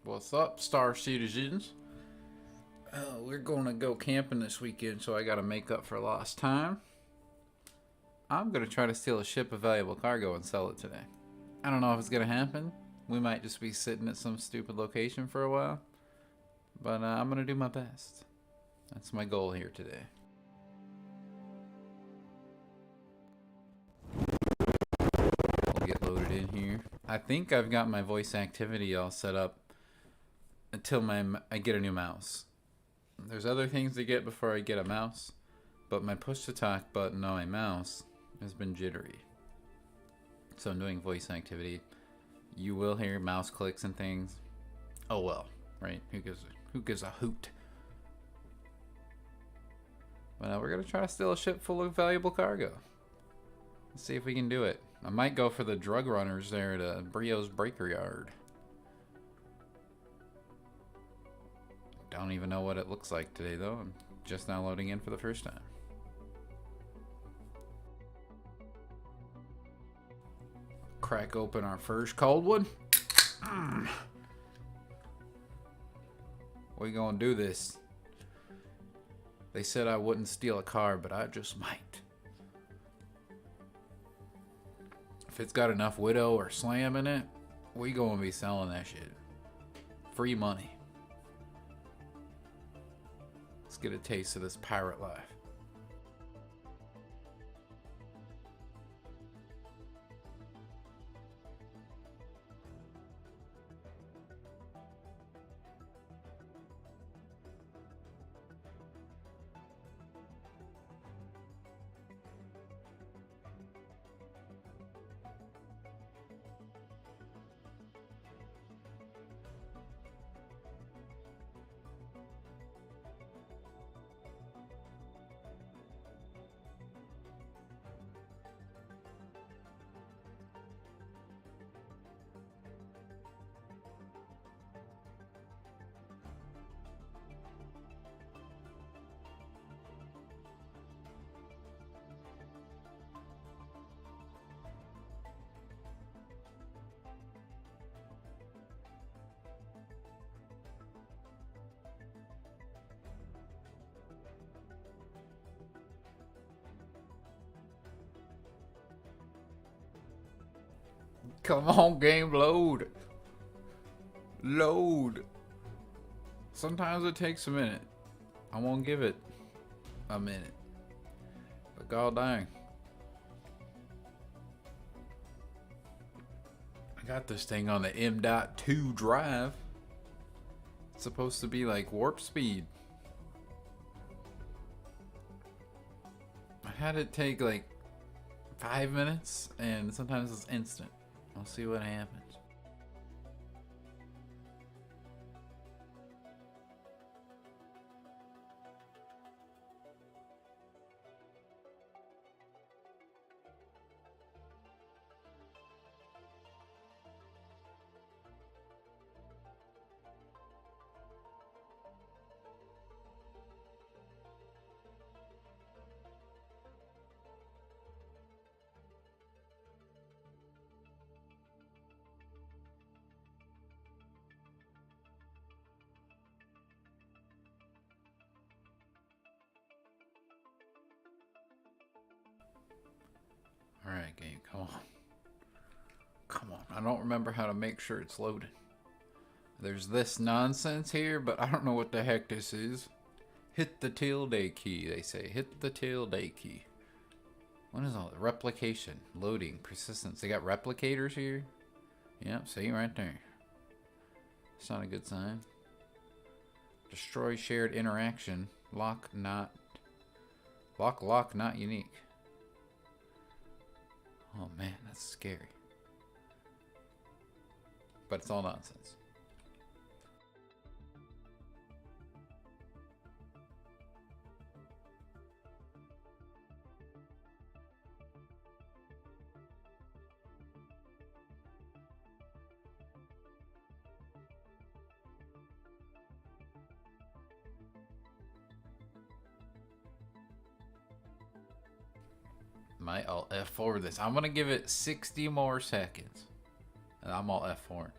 What's up, Star Citizens? We're going to go camping this weekend, so I got to make up for lost time. I'm going to try to steal a ship of valuable cargo and sell it today. I don't know if it's going to happen. We might just be sitting at some stupid location for a while. But I'm going to do my best. That's my goal here today. We'll get loaded in here. I think I've got my voice activity all set up until I get a new mouse. There's other things to get before I get a mouse, but my push to talk button on my mouse has been jittery. So I'm doing voice activity. You will hear mouse clicks and things. Oh well, right? Who gives a hoot? But we're gonna try to steal a ship full of valuable cargo. Let's see if we can do it. I might go for the drug runners there at Brio's Breaker Yard. Don't even know what it looks like today though. I'm just now loading in for the first time. Crack open our first cold one. We gonna do this. They said I wouldn't steal a car, but I just might. If it's got enough Widow or Slam in it, we gonna be selling that shit. Free money. Let's get a taste of this pirate life. Come on, game, load. Load. Sometimes it takes a minute. I won't give it a minute. But god dang. I got this thing on the M.2 drive. It's supposed to be like warp speed. I had it take like 5 minutes, and sometimes it's instant. I'll see what happens. Alright, game, come on. Come on. I don't remember how to make sure it's loaded. There's this nonsense here, but I don't know what the heck this is. Hit the tilde key, they say. Hit the tilde key. What is all that? Replication, loading, persistence. They got replicators here? Yep, see right there. It's not a good sign. Destroy shared interaction. Lock not unique. Oh man, that's scary. But it's all nonsense. Might Alt F4 this. I'm gonna give it 60 more seconds. And I'm Alt F4.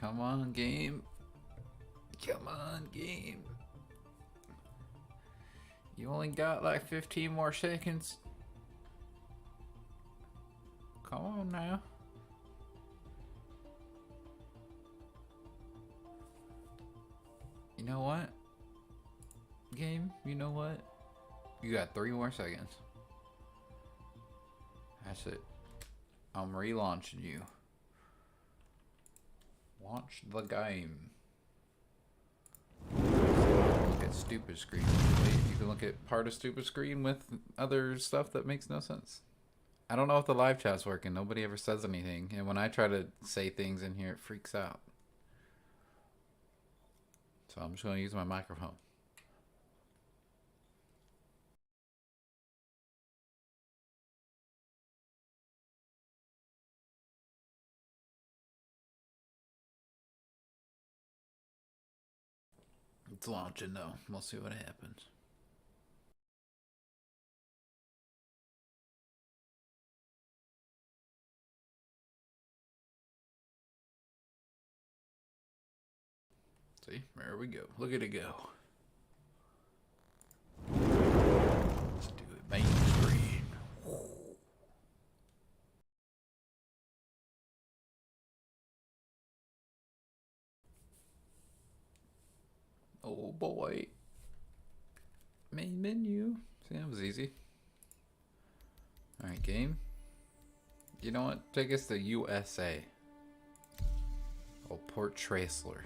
Come on, game. Come on, game. You only got like 15 more seconds. Come on now. You know what? Game, you know what? You got 3 more seconds. That's it. I'm relaunching you. Launch the game. Look at stupid screen. Wait, you can look at part of stupid screen with other stuff that makes no sense. I don't know if the live chat's working. Nobody ever says anything. And when I try to say things in here, it freaks out. So I'm just going to use my microphone. It's launching though. We'll see what happens. See, there we go. Look at it go. Let's do it. Main screen. Oh boy. Main menu. See, that was easy. Alright, game. You know what? Take us to USA. Oh, Port Tracler.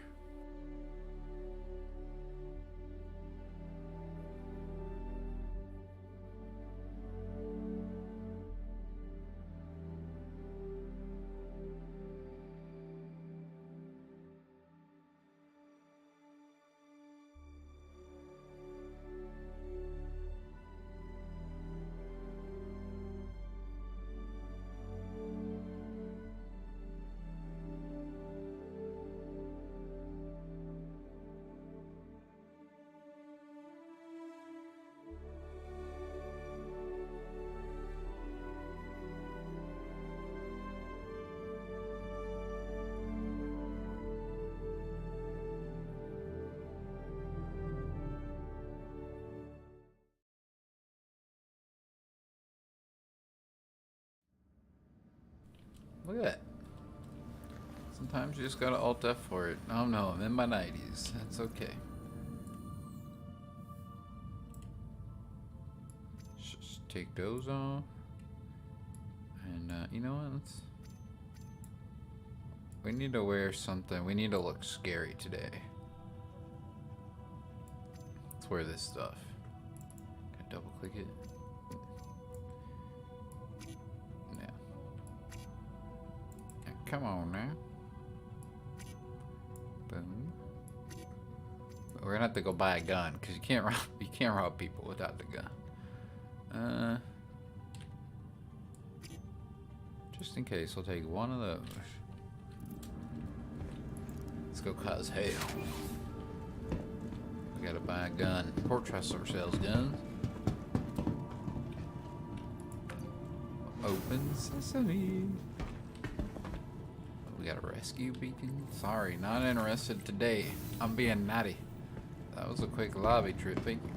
Look at that. Sometimes you just gotta Alt F for it. Oh no, I'm in my 90s. That's okay. Just take those off. And you know what? We need to wear something. We need to look scary today. Let's wear this stuff. Can I double click it? Come on now. Boom. We're gonna have to go buy a gun because you can't rob people without the gun. Just in case, we'll take one of those. Let's go cause hell. We gotta buy a gun. Port Tracler sells guns. Open sesame. We got a rescue beacon. Sorry, not interested today. I'm being naughty. That was a quick lobby trip, thank you.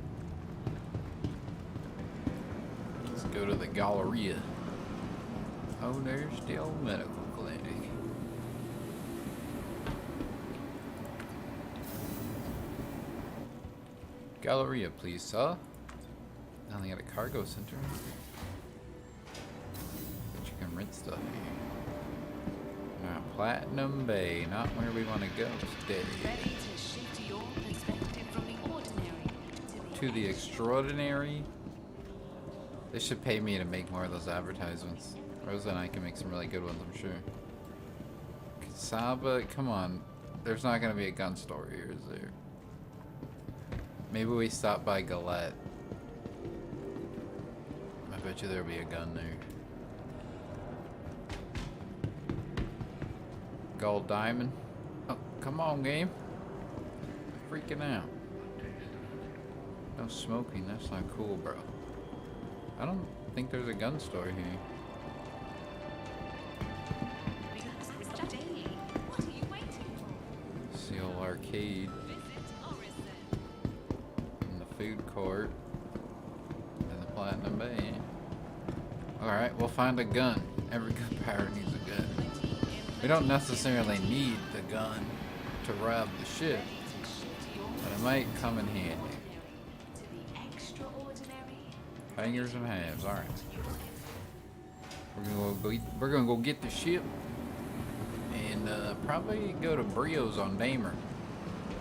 Let's go to the Galleria. Oh, there's the old medical clinic. Galleria, please, sir. Now they got a cargo center. But you can rent stuff here. Now, Platinum Bay, not where we want to go today. Ready to shift your perspective from the ordinary to the extraordinary. They should pay me to make more of those advertisements. Rosa and I can make some really good ones, I'm sure. Kasaba, come on. There's not going to be a gun store here, is there? Maybe we stop by Galette. I bet you there'll be a gun there. Gold diamond. Oh, come on, game. Freaking out. No smoking. That's not cool, bro. I don't think there's a gun store here. What are you waiting for? arcade. And the food court. And the Platinum Bay. Alright, we'll find a gun. Every good pirate needs a gun. We don't necessarily need the gun to rob the ship, but it might come in handy. Hangers and halves, alright. We're gonna go get the ship and probably go to Brio's on Damer.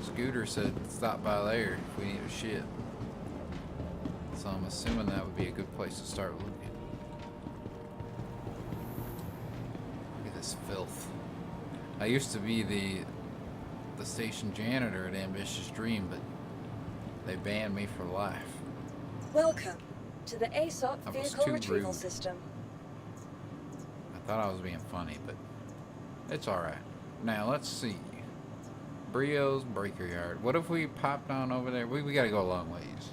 Scooter said stop by there if we need a ship. So I'm assuming that would be a good place to start looking. Look at this filth. I used to be the station janitor at Ambitious Dream, but they banned me for life. Welcome to the ASOP That was vehicle too retrieval rude. system. I thought I was being funny, but it's alright. Now, let's see. Brio's Breaker Yard. What if we popped on over there? We gotta go a long ways.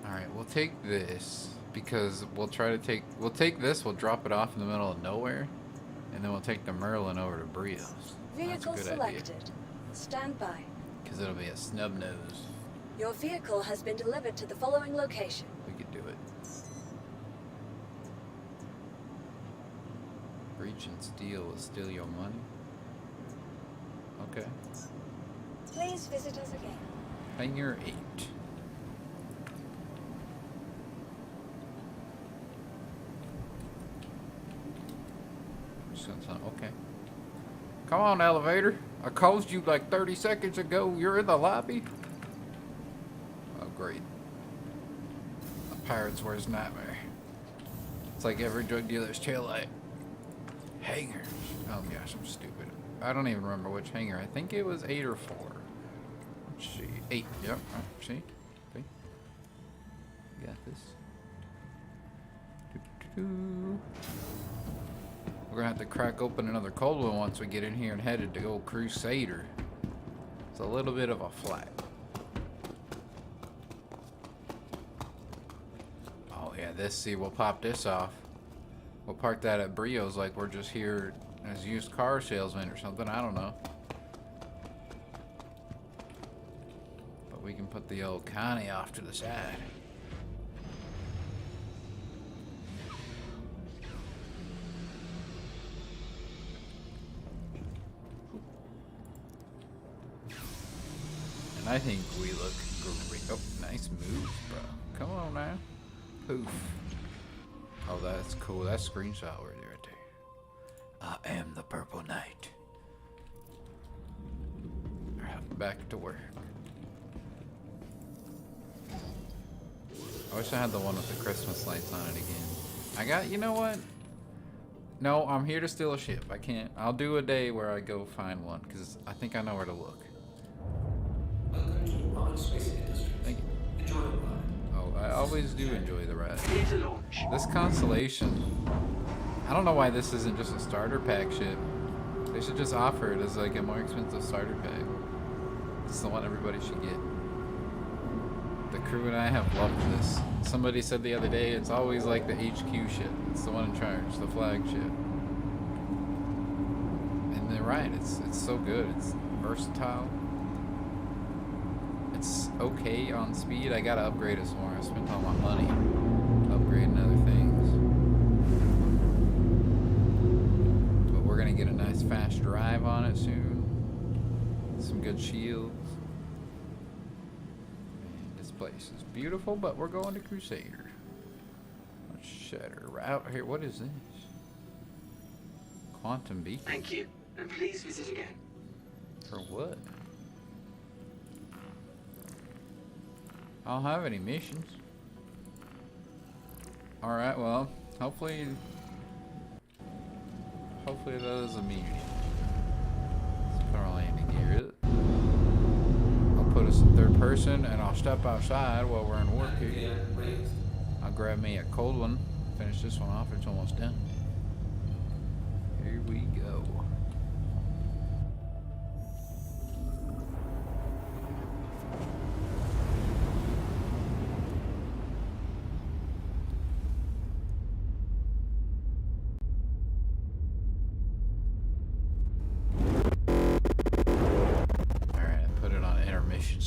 Alright, we'll take this, because we'll take this, we'll drop it off in the middle of nowhere, and then we'll take the Merlin over to Brio's. That's a Vehicle good selected. idea. Stand by. Because it'll be a snub nose. Your vehicle has been delivered to the following location. We could do it. Breach and steal will steal your money. Okay. Please visit us again. Hangar 8. Okay. Come on, elevator. I called you like 30 seconds ago. You're in the lobby? Oh, great. A pirate's worst nightmare. It's like every drug dealer's taillight. Hangars. Oh gosh, I'm stupid. I don't even remember which hangar. I think it was 8 or 4. Let's see. 8. Yep. See? See? Got this. Doo-doo-doo. We're gonna have to crack open another cold one once we get in here and headed to go Crusader. It's a little bit of a flat. Oh yeah, see, we'll pop this off. We'll park that at Brio's like we're just here as used car salesmen or something, I don't know. But we can put the old Connie off to the side. I think we look great. Oh, nice move, bro. Come on now. Poof. Oh, that's cool. That's screenshot worthy right there. I am the Purple Knight. Alright, back to work. I wish I had the one with the Christmas lights on it again. You know what? No, I'm here to steal a ship. I can't. I'll do a day where I go find one, because I think I know where to look. Thank you. Enjoy the ride. Oh, I always do enjoy the ride. This Constellation, I don't know why this isn't just a starter pack ship. They should just offer it as like a more expensive starter pack. It's the one everybody should get. The crew and I have loved this. Somebody said the other day, it's always like the HQ ship. It's the one in charge, the flagship. And they're right, it's so good. It's versatile. It's okay on speed. I gotta upgrade it some more. I spent all my money upgrading other things. But we're gonna get a nice fast drive on it soon. Some good shields. And this place is beautiful, but we're going to Crusader. Let's shutter right out here. What is this? Quantum beacon. Thank you, and please visit again. For what? I don't have any missions. Alright, well, hopefully that is immunity. Let's put our landing gear. I'll put us in third person and I'll step outside while we're in work here. I'll grab me a cold one, finish this one off, it's almost done. Here we go.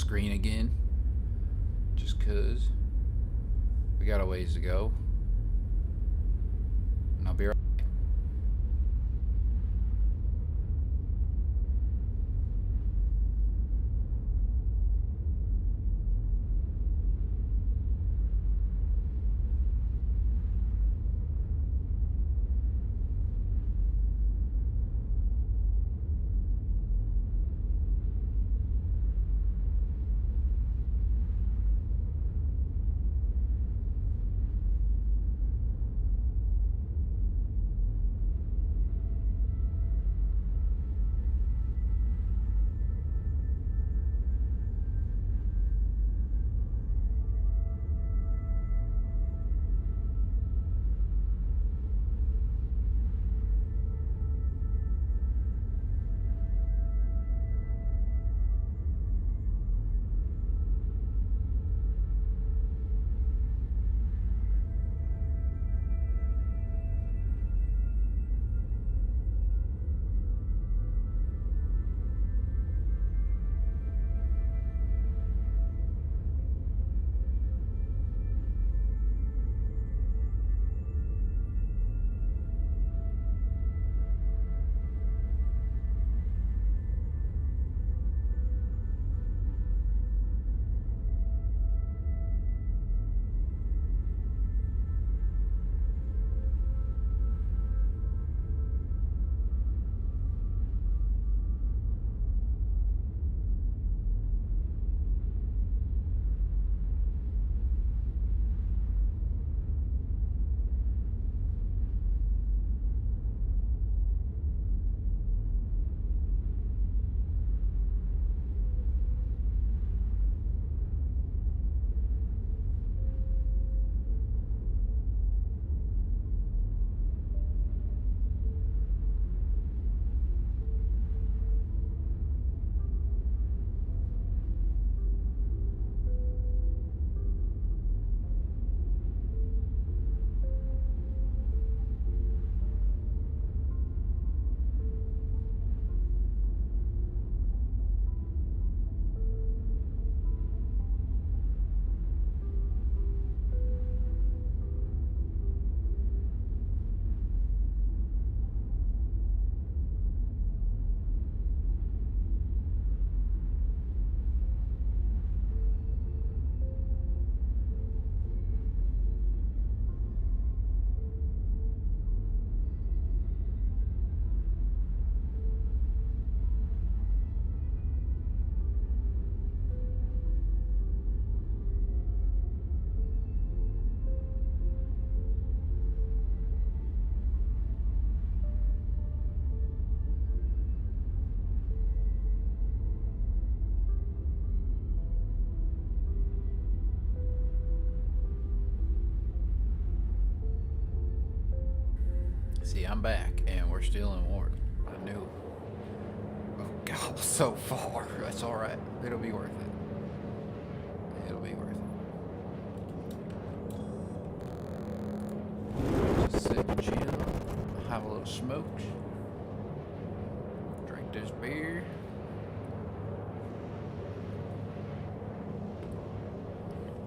screen again. Just cause we got a ways to go. And I'll be right. See, I'm back, and we're still in war. I knew. Oh God, so far. That's all right. It'll be worth it. It'll be worth it. Just sit and chill, have a little smokes, drink this beer.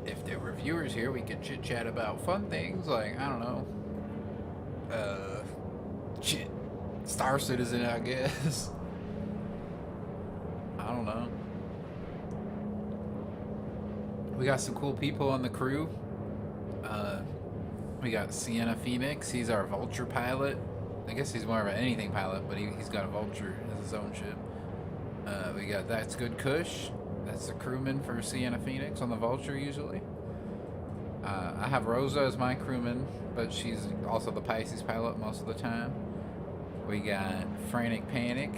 If there were viewers here, we could chit chat about fun things like, I don't know, shit, Star Citizen, I guess. I don't know. We got some cool people on the crew. We got Sienna Phoenix. He's our Vulture pilot. I guess he's more of an anything pilot, but he's got a Vulture as his own ship. We got That's Good Kush. That's the crewman for Sienna Phoenix on the Vulture usually. I have Rosa as my crewman, but she's also the Pisces pilot most of the time. We got Frantic Panic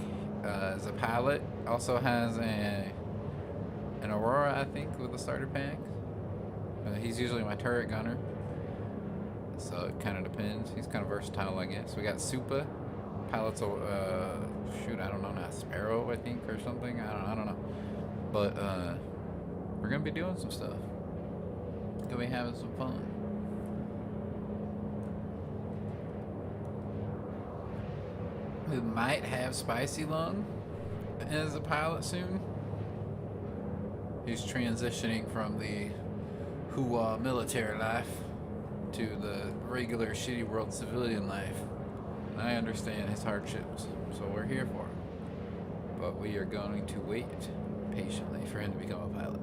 as a pilot. Also has an Aurora, I think, with the starter pack. He's usually my turret gunner. So it kind of depends. He's kind of versatile, I guess. We got Supa. Pilots, shoot, I don't know now. Sparrow, I think, or something. I don't know. But we're going to be doing some stuff. Gonna be having some fun. We might have Spicy Lung as a pilot soon. He's transitioning from the hoo military life to the regular shitty world civilian life. And I understand his hardships, so we're here for him. But we are going to wait patiently for him to become a pilot.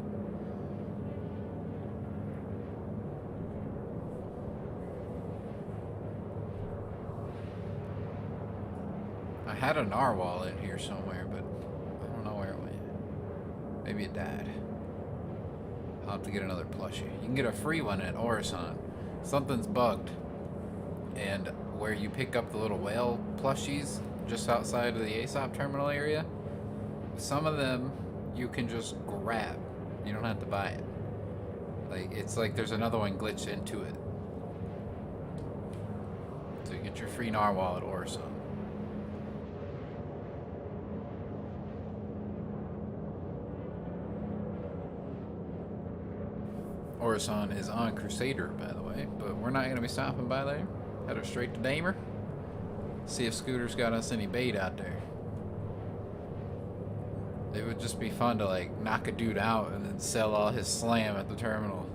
I had a narwhal in here somewhere, but I don't know where it went. Maybe it died. I'll have to get another plushie. You can get a free one at Orison. Something's bugged. And where you pick up the little whale plushies just outside of the ASOP terminal area, some of them you can just grab. You don't have to buy it. Like, it's like there's another one glitched into it. So you get your free narwhal at Orison. Orison is on Crusader, by the way, but we're not going to be stopping by there. Head straight to Damer. See if Scooter's got us any bait out there. It would just be fun to, like, knock a dude out and then sell all his slam at the terminal.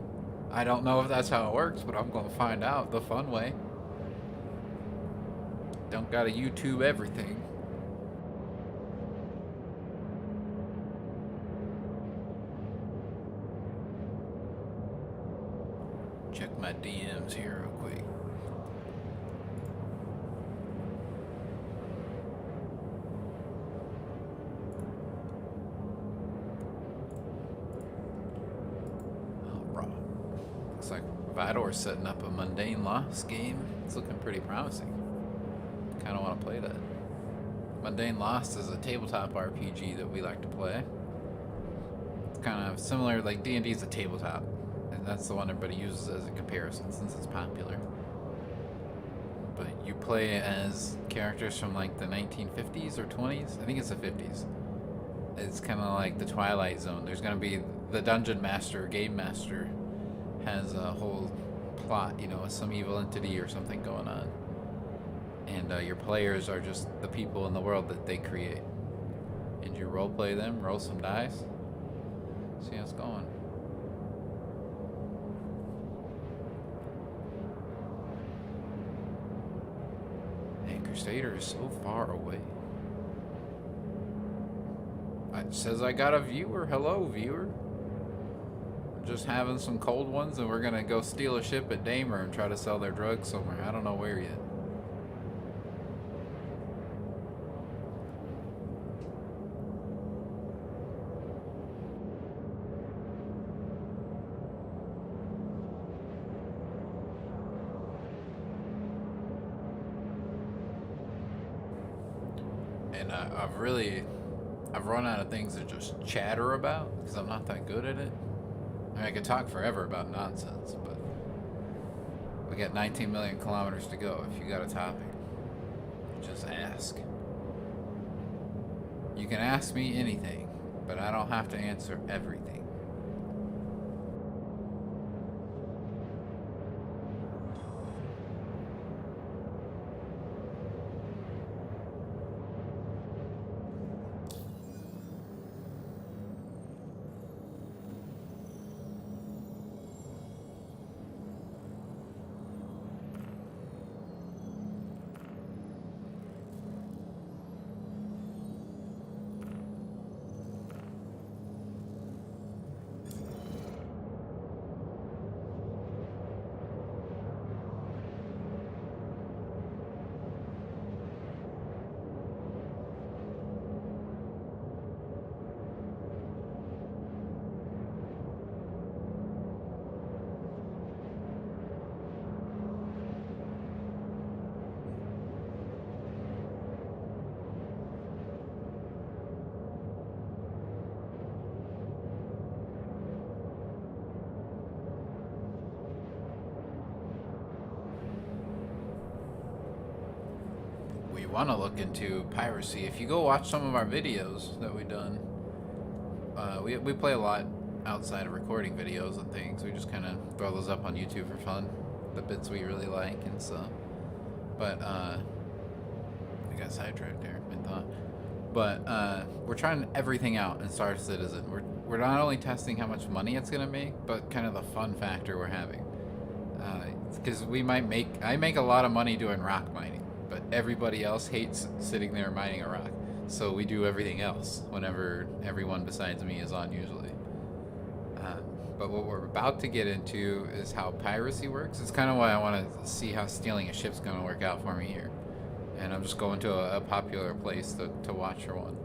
I don't know if that's how it works, but I'm going to find out the fun way. Don't gotta YouTube everything. Check my DMs here real quick. Alright. Looks like Vidor's setting up a mundane lost game. It's looking pretty promising. Kinda wanna play that. Mundane Lost is a tabletop RPG that we like to play. It's kind of similar, like D&D is a tabletop. And that's the one everybody uses as a comparison since it's popular. But you play as characters from like the 1950s or 20s. I think it's the 50s. It's kind of like the Twilight Zone. There's going to be the Dungeon Master, Game Master, has a whole plot, you know, with some evil entity or something going on. And your players are just the people in the world that they create. And you roleplay them, roll some dice, see how it's going. Crusader is so far away. It says I got a viewer. Hello, viewer. We're just having some cold ones, and we're gonna go steal a ship at Damer and try to sell their drugs somewhere. I don't know where yet. And I've run out of things to just chatter about because I'm not that good at it. I mean, I could talk forever about nonsense, but we got 19 million kilometers to go. If you got a topic, just ask. You can ask me anything, but I don't have to answer everything. Want to look into piracy. If you go watch some of our videos that we've done, we play a lot outside of recording videos and things. We just kind of throw those up on YouTube for fun, the bits we really like and stuff. But I got sidetracked there, I thought. But we're trying everything out in Star Citizen. We're we're not only testing how much money it's gonna make, but kind of the fun factor we're having. Because I make a lot of money doing rock mining, but everybody else hates sitting there mining a rock. So we do everything else whenever everyone besides me is on usually. But what we're about to get into is how piracy works. It's kind of why I want to see how stealing a ship's going to work out for me here. And I'm just going to a popular place to watch for one.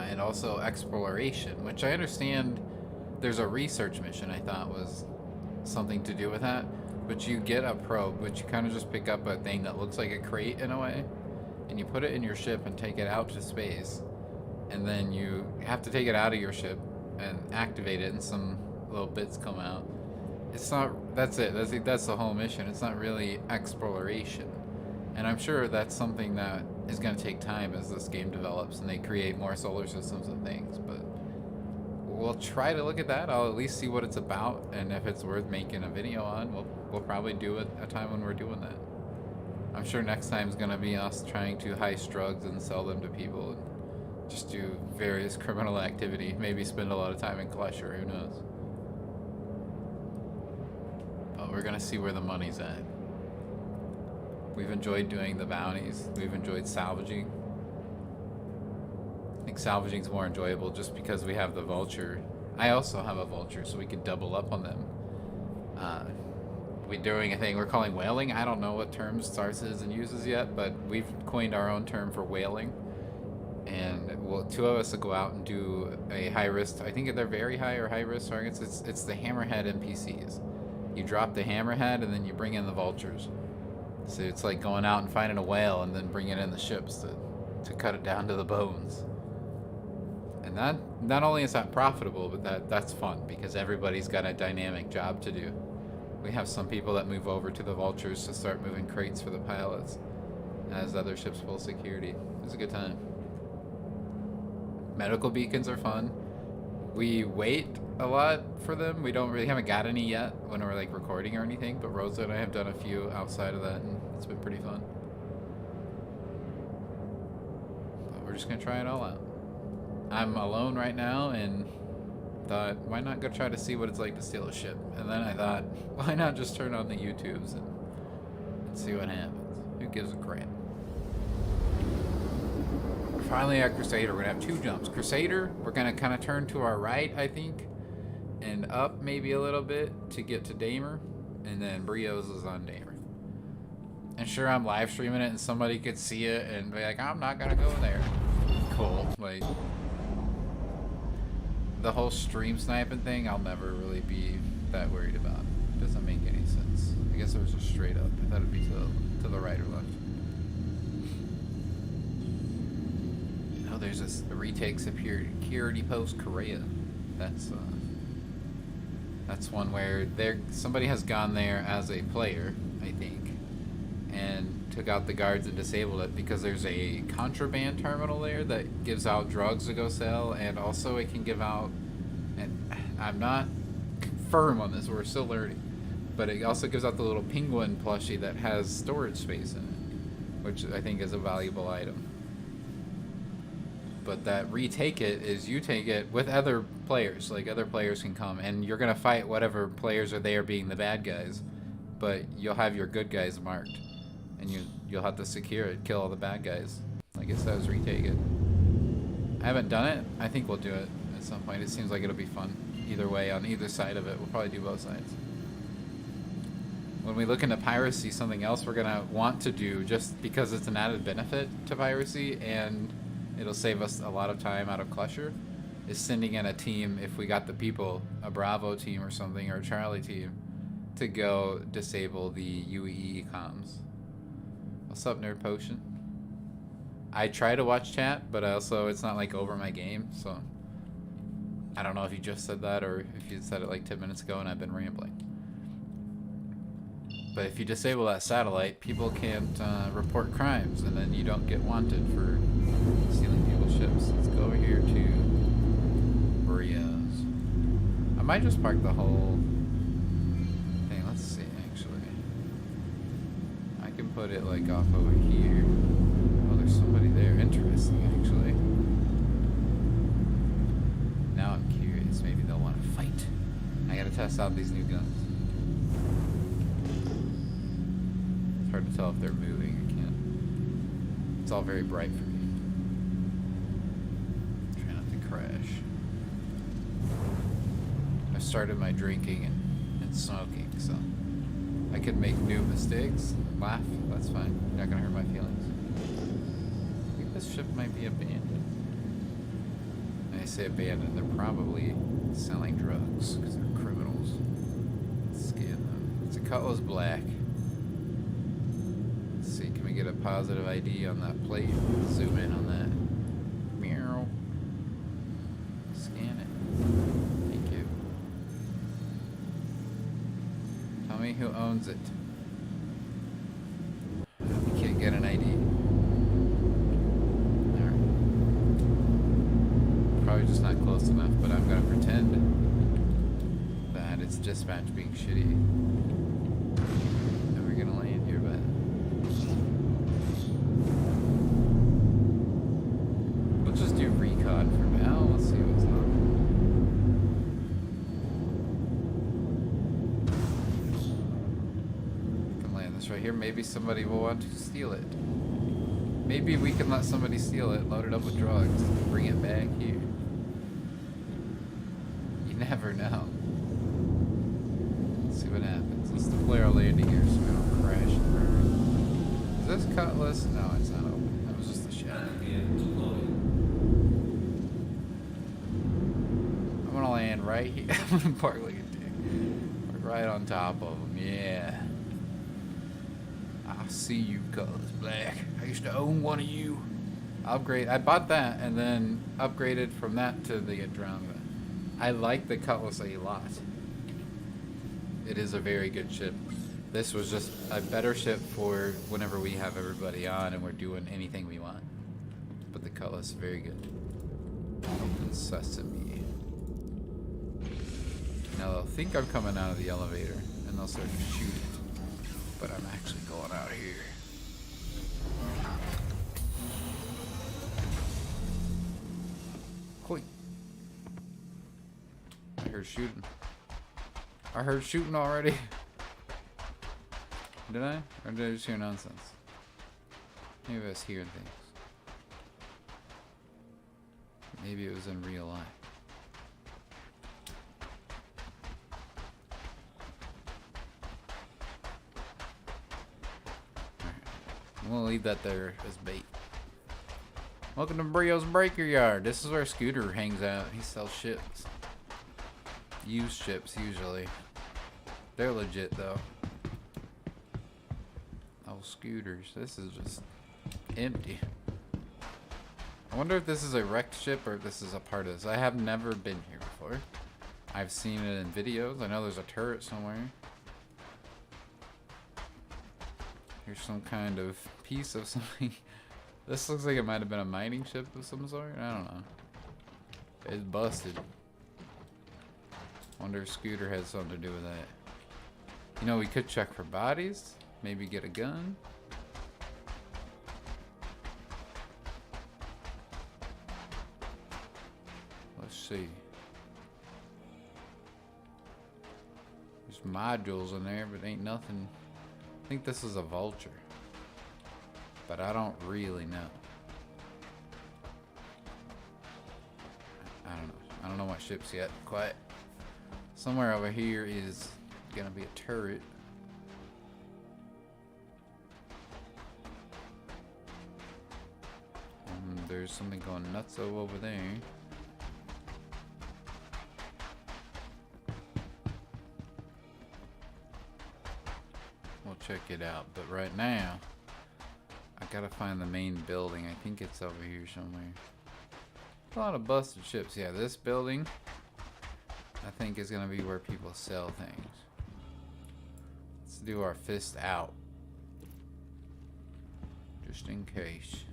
And also exploration, which I understand there's a research mission I thought was something to do with that. But you get a probe, which you kind of just pick up a thing that looks like a crate in a way. And you put it in your ship and take it out to space. And then you have to take it out of your ship and activate it, and some little bits come out. It's not, that's it, that's the whole mission. It's not really exploration. And I'm sure that's something that is going to take time as this game develops and they create more solar systems and things, but we'll try to look at that. I'll at least see what it's about, and if it's worth making a video on, we'll probably do it a time when we're doing that. I'm sure next time is going to be us trying to heist drugs and sell them to people and just do various criminal activity. Maybe spend a lot of time in Klesher, who knows. But we're gonna see where the money's at. We've enjoyed doing the bounties. We've enjoyed salvaging. I think salvaging's more enjoyable just because we have the vulture. I also have a vulture, so we could double up on them. We're doing a thing we're calling whaling. I don't know what terms Star Citizen uses yet, but we've coined our own term for whaling. And well, two of us will go out and do a high risk. I think they're very high or high risk targets. It's the hammerhead NPCs. You drop the hammerhead and then you bring in the vultures. So it's like going out and finding a whale and then bringing in the ships to cut it down to the bones. And that not only is that profitable, but that's fun because everybody's got a dynamic job to do. We have some people that move over to the vultures to start moving crates for the pilots as other ships pull security. It's a good time. Medical beacons are fun. We wait a lot for them. We haven't got any yet when we're like recording or anything, but Rosa and I have done a few outside of that and it's been pretty fun. But we're just gonna try it all out. I'm alone right now and thought, why not go try to see what it's like to steal a ship? And then I thought, why not just turn on the YouTubes and see what happens? Who gives a crap? Finally at Crusader, we're gonna have two jumps. Crusader, we're gonna kind of turn to our right, I think, and up maybe a little bit to get to Damer, and then Brios is on Damer. And sure, I'm live streaming it, and somebody could see it and be like, I'm not gonna go there. Cool. Like, the whole stream sniping thing, I'll never really be that worried about. It doesn't make any sense. I guess it was just straight up. I thought it'd be to the right or left. There's a retake security post Korea. That's one where somebody has gone there as a player, I think, and took out the guards and disabled it because there's a contraband terminal there that gives out drugs to go sell, and also it can give out, and I'm not firm on this, we're still learning, but it also gives out the little penguin plushie that has storage space in it, which I think is a valuable item. But that retake it is you take it with other players. Like, other players can come, and you're going to fight whatever players are there being the bad guys. But you'll have your good guys marked. And you'll have to secure it, kill all the bad guys. I guess that was retake it. I haven't done it. I think we'll do it at some point. It seems like it'll be fun. Either way, on either side of it. We'll probably do both sides. When we look into piracy, something else we're going to want to do, just because it's an added benefit to piracy, and it'll save us a lot of time out of Klesher, is sending in a team, if we got the people, a Bravo team or something, or a Charlie team, to go disable the UEE comms. What's up, Nerd Potion? I try to watch chat, but also it's not like over my game, so I don't know if you just said that or if you said it like 10 minutes ago and I've been rambling. But if you disable that satellite, people can't report crimes, and then you don't get wanted for stealing people's ships. Let's go over here to Brios. I might just park the whole thing. Let's see, actually. I can put it like off over here. Oh, there's somebody there. Interesting, actually. test out these new guns. It's hard to tell if they're moving. I can't. It's all very bright for me. Try not to crash. I started my drinking and smoking, so I could make new mistakes. Laugh, that's fine. You're not gonna hurt my feelings. I think this ship might be abandoned. When I say abandoned, they're probably selling drugs because they're criminals. Let's scan them. It's a Cutlass Black. Let's see, can we get a positive ID on that plate? Zoom in on that. Meow. Scan it. Thank you. Tell me who owns it. We can't get an ID. Probably just not close enough, but I'm gonna pretend that it's dispatch being shitty. And we're gonna land here, but we'll just do recon for now. Let's see what's up. We can land this right here. Maybe somebody will want to steal it. Maybe we can let somebody steal it, load it up with drugs, and bring it back here. Never know. Let's see what happens. Let's deploy our landing gear so we don't crash. Is this Cutlass? No, it's not open. That was just a shell. I'm gonna land right here. I'm gonna park like a dick. Park right on top of them. Yeah. I see you, Cutlass Black. I used to own one of you. Upgrade. I bought that and then upgraded from that to the Andromeda. I like the Cutlass a lot. It is a very good ship. This was just a better ship for whenever we have everybody on and we're doing anything we want. But the Cutlass is very good. Open sesame. Now they'll think I'm coming out of the elevator and they'll start to shoot it. But I'm actually going out here. Quick. I heard shooting. I heard shooting already. Did I? Or did I just hear nonsense? Maybe I was hearing things. Maybe it was in real life. Alright. I'm gonna leave that there as bait. Welcome to Brio's Breaker Yard. This is where Scooter hangs out. He sells ships. Used ships, usually. They're legit, though. Oh, scooters. This is just empty. I wonder if this is a wrecked ship or if this is a part of this. I have never been here before. I've seen it in videos. I know there's a turret somewhere. Here's some kind of piece of something. This looks like it might have been a mining ship of some sort. I don't know. It's busted. Wonder if Scooter had something to do with that. You know, we could check for bodies. Maybe get a gun. Let's see. There's modules in there, but ain't nothing. I think this is a vulture. But I don't really know. I don't know. I don't know my ships yet. Quite. Somewhere over here is gonna be a turret. There's something going nuts over there. We'll check it out, but right now I gotta find the main building. I think it's over here somewhere. A lot of busted ships. Yeah, this building I think is gonna be where people sell things. Let's do our fist out. Just in case.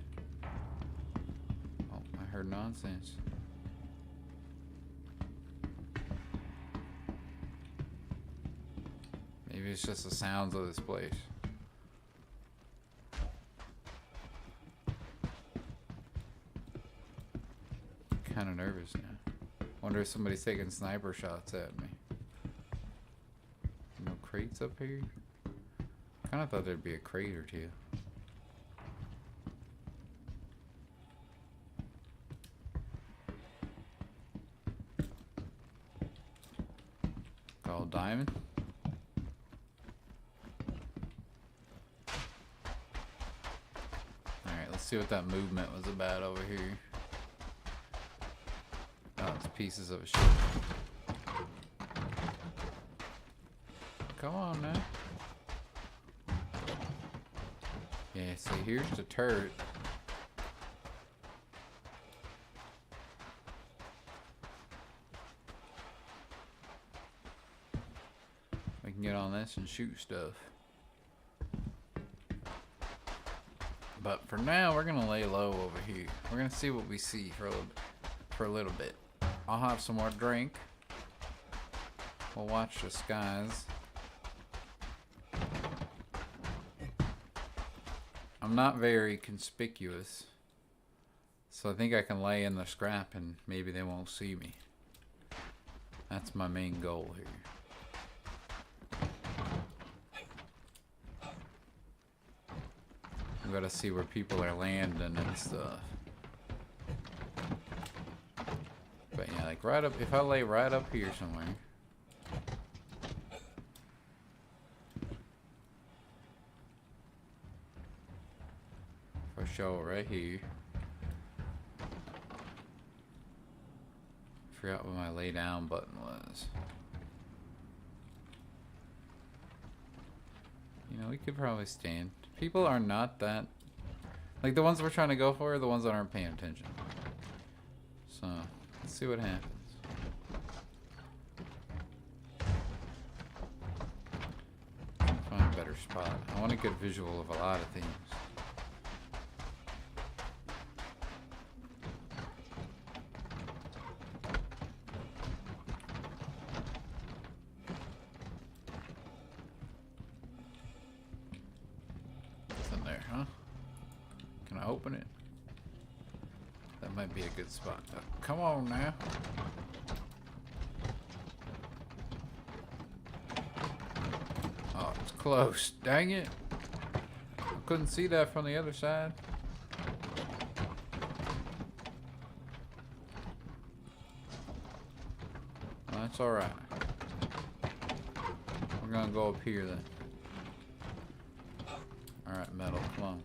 Oh, I heard nonsense. Maybe it's just the sounds of this place. Kinda nervous now. Wonder if somebody's taking sniper shots at me. crates up here? Kind of thought there'd be a crate or two. Gold diamond. Alright, let's see what that movement was about over here. Oh, it's pieces of a ship. Come on now. Yeah, see, here's the turret. We can get on this and shoot stuff. But for now, we're gonna lay low over here. We're gonna see what we see for a little bit. I'll have some more drink. We'll watch the skies. I'm not very conspicuous, so I think I can lay in the scrap and maybe they won't see me. That's my main goal here. I've got to see where people are landing and stuff. But yeah, like right up, if I lay right up here somewhere. For sure, right here. Forgot what my lay down button was. You know, we could probably stand. People are not that... Like, the ones we're trying to go for are the ones that aren't paying attention. So, let's see what happens. Find a better spot. I want a good visual of a lot of things. Open it. That might be a good spot. Come on now. Oh, it's close. Dang it. I couldn't see that from the other side. Well, that's alright. We're gonna go up here then. Alright, metal, come on.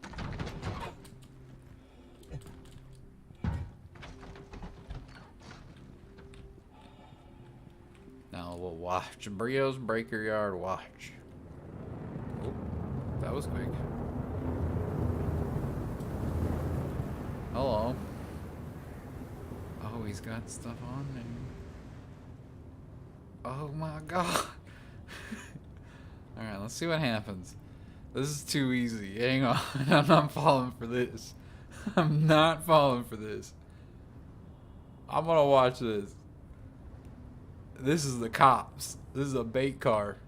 Now we'll watch. Brio's Breaker Yard watch. Oh, that was quick. Hello. Oh, he's got stuff on there. Oh my god. Alright, let's see what happens. This is too easy. Hang on. I'm not falling for this. I'm not falling for this. I'm gonna watch this. This is the cops. This is a bait car.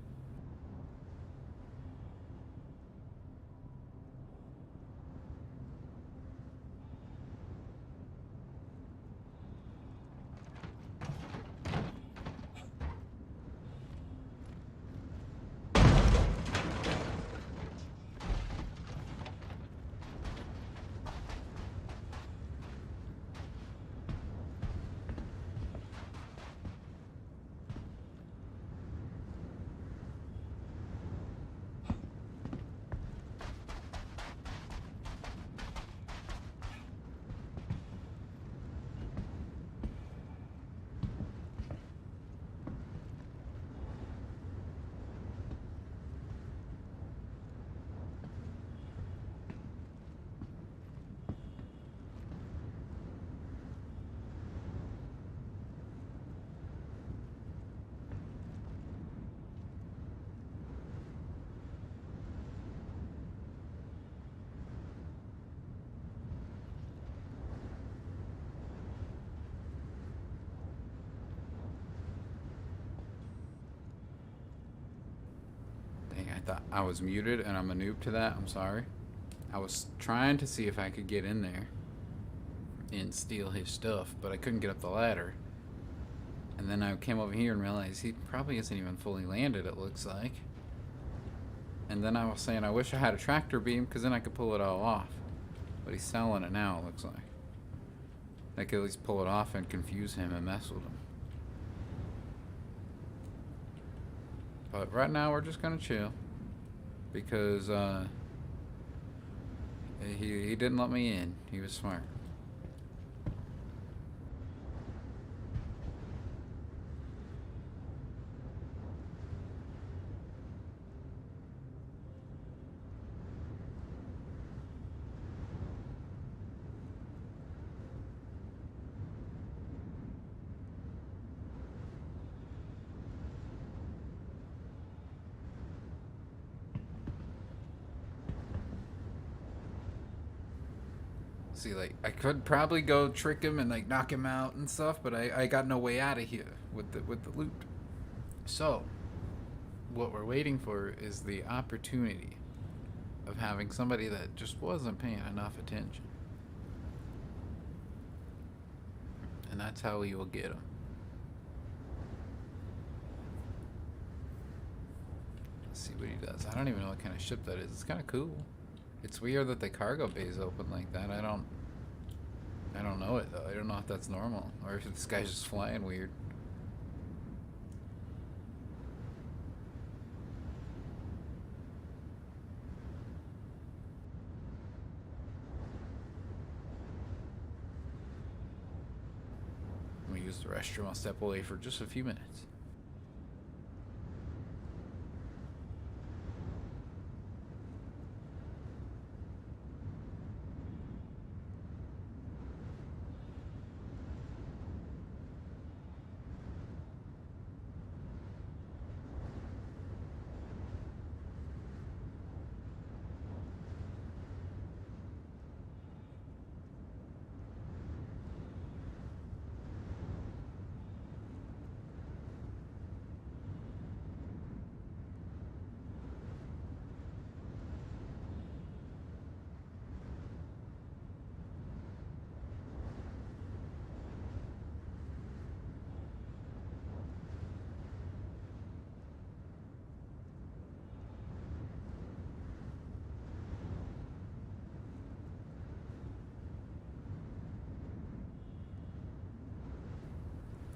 I thought I was muted and I'm a noob to that. I'm sorry. I was trying to see if I could get in there and steal his stuff, but I couldn't get up the ladder. And then I came over here and realized he probably isn't even fully landed, it looks like. And then I was saying I wish I had a tractor beam because then I could pull it all off. But he's selling it now, it looks like. I could at least pull it off and confuse him and mess with him. But right now we're just gonna chill. Because he didn't let me in. He was smart. See, like, I could probably go trick him and like knock him out and stuff, but I got no way out of here with the loot. So, what we're waiting for is the opportunity of having somebody that just wasn't paying enough attention. And that's how we will get him. Let's see what he does. I don't even know what kind of ship that is. It's kind of cool. It's weird that the cargo bay is open like that. I don't know it though. I don't know if that's normal or if this guy's just flying weird. I'm gonna use the restroom. I'll step away for just a few minutes.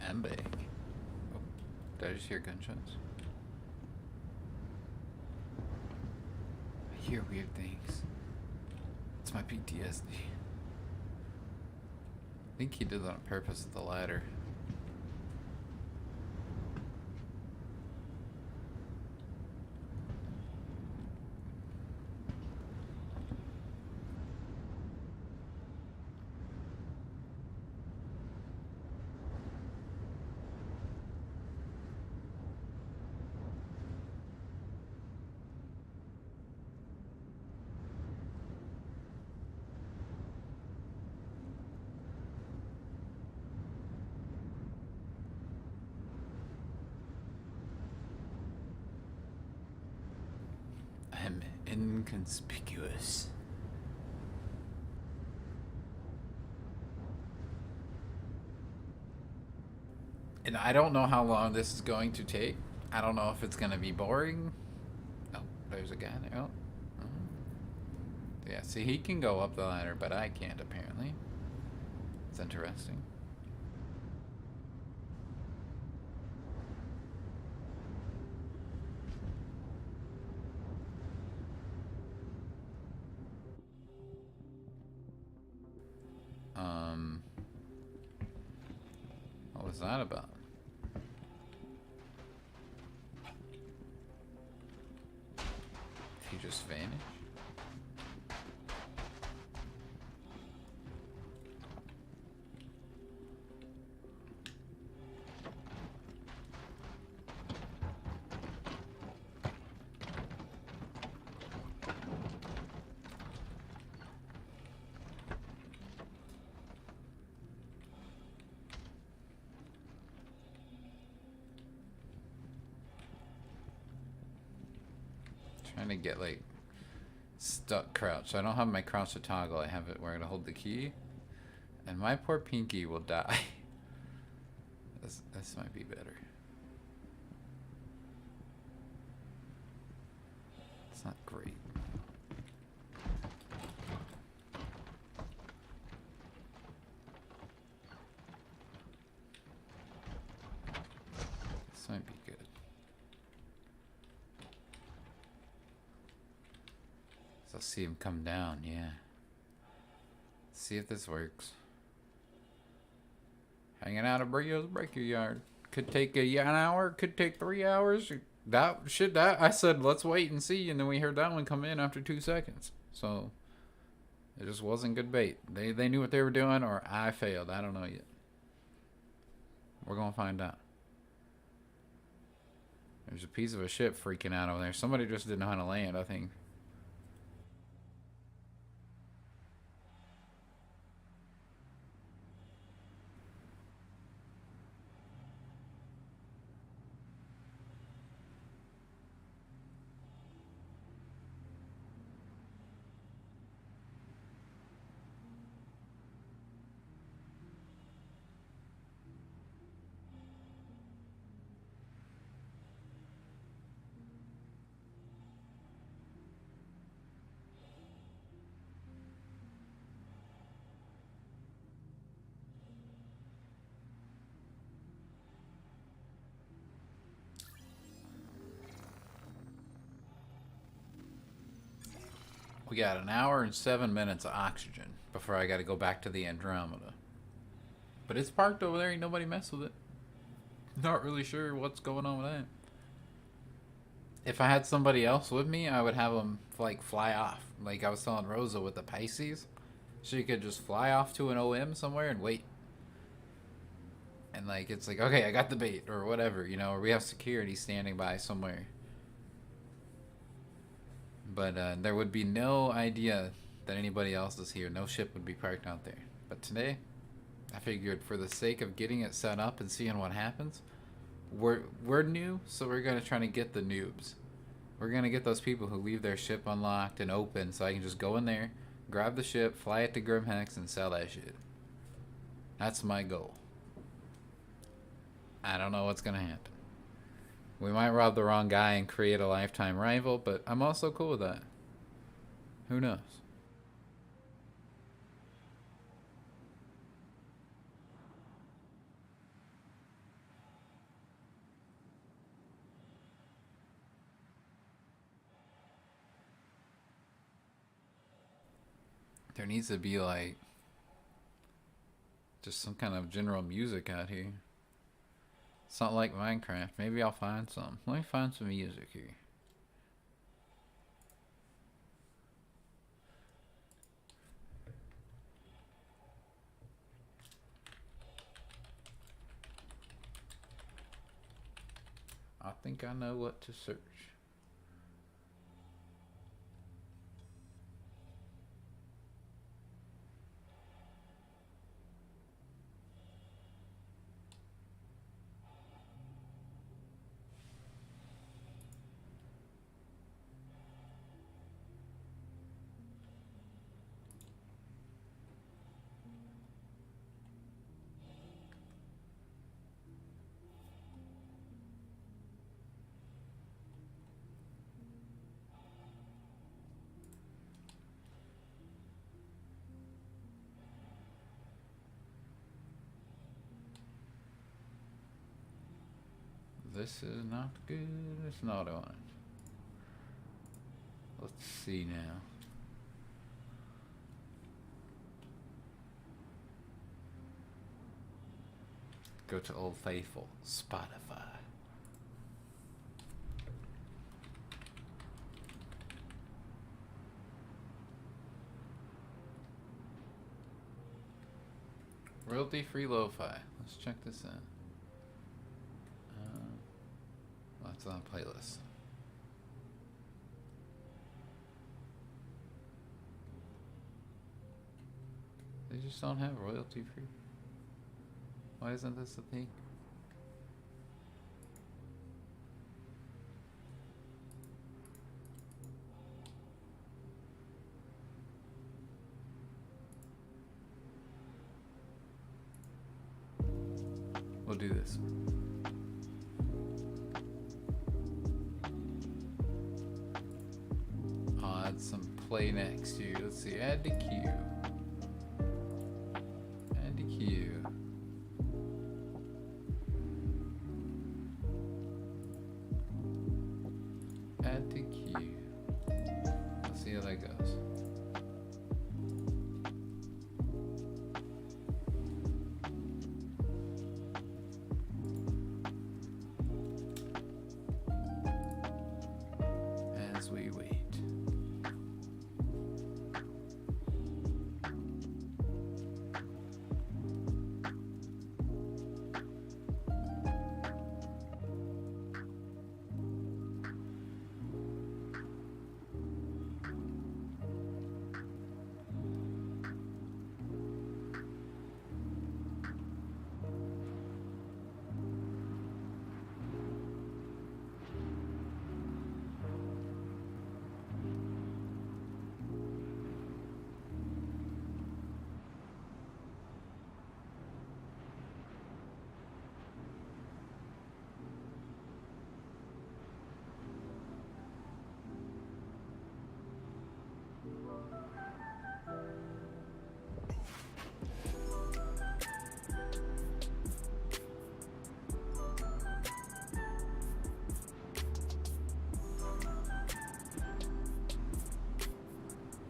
I'm back. Oh, did I just hear gunshots? I hear weird things. It's my PTSD. I think he did that on purpose with the ladder. I'm inconspicuous. And I don't know how long this is going to take. I don't know if it's going to be boring. Oh, there's a guy there. Oh. Yeah, see, he can go up the ladder, but I can't, apparently. It's interesting. What was that about? Did he just vanish? Trying to get like stuck crouch. So I don't have my crouch to toggle. I have it where I gotta hold the key, and my poor pinky will die. This might be better. It's not great. This might be good. So I'll see him come down, yeah. See if this works. Hanging out at Brio's Breaker Yard. Could take an hour, could take 3 hours. That I said let's wait and see, and then we heard that one come in after 2 seconds. So it just wasn't good bait. They knew what they were doing, or I failed. I don't know yet. We're gonna find out. There's a piece of a ship freaking out over there. Somebody just didn't know how to land, I think. We got an hour and 7 minutes of oxygen before I got to go back to the Andromeda. But it's parked over there. Ain't nobody mess with it. Not really sure what's going on with that. If I had somebody else with me, I would have them like fly off. Like I was telling Rosa with the Pisces, she could just fly off to an OM somewhere and wait. And like it's like, okay, I got the bait or whatever, you know, or we have security standing by somewhere. But there would be no idea that anybody else is here. No ship would be parked out there. But today, I figured for the sake of getting it set up and seeing what happens, we're new, so we're gonna try to get the noobs. We're gonna get those people who leave their ship unlocked and open, so I can just go in there, grab the ship, fly it to Grimhex, and sell that shit. That's my goal. I don't know what's gonna happen. We might rob the wrong guy and create a lifetime rival, but I'm also cool with that. Who knows? There needs to be like just some kind of general music out here. It's not like Minecraft. Maybe I'll find some. Let me find some music here. I think I know what to search. This is not good. It's not on. Let's see now. Go to Old Faithful. Spotify. Royalty-free lo-fi. Let's check this out. It's on a playlist. They just don't have royalty free. Why isn't this a thing? We'll do this. play next here? Let's see. Add to queue. Add to queue. Add to queue. Let's see how that goes. As we wait.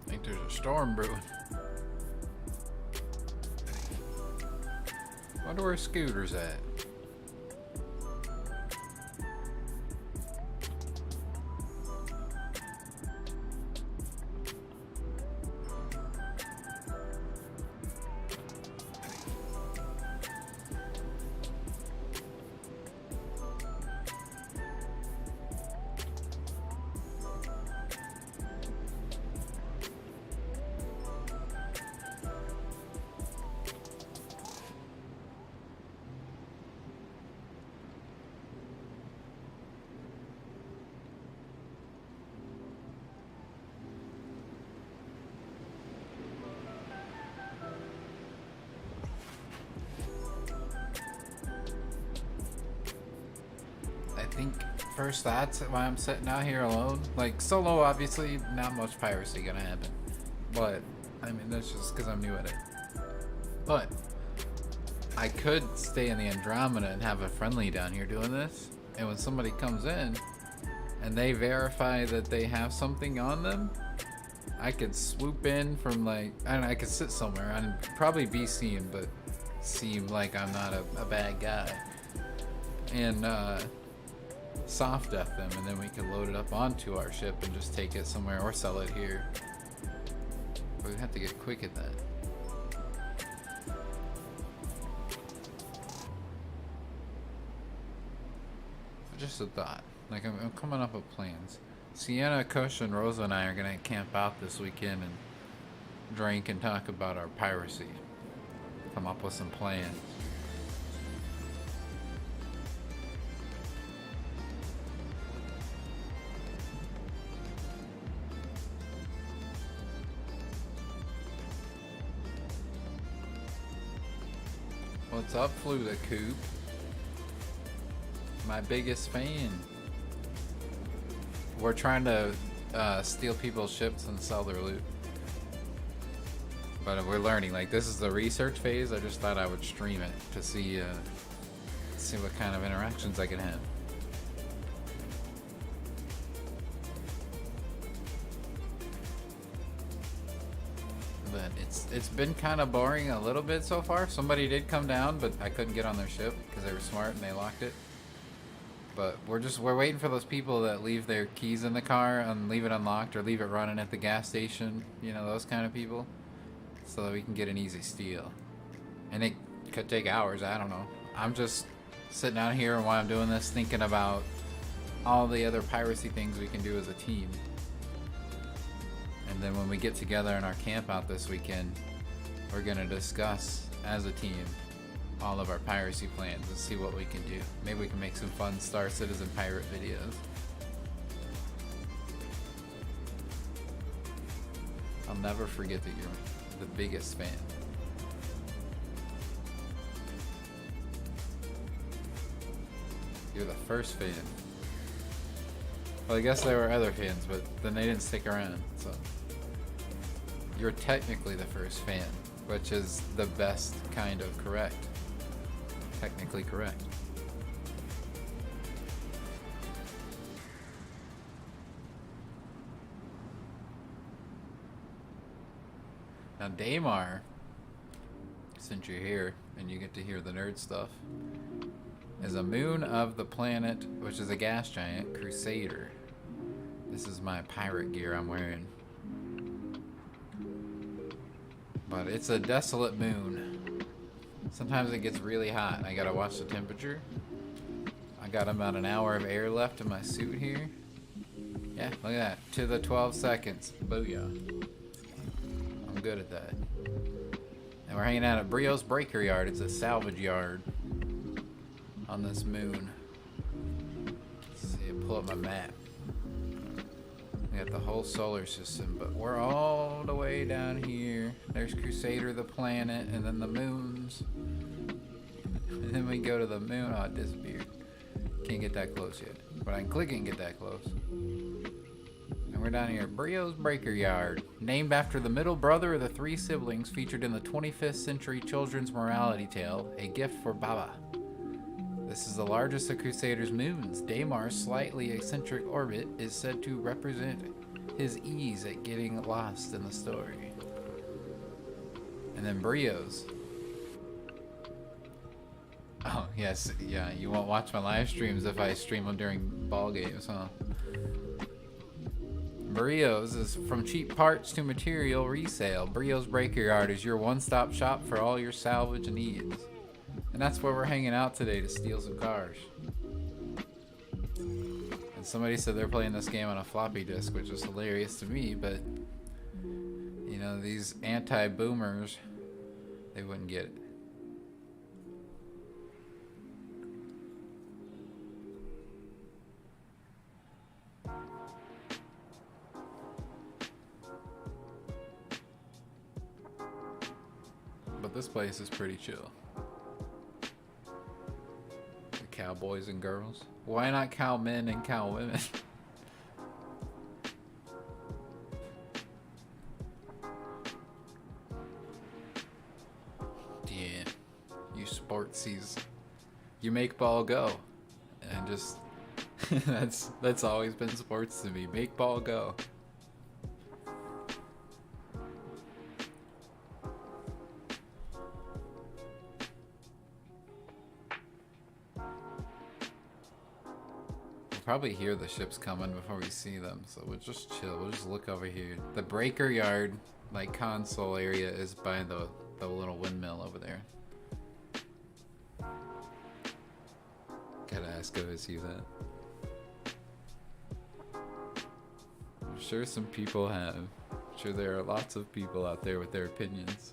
I think there's a storm brewing. Wonder where Scooter's at. I think first that's why I'm sitting out here alone. Like solo, obviously, not much piracy gonna happen. But I mean, that's just because I'm new at it. But I could stay in the Andromeda and have a friendly down here doing this. And when somebody comes in and they verify that they have something on them, I could swoop in from like, I don't know, I could sit somewhere and probably be seen, but seem like I'm not a bad guy. And soft death them, and then we can load it up onto our ship and just take it somewhere or sell it here. But we have to get quick at that. Just a thought. Like I'm coming up with plans. Sienna, Kush, and Rosa and I are gonna camp out this weekend and drink and talk about our piracy. Come up with some plans. What's up, Flew the Coop? My biggest fan. We're trying to steal people's ships and sell their loot. But we're learning. Like, this is the research phase. I just thought I would stream it to see what kind of interactions I can have. But it's been kind of boring a little bit so far. Somebody did come down, but I couldn't get on their ship because they were smart and they locked it. But we're waiting for those people that leave their keys in the car and leave it unlocked or leave it running at the gas station. You know, those kind of people. So that we can get an easy steal. And it could take hours, I don't know. I'm just sitting out here while I'm doing this thinking about all the other piracy things we can do as a team. And then when we get together in our camp out this weekend, we're going to discuss as a team all of our piracy plans and see what we can do. Maybe we can make some fun Star Citizen pirate videos. I'll never forget that you're the biggest fan. You're the first fan. Well, I guess there were other fans, but then they didn't stick around, so. you're technically the first fan, which is the best kind of correct. Technically correct. Now, Daymar, since you're here and you get to hear the nerd stuff, is a moon of the planet, which is a gas giant, Crusader. This is my pirate gear I'm wearing. But it's a desolate moon. Sometimes it gets really hot. I gotta watch the temperature. I got about an hour of air left in my suit here. Yeah, look at that. To the 12 seconds. Booyah. I'm good at that. And we're hanging out at Brio's Breaker Yard. It's a salvage yard on this moon. Let's see, pull up my map. We got the whole solar system, but we're all the way down here. There's Crusader, the planet, and then the moons. And then we go to the moon. Oh, it disappeared. Can't get that close yet. But I can click it and get that close. And we're down here at Brio's Breaker Yard, named after the middle brother of the three siblings featured in the 25th century children's morality tale, A Gift for Baba. This is the largest of Crusader's moons. Daymar's slightly eccentric orbit is said to represent his ease at getting lost in the story. And then Brio's. Oh, yes, yeah, you won't watch my live streams if I stream them during ball games, huh? Brio's is from cheap parts to material resale. Brio's Breaker Yard is your one-stop shop for all your salvage needs. And that's where we're hanging out today, to steal some cars. And somebody said they're playing this game on a floppy disk, which is hilarious to me, but you know, these anti-boomers, they wouldn't get it. But this place is pretty chill. The cowboys and girls. Why not cow men and cow women? Yeah, you sportsies. You make ball go. And just that's always been sports to me. Make ball go. Probably hear the ships coming before we see them, so we'll just chill. We'll just look over here. The Breaker Yard, like, console area is by the little windmill over there. Gotta ask, go see that. I'm sure some people have. I'm sure there are lots of people out there with their opinions.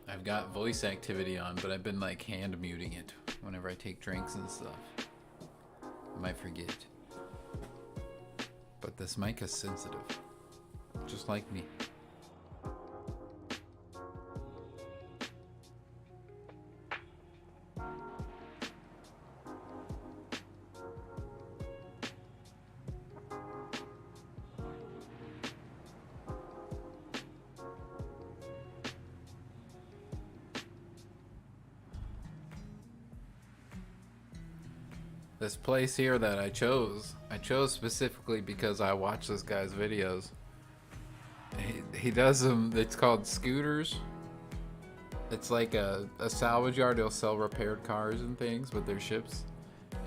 I've got voice activity on, but I've been like hand muting it whenever I take drinks and stuff. I might forget. But this mic is sensitive. Just like me. This place here that I chose specifically because I watch this guy's videos. He does them, it's called Scooters. It's like a salvage yard. They'll sell repaired cars and things with their ships.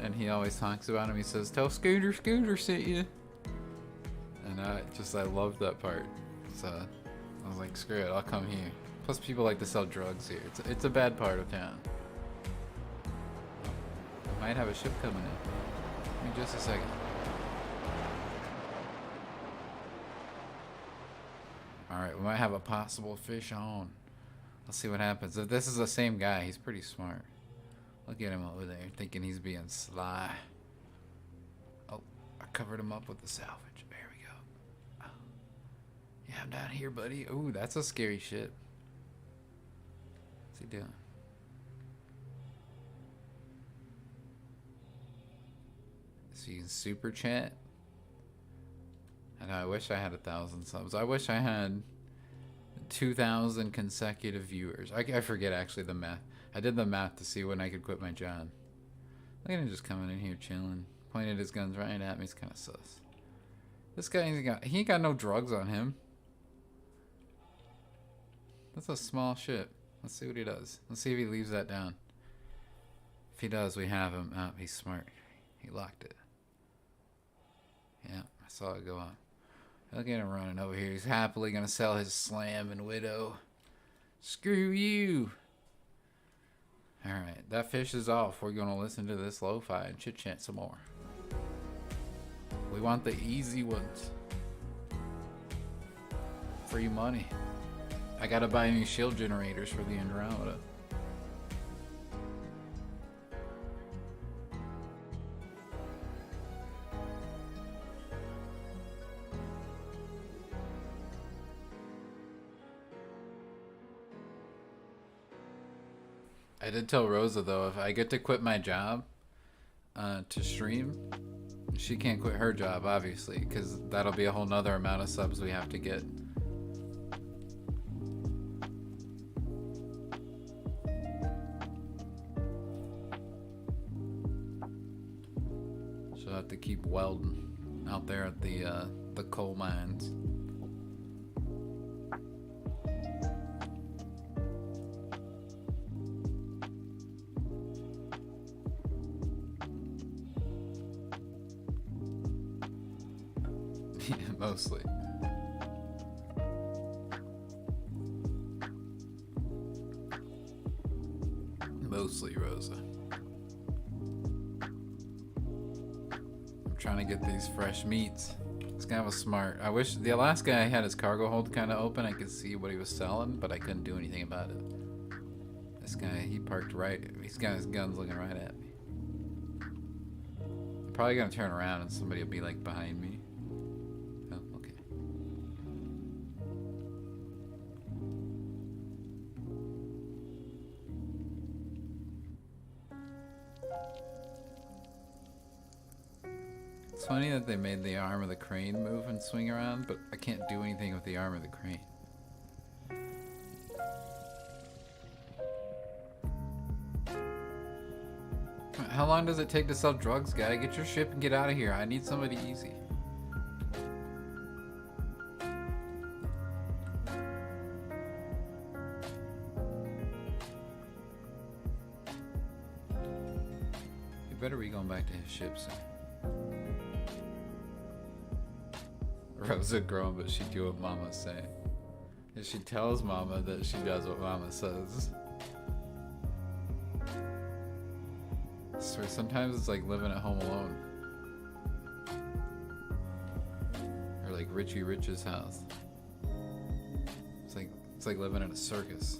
And he always talks about him. He says, tell Scooter sent you. And I love that part. So I was like, screw it, I'll come here. Plus people like to sell drugs here. It's a bad part of town. Might have a ship coming in. Give me just a second. Alright, we might have a possible fish on. Let's see what happens. If this is the same guy, he's pretty smart. Look at him over there, thinking he's being sly. Oh, I covered him up with the salvage. There we go. Oh. Yeah, I'm down here, buddy. Ooh, that's a scary ship. What's he doing? So you can super chat. And I wish I had 1,000 subs. I wish I had 2,000 consecutive viewers. I forget actually the math. I did the math to see when I could quit my job. Look at him just coming in here chilling. Pointed his guns right at me. It's kind of sus. This guy he ain't got no drugs on him. That's a small ship. Let's see what he does. Let's see if he leaves that down. If he does, we have him. Oh, he's smart. He locked it. Yeah, I saw it go up. Look at him running over here. He's happily gonna sell his Slam and Widow. Screw you. Alright, that fish is off. We're gonna listen to this lo-fi and chit-chat some more. We want the easy ones. Free money. I gotta buy new shield generators for the Andromeda. I did tell Rosa though, if I get to quit my job to stream, she can't quit her job obviously, because that'll be a whole nother amount of subs we have to get. She'll have to keep welding out there at the coal mines. Yeah, mostly. Mostly Rosa. I'm trying to get these fresh meats. This guy was smart. I wish the last guy had his cargo hold kind of open. I could see what he was selling, but I couldn't do anything about it. This guy, he parked right. He's got his guns looking right at me. I'm probably gonna turn around and somebody will be like behind me. Oh, okay. It's funny that they made the arm of the crane move and swing around, but I can't do anything with the arm of the crane. How long does it take to sell drugs, guy? Get your ship and get out of here. I need somebody easy. He better be going back to his ship soon. Rosa grown, but she do what Mama's saying. And she tells Mama that she does what Mama says. I swear, sometimes it's like living at home alone. Or like Richie Rich's house. It's like living in a circus.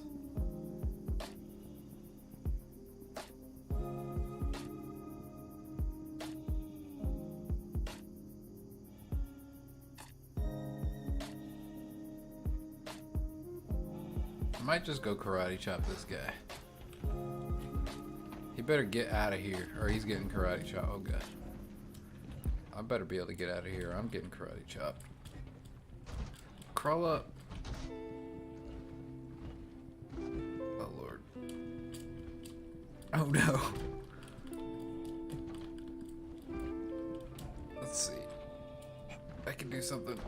I might just go karate chop this guy. He better get out of here, or he's getting karate chopped. Oh god. I better be able to get out of here. I'm getting karate chopped. Crawl up. Oh lord. Oh no. Let's see. I can do something.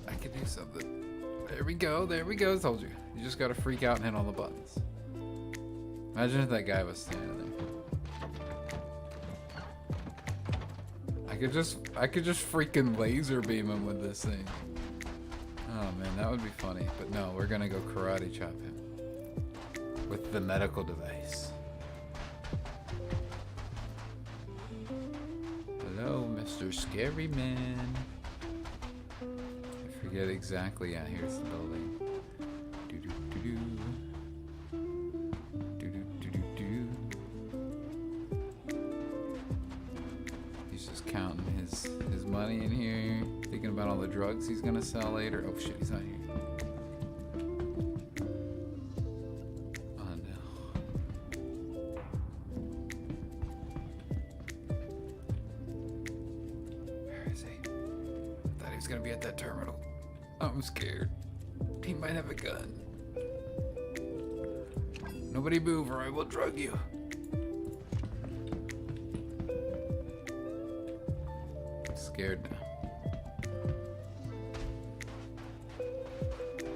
I can do something. There we go, there we go. I told you. You just gotta freak out and hit all the buttons. Imagine if that guy was standing there. I could just freaking laser beam him with this thing. Oh man, that would be funny. But no, we're gonna go karate chop him. With the medical device. Hello, Mr. Scary Man. I forget exactly. Yeah, here's the building. Do-do-do-do. Do-do-do-do-do. He's just counting his money in here, thinking about all the drugs he's gonna sell later. Oh shit, he's not here. Oh no. he's gonna be at that terminal. I'm scared. He might have a gun. Nobody move or I will drug you. I'm scared now.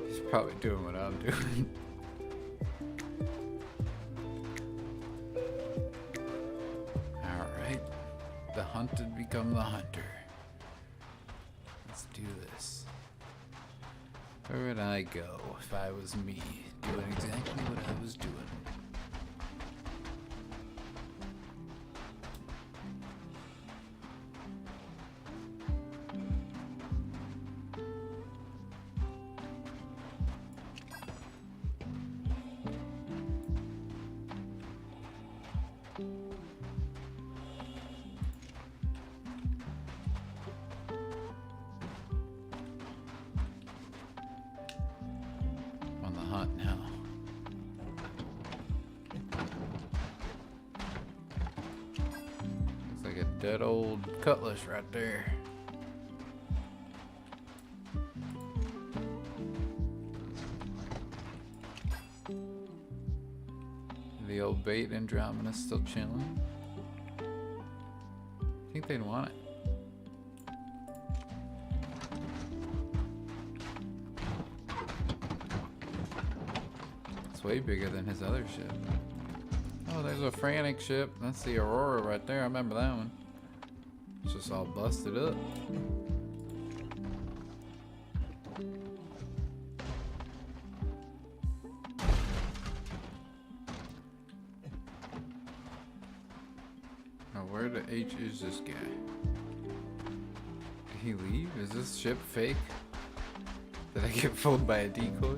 He's probably doing what I'm doing. Alright. The hunted become the hunter. Let's do this. Where would I go if I was me, doing exactly what I was doing? On the hunt now. Looks like a dead old cutlass right there. The old bait Andromeda's still chilling. I think they'd want it. It's way bigger than his other ship. Oh, there's a frantic ship. That's the Aurora right there. I remember that one. It's just all busted up. Now, where the H is this guy? Did he leave? Is this ship fake? Did I get fooled by a decoy?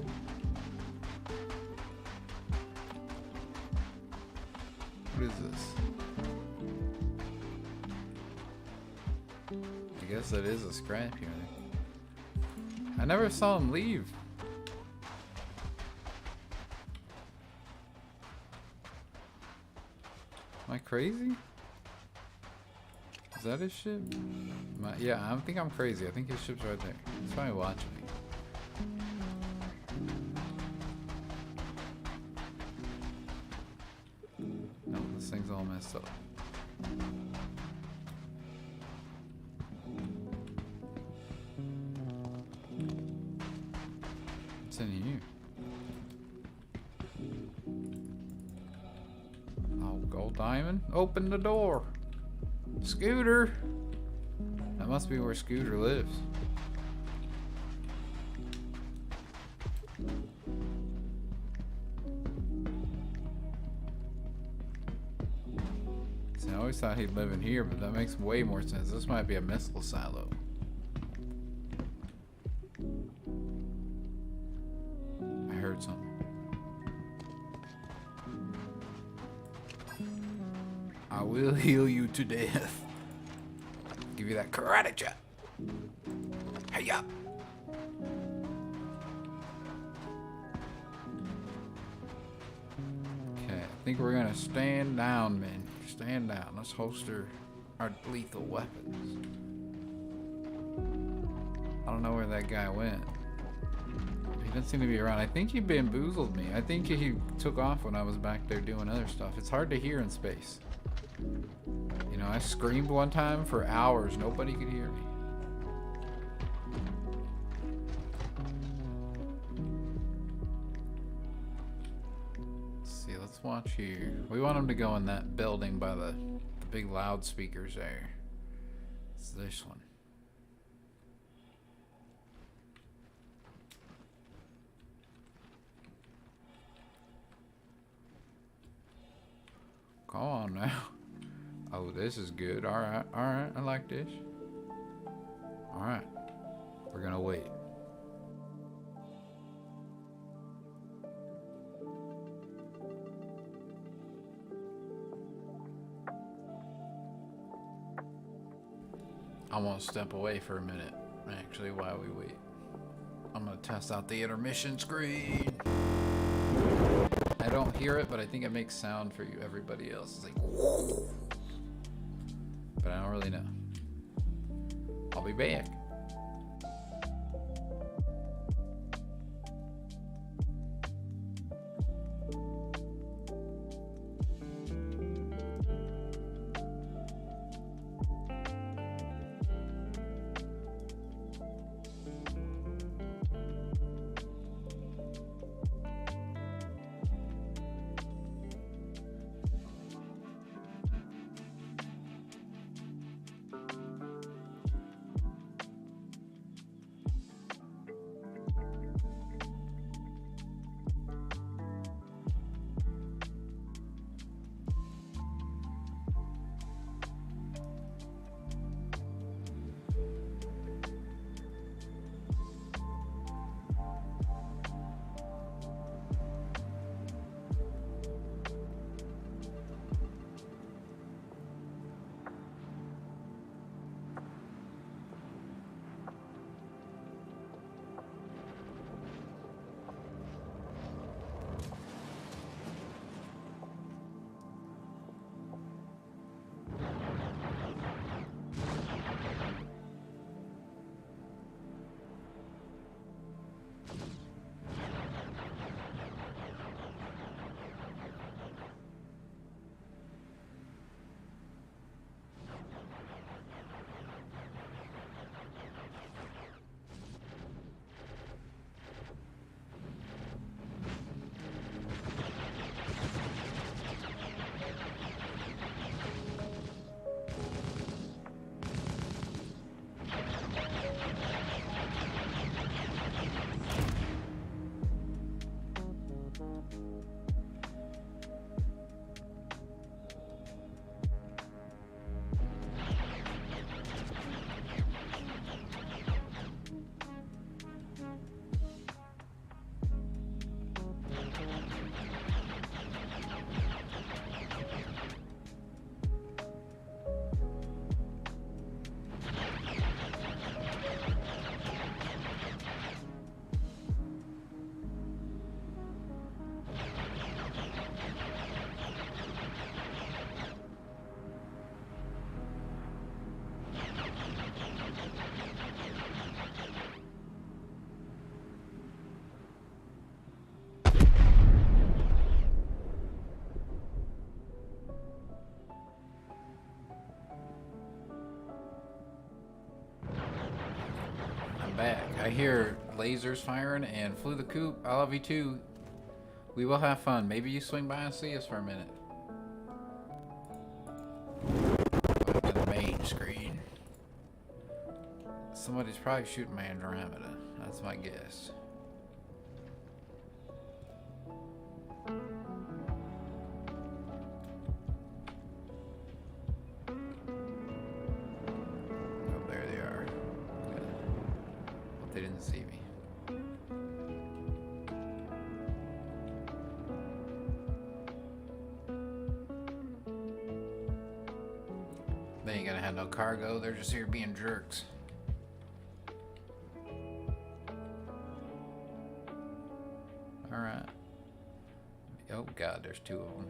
What is this? I guess that is a scrap here. I never saw him leave. Am I crazy? Is that his ship? Yeah, I think I'm crazy. I think his ship's right there. He's probably watching me. No, this thing's all messed up. What's in here? Oh, gold diamond. Open the door. Scooter. That must be where Scooter lives. See, I always thought he'd live in here, but that makes way more sense. This might be a missile silo. I heard something. I will heal you to death. Give you that karate chop. Hey up. Okay, I think we're gonna stand down, men. Stand down. Let's holster our lethal weapons. I don't know where that guy went. He doesn't seem to be around. I think he bamboozled me. I think he took off when I was back there doing other stuff. It's hard to hear in space. You know, I screamed one time for hours. Nobody could hear me. Let's see, let's watch here. We want him to go in that building by the big loudspeakers there. It's this one. Come on now. Oh, this is good. Alright, alright. I like this. Alright. We're gonna wait. I want to step away for a minute, actually, while we wait. I'm gonna test out the intermission screen. I don't hear it, but I think it makes sound for you, everybody else. It's like, whoa. But I don't really know. I'll be back. I hear lasers firing and flew the coop. I love you too. We will have fun. Maybe you swing by and see us for a minute. On the main screen. Somebody's probably shooting my Andromeda. That's my guess. Oh, there they are. Good. Hope they didn't see me. They ain't gonna have no cargo. They're just here being jerks. Alright. Oh god, there's two of them.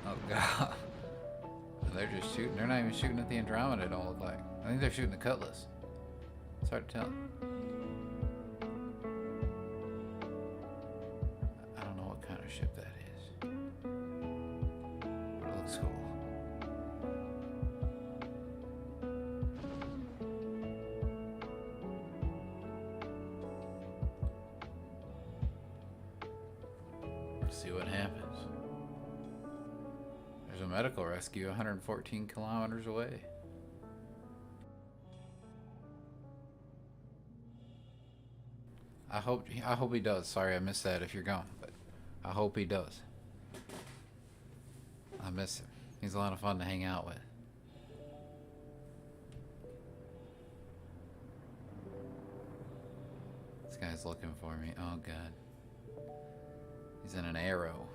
Oh god. They're just shooting. They're not even shooting at the Andromeda, it don't look like. I think they're shooting the Cutlass. It's hard to tell. I don't know what kind of ship that is. But it looks cool. Let's see what happens. There's a medical rescue 114 kilometers away. I hope he does. Sorry I missed that if you're gone, but I hope he does. I miss him. He's a lot of fun to hang out with. This guy's looking for me. Oh god. He's in an arrow.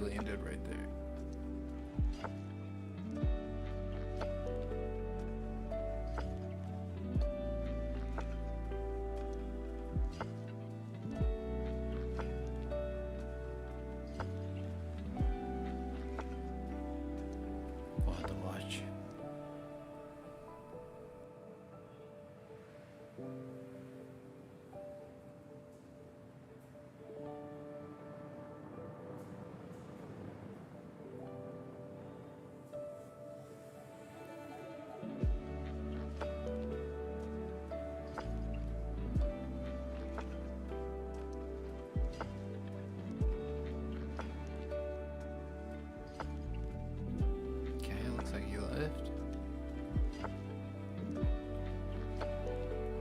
Landed right there. We'll have to watch.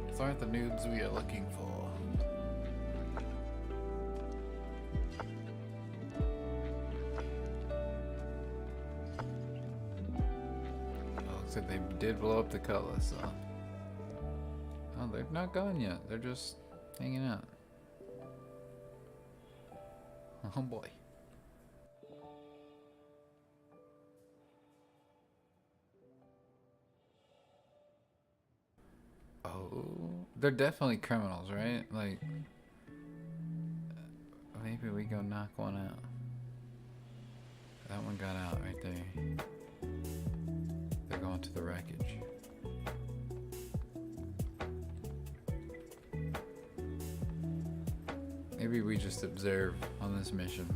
These aren't the nudes we are looking for. Oh, looks like they did blow up the Cutlass, so. Oh, they're not gone yet. They're just hanging out. Oh boy. Oh, they're definitely criminals, right? Like, maybe we go knock one out. That one got out right there. They're going to the wreckage. Maybe we just observe on this mission.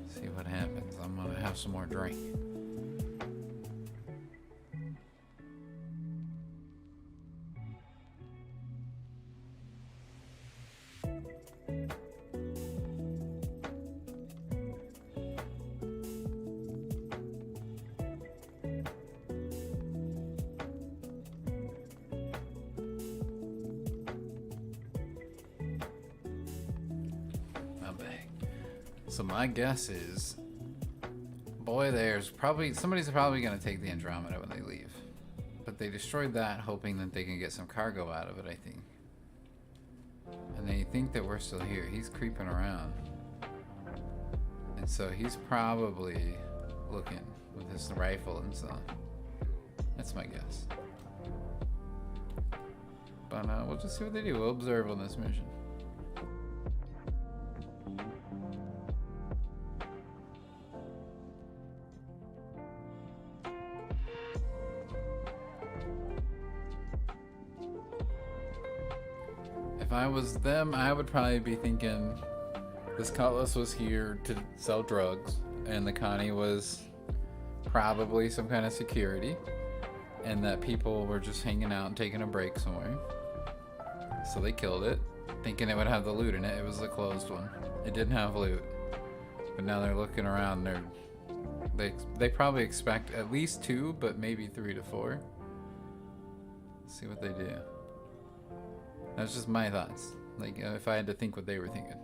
See what happens. I'm gonna have some more drink. So my guess is, boy, there's probably somebody's probably gonna take the Andromeda when they leave, but they destroyed that hoping that they can get some cargo out of it, I think. And they think that we're still here. He's creeping around, and so he's probably looking with his rifle and stuff. That's my guess. But we'll just see what they do. We'll observe on this mission. If I was them, I would probably be thinking this Cutlass was here to sell drugs, and the Connie was probably some kind of security, and that people were just hanging out and taking a break somewhere. So they killed it, thinking it would have the loot in it. It was the closed one. It didn't have loot. But now they're looking around. They probably expect at least 2, but maybe 3 to 4. Let's see what they do. That's just my thoughts. Like, if I had to think what they were thinking.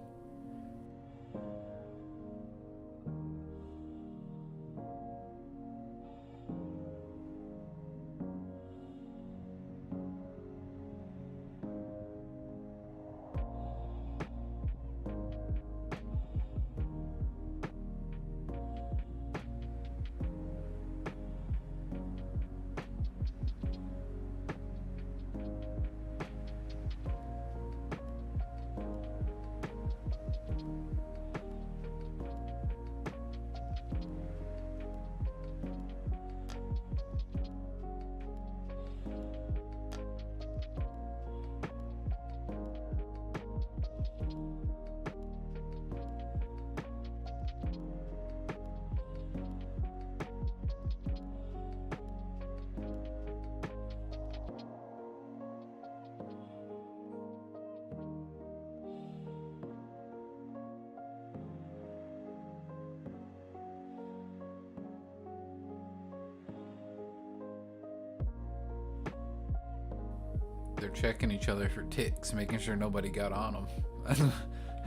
They're checking each other for ticks, making sure nobody got on them.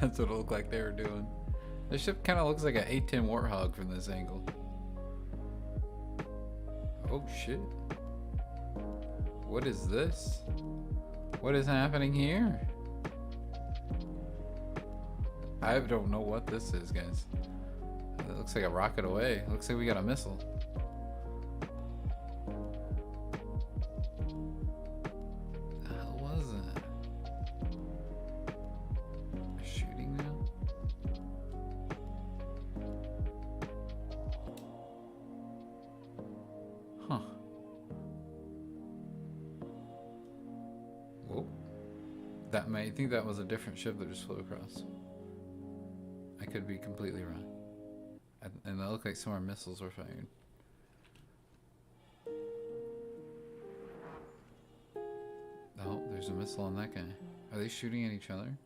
That's what it looked like they were doing. This ship kind of looks like an A-10 Warthog from this angle. Oh shit. What is this? What is happening here? I don't know what this is, guys. It looks like a rocket away. Looks like we got a missile. I think that was a different ship that just flew across. I could be completely wrong. And that looked like some more missiles were fired. Oh, there's a missile on that guy. Are they shooting at each other?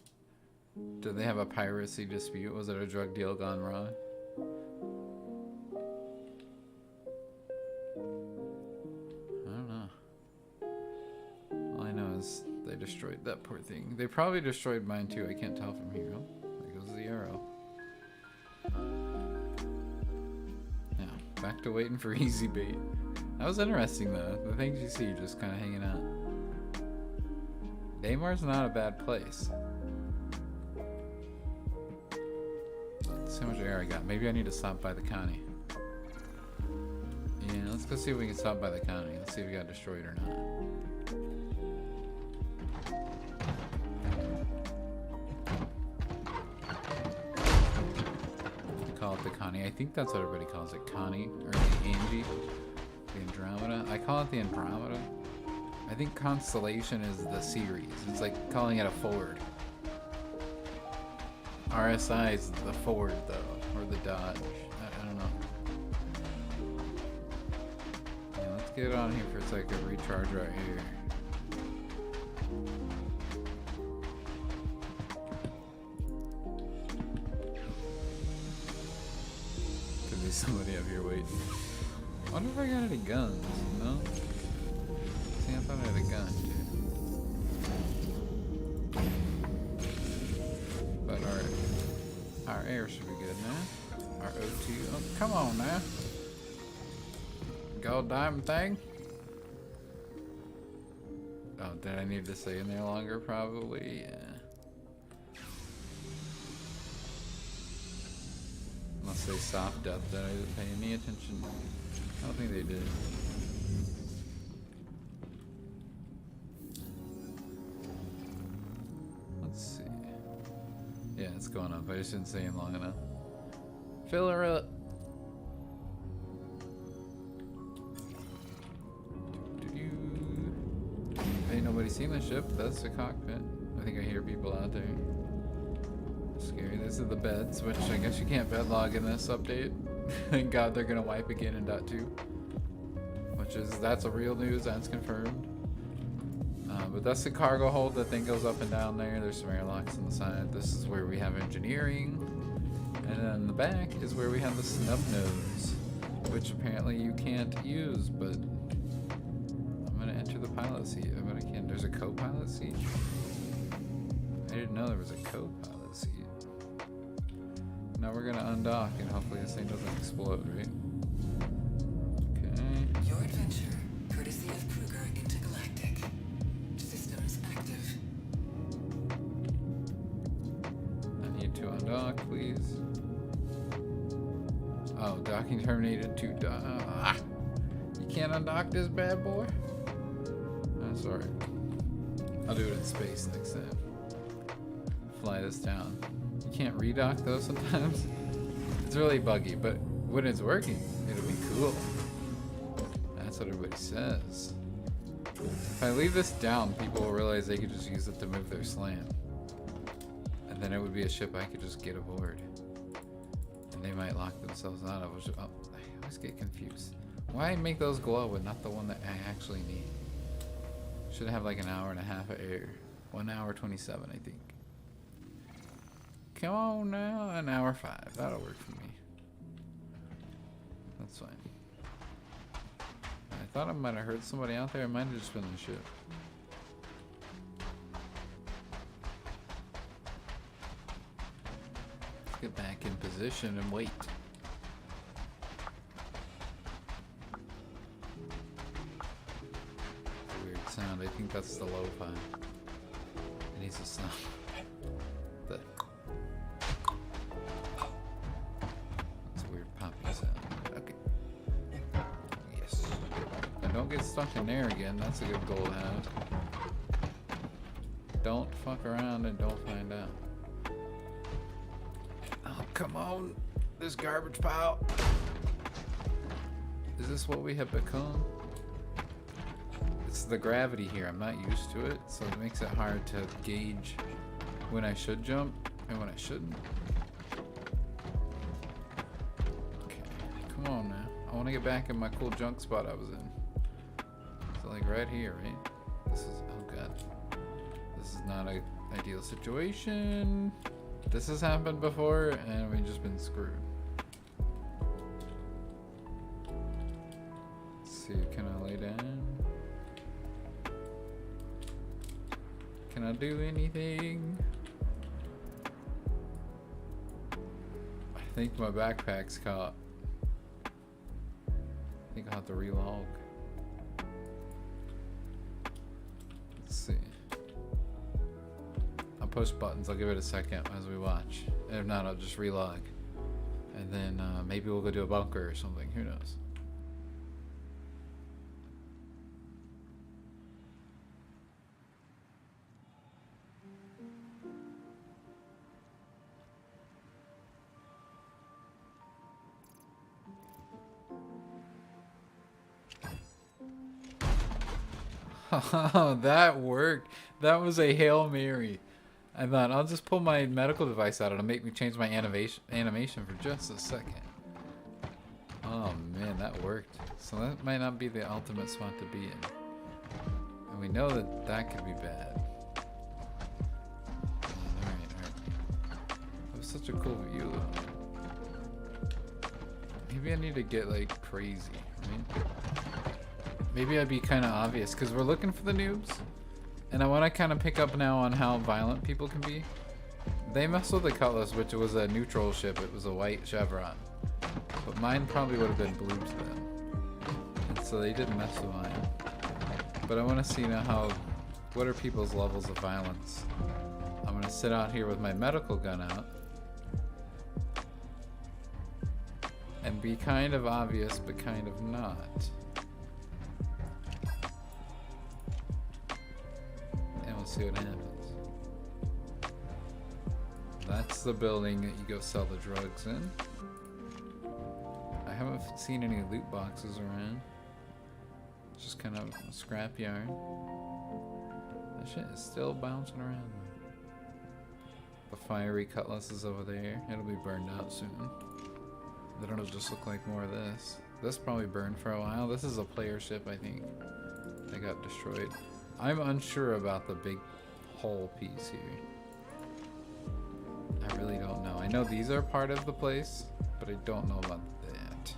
Did they have a piracy dispute? Was it a drug deal gone wrong? I don't know. All I know is they destroyed that poor thing. They probably destroyed mine too. I can't tell from here. Oh, there goes the arrow. Now, back to waiting for easy bait. That was interesting though. The things you see just kind of hanging out. Damar's not a bad place. Let's see how much air I got. Maybe I need to stop by the county. Yeah, let's go see if we can stop by the county. Let's see if we got destroyed or not. Call it the Connie. I think that's what everybody calls it, Connie, or the Angie, the Andromeda. I call it the Andromeda. I think Constellation is the series. It's like calling it a Ford. RSI is the Ford though, or the Dodge. I don't know. Yeah, let's get it on here for a second. Recharge right here. Somebody up here waiting. I wonder if I got any guns. No? See, I thought I had a gun too. But alright. Alright. air should be good now. Our O2. Oh, come on now. Gold diamond thing. Oh, did I need to stay in there longer? Probably, yeah. Unless they soft death, that I didn't pay any attention. I don't think they did. Let's see. Yeah, it's going up. I just didn't stay in long enough. Fill her up. Ain't nobody seen the ship. That's the cockpit. I think I hear people out there. Scary. These are the beds, which I guess you can't bed log in this update. Thank God they're gonna wipe again in .2. Which is, that's a real news, that's confirmed. But that's the cargo hold. That thing goes up and down there. There's some airlocks on the side. This is where we have engineering. And then in the back is where we have the snub nose, which apparently you can't use, but I'm gonna enter the pilot seat. I bet I can. There's a co-pilot seat. I didn't know there was a co-pilot seat. Now we're gonna undock and hopefully this thing doesn't explode, right? Okay. Your adventure, courtesy of Kruger Intergalactic. Systems active. I need to undock, please. Oh, docking terminated to you can't undock this bad boy? That's alright. I'll do it in space next time. Fly this down. You can't redock those sometimes. It's really buggy, but when it's working, it'll be cool. That's what everybody says. If I leave this down, people will realize they could just use it to move their slam. And then it would be a ship I could just get aboard. And they might lock themselves out of it. Oh, I always get confused. Why make those glow and not the one that I actually need? Should have like an hour and a half of air. 1 hour 27, I think. Come on now, an hour 5. That'll work for me. That's fine. I thought I might have heard somebody out there. It might have just been the ship. Let's get back in position and wait. Weird sound. I think that's the lo-fi. It needs a sound. The okay. Yes. And don't get stuck in there again. That's a good goal to have. Don't fuck around and don't find out. Oh, come on. This garbage pile. Is this what we have become? It's the gravity here. I'm not used to it, so it makes it hard to gauge when I should jump and when I shouldn't. Come on now. I want to get back in my cool junk spot I was in. So like right here, right? This is, oh god. This is not an ideal situation. This has happened before and we've just been screwed. Let's see, can I lay down? Can I do anything? I think my backpack's caught. I think I'll have to relog. Let's see. I'll push buttons. I'll give it a second as we watch. And if not, I'll just relog. And then maybe we'll go do a bunker or something. Who knows? Oh, that worked. That was a Hail Mary. I thought, I'll just pull my medical device out. It'll make me change my animation for just a second. Oh man, that worked. So that might not be the ultimate spot to be in. And we know that that could be bad. Alright. That was such a cool view though. Maybe I need to get like crazy, right? Maybe I'd be kind of obvious because we're looking for the noobs, and I want to kind of pick up now on how violent people can be. They messed with the Cutlass, which was a neutral ship. It was a white chevron. But mine probably would have been blue to them. And so they didn't mess with mine. But I want to see now what are people's levels of violence. I'm going to sit out here with my medical gun out. And be kind of obvious, but kind of not. And we'll see what happens. That's the building that you go sell the drugs in. I haven't seen any loot boxes around. It's just kind of a scrapyard. That shit is still bouncing around. The fiery Cutlass is over there. It'll be burned out soon. Then it'll just look like more of this. This probably burned for a while. This is a player ship, I think. That got destroyed. I'm unsure about the big hull piece here. I really don't know. I know these are part of the place, but I don't know about that.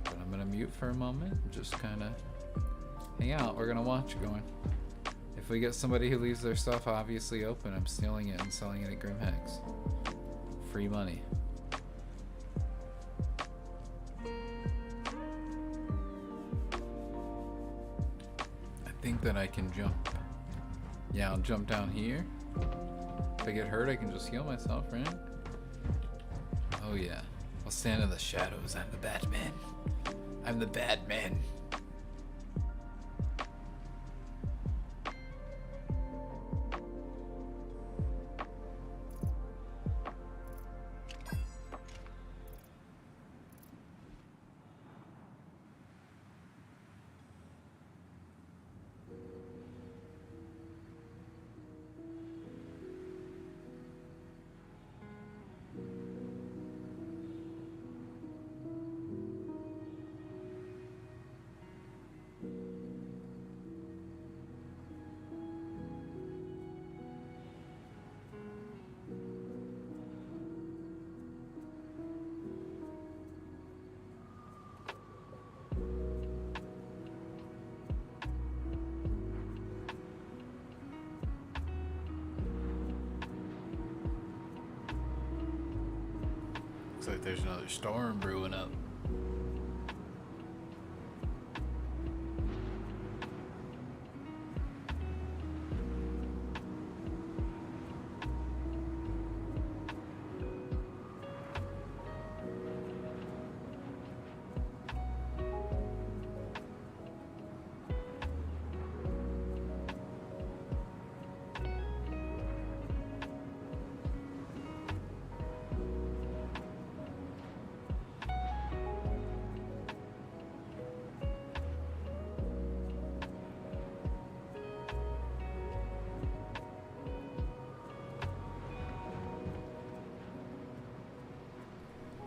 But I'm gonna mute for a moment and just kind of hang out. We're gonna watch going. If we get somebody who leaves their stuff obviously open, I'm stealing it and selling it at Grimhex. Free money. I think that I can jump. Yeah, I'll jump down here. If I get hurt, I can just heal myself, right? Oh yeah. I'll stand in the shadows. I'm the Batman. I'm the Batman. Looks like there's another storm brewing up.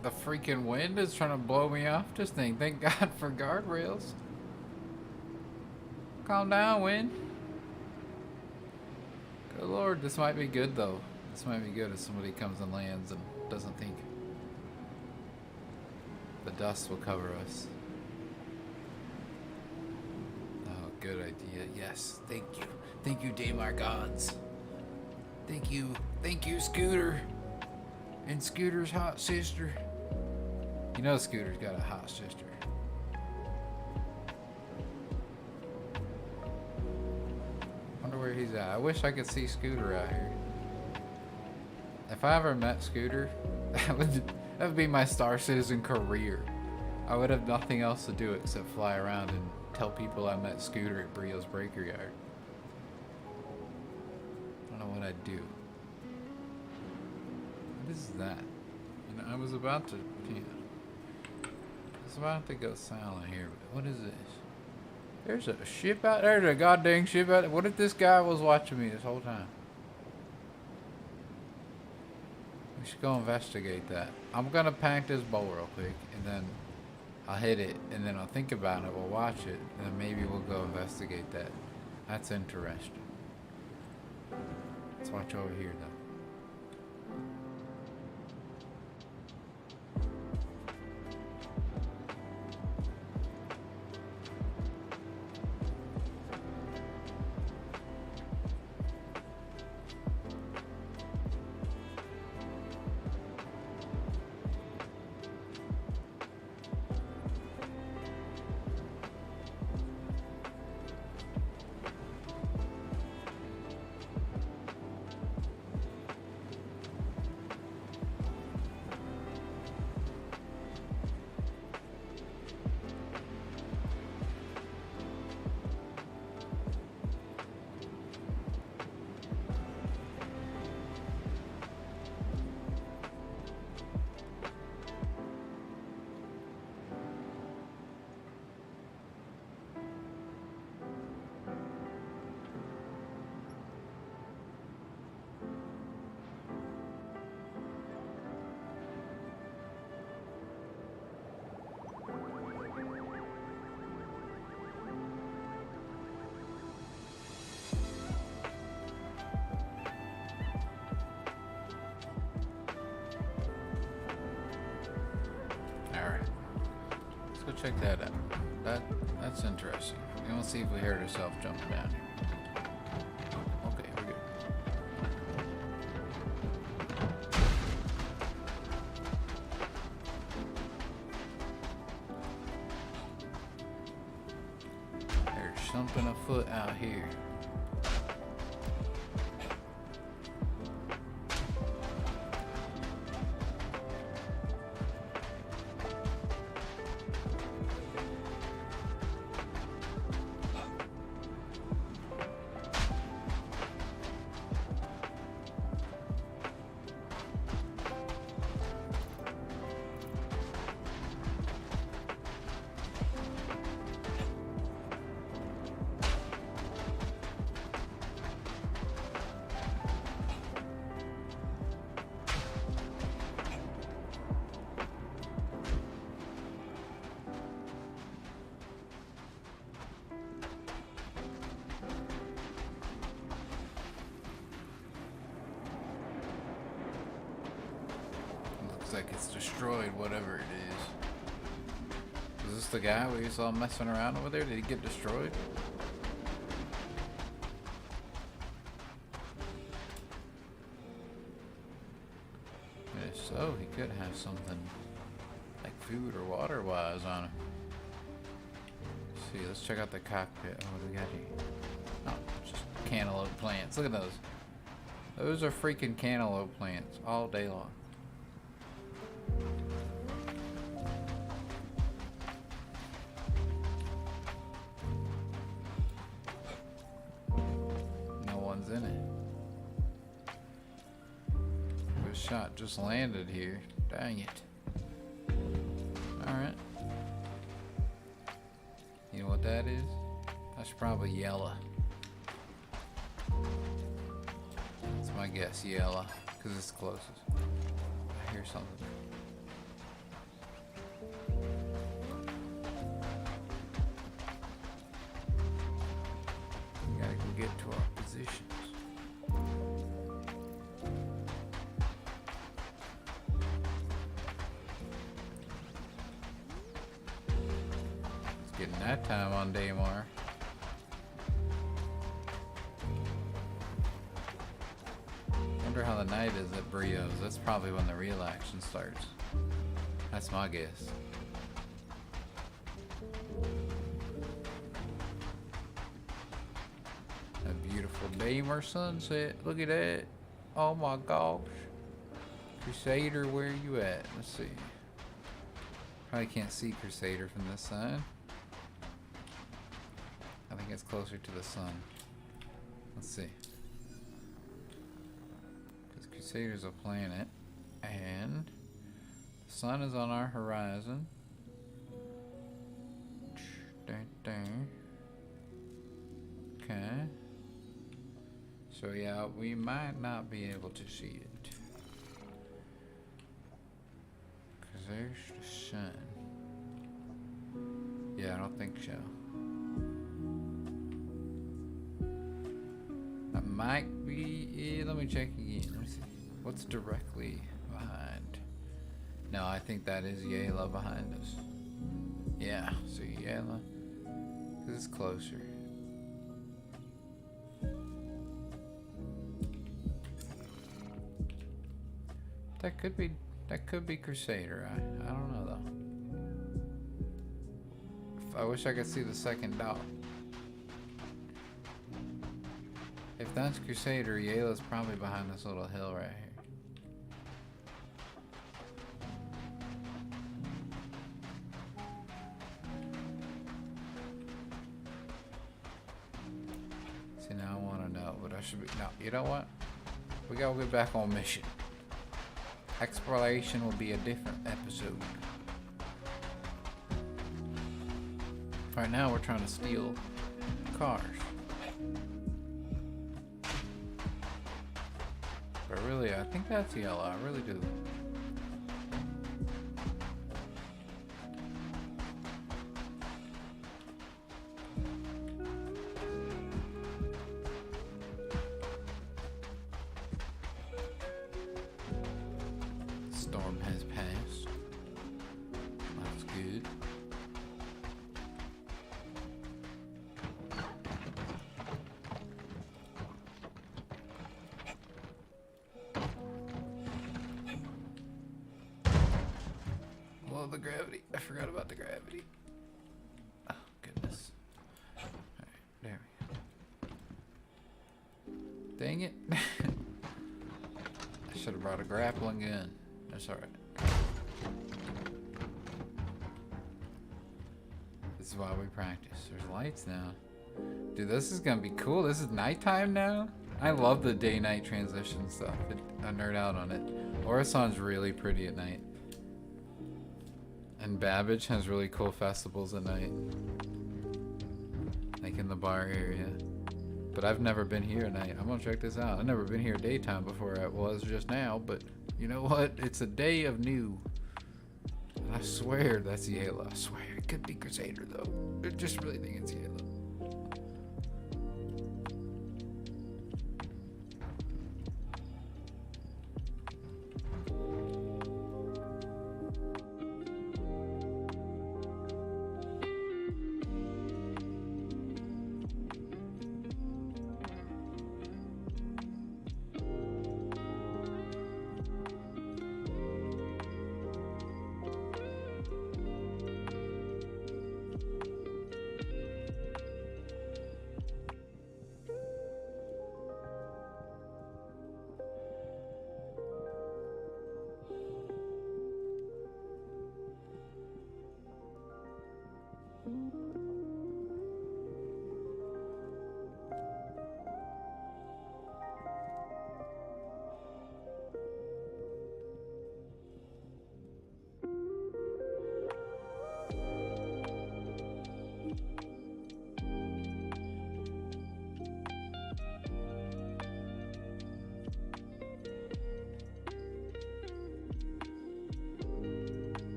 The freaking wind is trying to blow me off this thing. Thank God for guardrails. Calm down, wind. Good Lord, this might be good though. This might be good if somebody comes and lands and doesn't think the dust will cover us. Oh, good idea. Yes, thank you. Thank you, Daymar gods. Thank you. Thank you, Scooter. And Scooter's hot sister. You know Scooter's got a hot sister. Wonder where he's at. I wish I could see Scooter out here. If I ever met Scooter, that would be my Star Citizen career. I would have nothing else to do except fly around and tell people I met Scooter at Brio's Breaker Yard. I don't know what I'd do. What is that? You know, I was about to go silent here, but what is this? There's a ship out there. There's a goddamn ship out there. What if this guy was watching me this whole time? We should go investigate that. I'm gonna pack this bow real quick, and then I'll hit it, and then I'll think about it. We'll watch it, and then maybe we'll go investigate that. That's interesting. Let's watch over here, though. check that out. That's interesting. We want to see if we heard ourselves jumping down here. Okay, we're good. There's something afoot out here. Looks like it's destroyed, whatever it is. Is this the guy we saw messing around over there? Did he get destroyed? If so, he could have something like food or water wise on him. Let's see, let's check out the cockpit. What do we got here? Oh, just cantaloupe plants. Look at those. Those are freaking cantaloupe plants all day long. No one's in it. This shot just landed here. Dang it. Alright. You know what that is? That's probably yellow. That's my guess, yellow, because it's closest. I hear something. We gotta go get to our positions. It's getting that time on Daymar. Wonder how the night is at Brio's. That's probably when the real action starts. That's my guess. A beautiful Daymar sunset. Look at that. Oh my gosh. Crusader, where you at? Let's see. Probably can't see Crusader from this side. I think it's closer to the sun. Let's see. Crusader's a planet, and the sun is on our horizon. Okay. So yeah, we might not be able to see it. Cause there's the sun. Yeah, I don't think so. I might be, yeah, let me check again. Let me see. What's directly behind? No, I think that is Yayla behind us. Yeah, so Yayla, cause it's closer. That could be Crusader. I don't know though. I wish I could see the second dot. If that's Crusader, Yayla's probably behind this little hill right here. See, now I want to know, but I should be... No, you know what? We gotta get back on mission. Exploration will be a different episode. Right now we're trying to steal cars. But really, I think that's yellow. I really do. Storm has passed. That's good. the gravity. I forgot about the gravity. Oh, goodness. Alright, there we go. Dang it. I should have brought a grappling gun. That's alright. This is why we practice. There's lights now. Dude, this is gonna be cool. This is nighttime now? I love the day-night transition stuff. I nerd out on it. Orison's really pretty at night. And Babbage has really cool festivals at night. Like in the bar area. But I've never been here at night. I'm gonna check this out. I've never been here daytime before. I was just now, but you know what? It's a day of new. And I swear that's Yayla. I swear. It could be Crusader though. I just really think it's Yayla.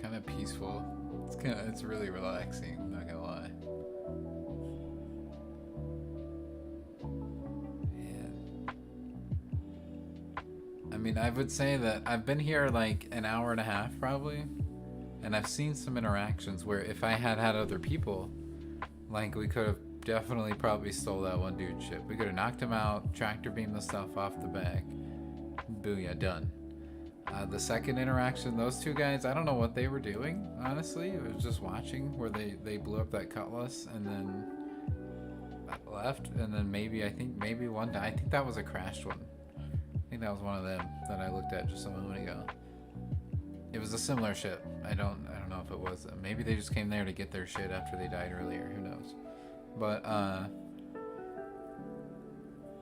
Kind of peaceful. It's really relaxing, not gonna lie. Yeah. I mean, I would say that I've been here like an hour and a half probably, and I've seen some interactions where if I had had other people, like we could have definitely probably stole that one dude's ship. We could have knocked him out, tractor beamed the stuff off the back. Booyah, done. The second interaction, those two guys, I don't know what they were doing, honestly. It was just watching where they blew up that cutlass and then left. And then maybe, I think that was a crashed one. I think that was one of them that I looked at just a moment ago. It was a similar ship. I don't know if it was them. Maybe they just came there to get their shit after they died earlier. Who knows? But,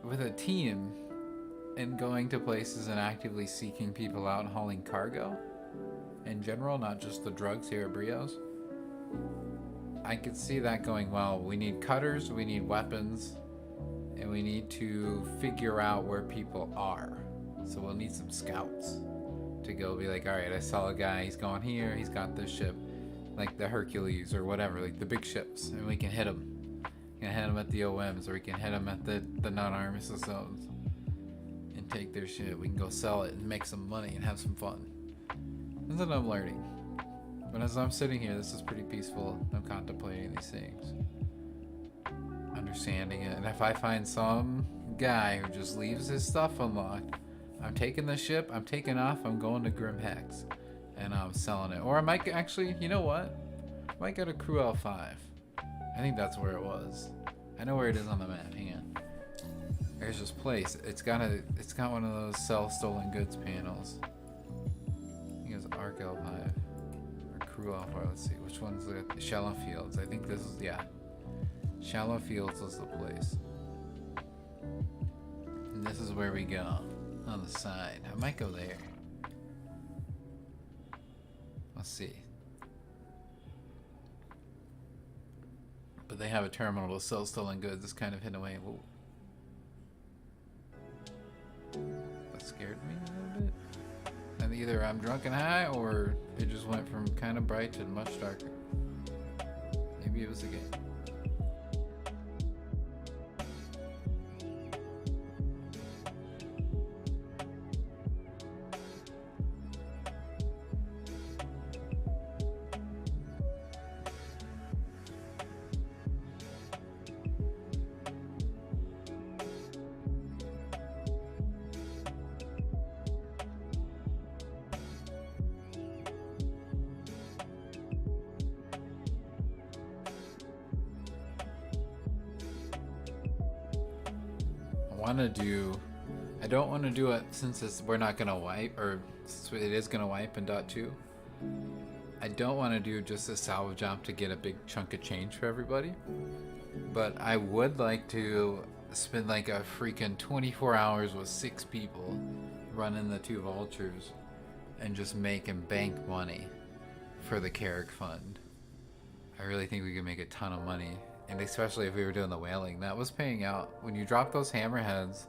with a team and going to places and actively seeking people out and hauling cargo in general, not just the drugs here at Brios, I could see that going well. We need cutters, we need weapons, and we need to figure out where people are. So we'll need some scouts to go be like, all right, I saw a guy, he's going here, he's got this ship, like the Hercules or whatever, like the big ships, and we can hit them. We can hit them at the OMs, or we can hit them at the non-armistice zones and take their shit. We can go sell it and make some money and have some fun. That's what I'm learning. But as I'm sitting here, this is pretty peaceful. I'm contemplating these things, understanding it. And if I find some guy who just leaves his stuff unlocked, I'm taking the ship, I'm taking off, I'm going to Grim Hex, and I'm selling it. Or I might actually, you know what? I might go to Crew L5. I think that's where it was. I know where it is on the map. Hang on. There's this place. It's got one of those sell stolen goods panels. I think it's Dark Elf Hive. Or Crew Alpha, let's see. Which one's the Shallow Fields? I think this is, yeah. Shallow Fields is the place. And this is where we go. On the side. I might go there. Let's see. But they have a terminal to sell stolen goods. It's kind of hidden away. Whoa. That scared me a little bit. And either I'm drunk and high, or it just went from kind of bright to much darker. Maybe it was the game. I don't want to do it since we're not gonna wipe, or it is gonna wipe in .2. I don't want to do just a salvage job to get a big chunk of change for everybody, but I would like to spend like a freaking 24 hours with 6 people running the 2 vultures and just make and bank money for the Carrick Fund. I really think we could make a ton of money. And especially if we were doing the whaling, that was paying out. When you drop those hammerheads,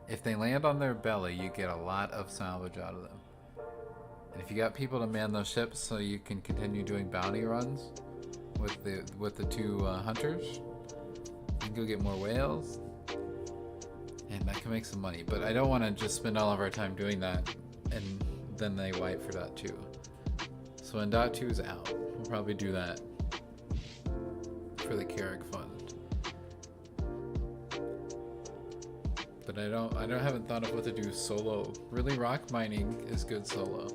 if they land on their belly, you get a lot of salvage out of them. And if you got people to man those ships so you can continue doing bounty runs with the 2 hunters, you can go get more whales, and that can make some money. But I don't want to just spend all of our time doing that, and then they wipe for .2. So when .2 is out, we'll probably do that for the Carrick Fund. But I haven't thought of what to do solo. Really, rock mining is good solo.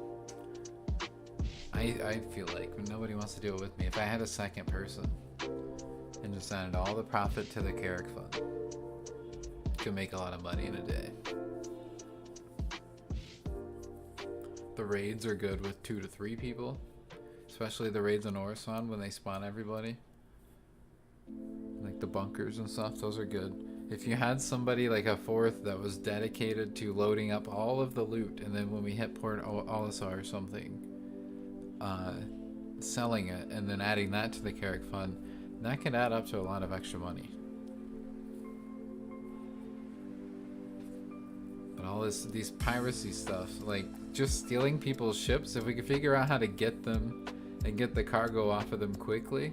I feel like when nobody wants to do it with me, if I had a second person and just added all the profit to the Carrick Fund, could make a lot of money in a day. The raids are good with 2 to 3 people, especially the raids on Orison when they spawn everybody. Like the bunkers and stuff, those are good. If you had somebody like a 4th that was dedicated to loading up all of the loot, and then when we hit Port Olisar or something, selling it and then adding that to the Carrick Fund, that could add up to a lot of extra money. But all these piracy stuff, like just stealing people's ships, if we could figure out how to get them and get the cargo off of them quickly,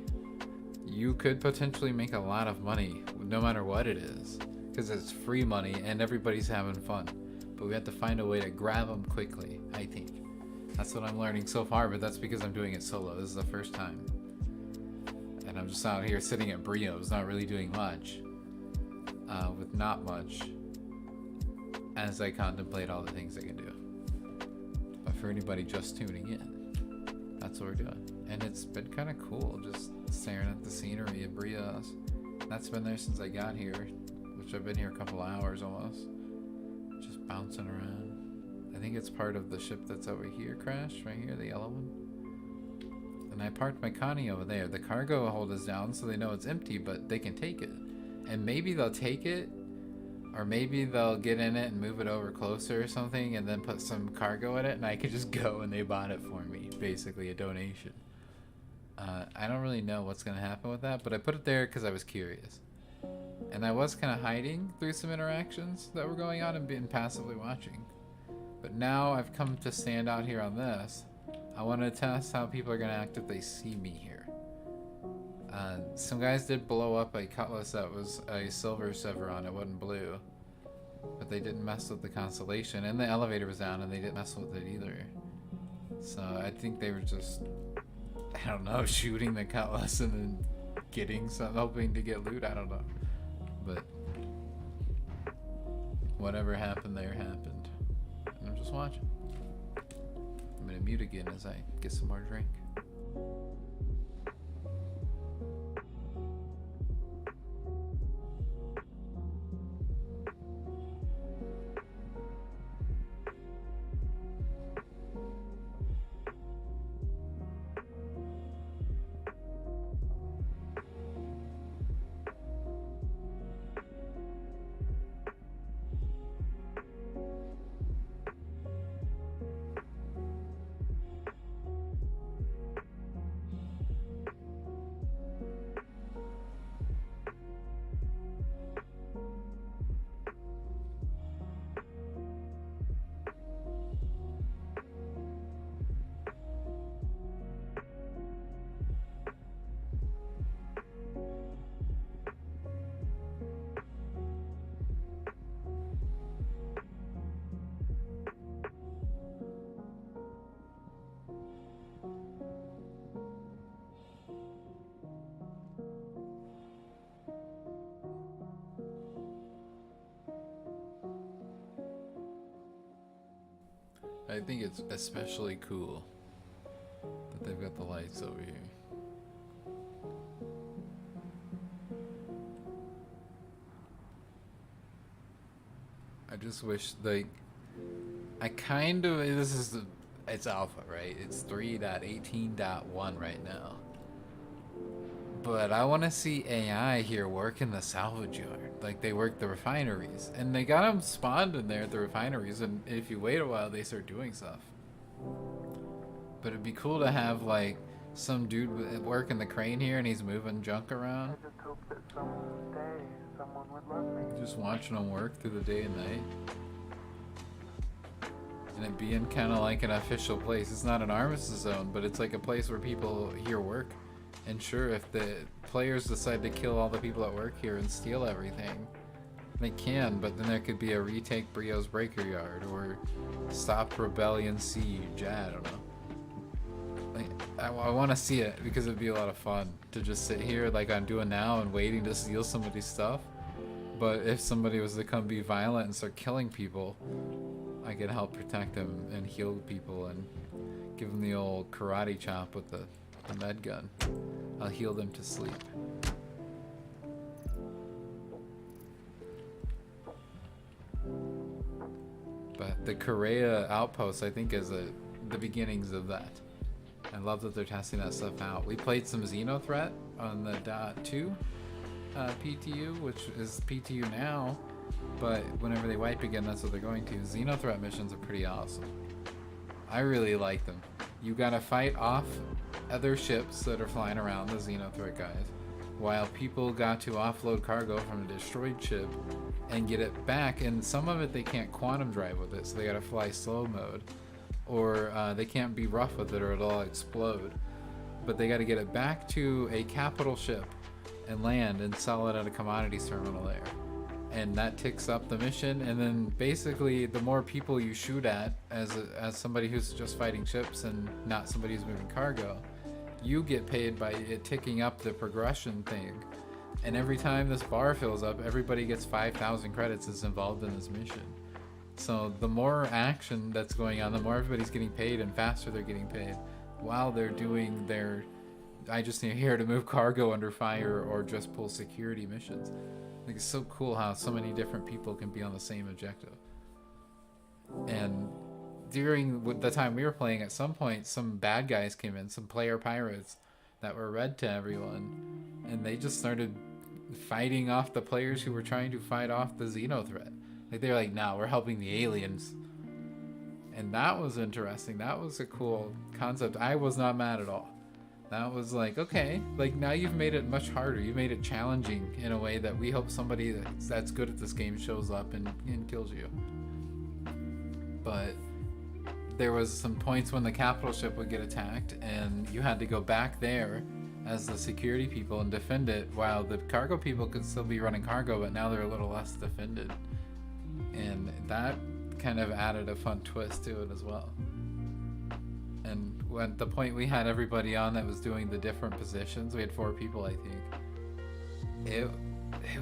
you could potentially make a lot of money no matter what it is, because it's free money and everybody's having fun. But we have to find a way to grab them quickly, I think. That's what I'm learning so far, but that's because I'm doing it solo. This is the first time. And I'm just out here sitting at Brio's, not really doing much. With not much. As I contemplate all the things I can do. But for anybody just tuning in, that's what we're doing. And it's been kind of cool just staring at the scenery of Brio's. That's been there since I got here, which I've been here a couple hours almost. Just bouncing around. I think it's part of the ship that's over here crashed, right here, the yellow one. And I parked my Connie over there. The cargo hold is down so they know it's empty, but they can take it. And maybe they'll take it, or maybe they'll get in it and move it over closer or something and then put some cargo in it and I could just go and they bought it for me. Basically a donation. I don't really know what's going to happen with that, but I put it there because I was curious. And I was kind of hiding through some interactions that were going on and being passively watching. But now I've come to stand out here on this. I want to test how people are going to act if they see me here. Some guys did blow up a cutlass that was a silver Severon. It wasn't blue. But they didn't mess with the constellation. And the elevator was down and they didn't mess with it either. So I think they were just, I don't know, shooting the cutlass and then getting some, hoping to get loot. I don't know. But whatever happened there happened. And I'm just watching. I'm gonna mute again as I get some more drink. I think it's especially cool that they've got the lights over here. I just wish, like, I kind of, it's alpha, right? It's 3.18.1 right now. But I want to see AI here work in the salvage yard, like they work the refineries. And they got them spawned in there at the refineries, and if you wait a while, they start doing stuff. But it'd be cool to have, like, some dude working the crane here, and he's moving junk around. I just hope that someday someone would love me. Just watching them work through the day and night. And it being kind of like an official place. It's not an armistice zone, but it's like a place where people here work. And sure, if the players decide to kill all the people that work here and steal everything, they can, but then there could be a retake Brio's Breaker Yard or stop Rebellion Siege. I don't know. Like, I want to see it because it'd be a lot of fun to just sit here like I'm doing now and waiting to steal somebody's stuff. But if somebody was to come be violent and start killing people, I could help protect them and heal people and give them the old karate chop with the med gun. I'll heal them to sleep. But the Korea outpost, I think, is the beginnings of that. I love that they're testing that stuff out. We played some Xenothreat on the .2 PTU, which is PTU now, but whenever they wipe again, that's what they're going to. Xenothreat missions are pretty awesome. I really like them. You gotta fight off other ships that are flying around, the Xenothreat guys, while people got to offload cargo from a destroyed ship and get it back, and some of it they can't quantum drive with it, so they gotta fly slow mode, or they can't be rough with it or it'll explode, but they gotta get it back to a capital ship and land and sell it at a commodities terminal there. And that ticks up the mission, and then basically the more people you shoot at as somebody who's just fighting ships and not somebody who's moving cargo, you get paid by it ticking up the progression thing. And every time this bar fills up, everybody gets 5,000 credits that's involved in this mission. So the more action that's going on, the more everybody's getting paid and faster they're getting paid while they're doing their I just need here to move cargo under fire or just pull security missions. Like, it's so cool how so many different people can be on the same objective. And during the time we were playing, at some point, some bad guys came in, some player pirates that were red to everyone, and they just started fighting off the players who were trying to fight off the Xenothreat. Like, they were like, no, we're helping the aliens. And that was interesting. That was a cool concept. I was not mad at all. That was like, okay, like, now you've made it much harder. You've made it challenging in a way that we hope somebody that's good at this game shows up and kills you. But there was some points when the capital ship would get attacked and you had to go back there as the security people and defend it, while the cargo people could still be running cargo, but now they're a little less defended. And that kind of added a fun twist to it as well. And at the point we had everybody on that was doing the different positions, we had 4 people, I think. It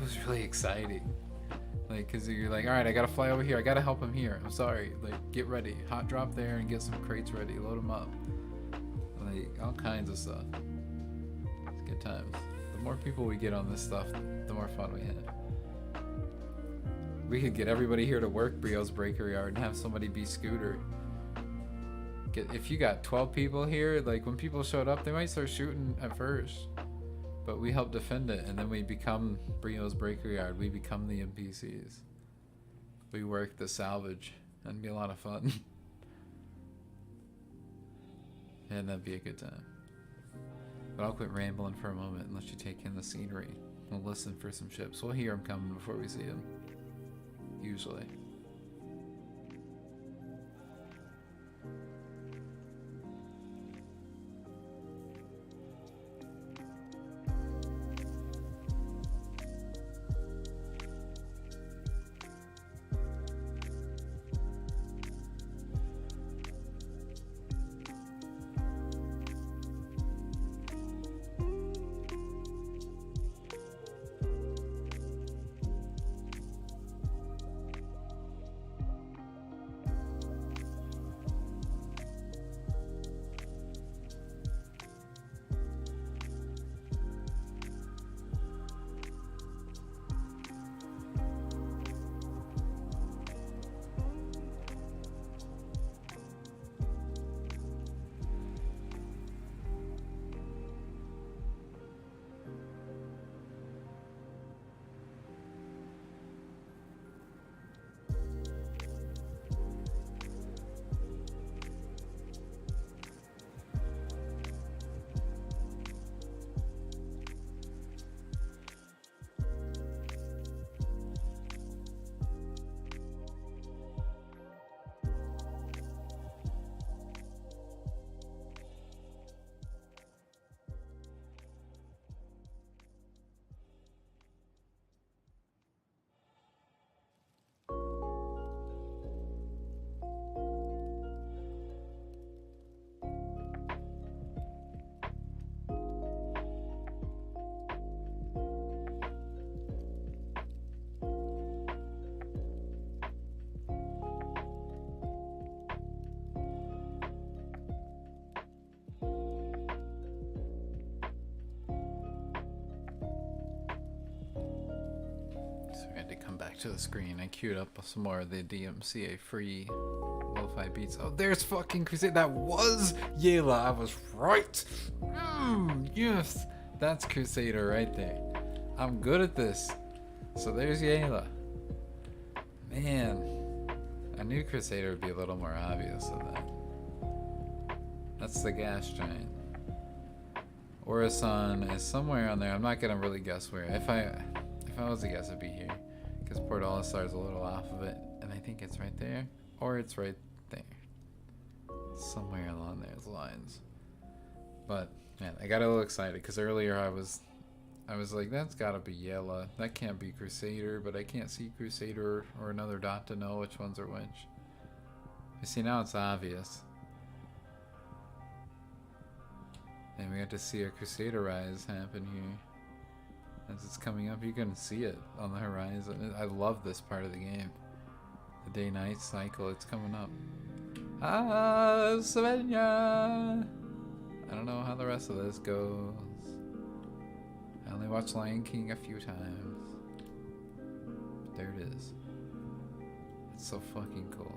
was really exciting. Like, cause you're like, all right, I gotta fly over here. I gotta help him here. I'm sorry. Like, get ready. Hot drop there and get some crates ready. Load them up. Like, all kinds of stuff. It's good times. The more people we get on this stuff, the more fun we have. We could get everybody here to work Brio's Breaker Yard and have somebody be Scooter. If you got 12 people here, like, when people showed up, they might start shooting at first, but we help defend it, and then we become Brio's Breaker Yard. We become the NPCs. We work the salvage. That'd be a lot of fun. And that'd be a good time. But I'll quit rambling for a moment and let you take in the scenery. We'll listen for some ships. We'll hear them coming before we see them. Usually. back to the screen. I queued up some more of the DMCA free lo-fi beats. Oh, there's fucking Crusade. That was Yayla. I was right. Yes, that's Crusader right there. I'm good at this. So there's Yayla. Man, I knew Crusader would be a little more obvious than that. That's the gas giant. Orison is somewhere on there. I'm not gonna really guess where. If I was to guess, it'd be here, because Port Olisar is a little off of it, and I think it's right there, or it's right there, somewhere along those lines. But man, I got a little excited because earlier I was like, that's gotta be Yella. That can't be Crusader, but I can't see Crusader or another dot to know which ones are which. You see, now it's obvious. And we got to see a Crusader rise happen here. As it's coming up, you can see it on the horizon. I love this part of the game. The day-night cycle, it's coming up. Ah, Svenja! I don't know how the rest of this goes. I only watched Lion King a few times. But there it is. It's so fucking cool.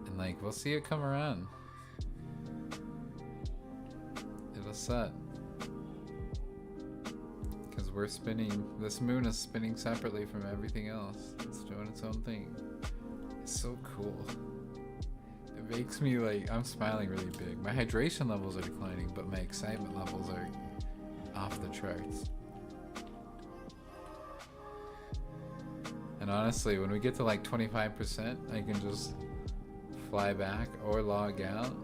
And like, we'll see it come around. It'll set. Because we're spinning, this moon is spinning separately from everything else. It's doing its own thing. It's so cool. It makes me like, I'm smiling really big. My hydration levels are declining, but my excitement levels are off the charts. And honestly, when we get to like 25%, I can just fly back or log out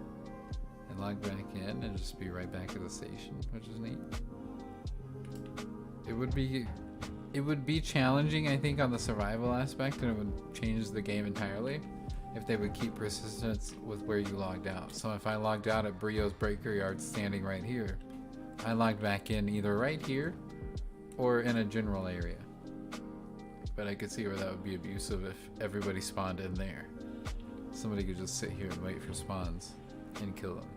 and log back in and just be right back at the station, which is neat. It would be challenging, I think, on the survival aspect, and it would change the game entirely if they would keep persistence with where you logged out. So if I logged out at Brio's Breaker Yard standing right here, I logged back in either right here or in a general area. But I could see where that would be abusive if everybody spawned in there. Somebody could just sit here and wait for spawns and kill them.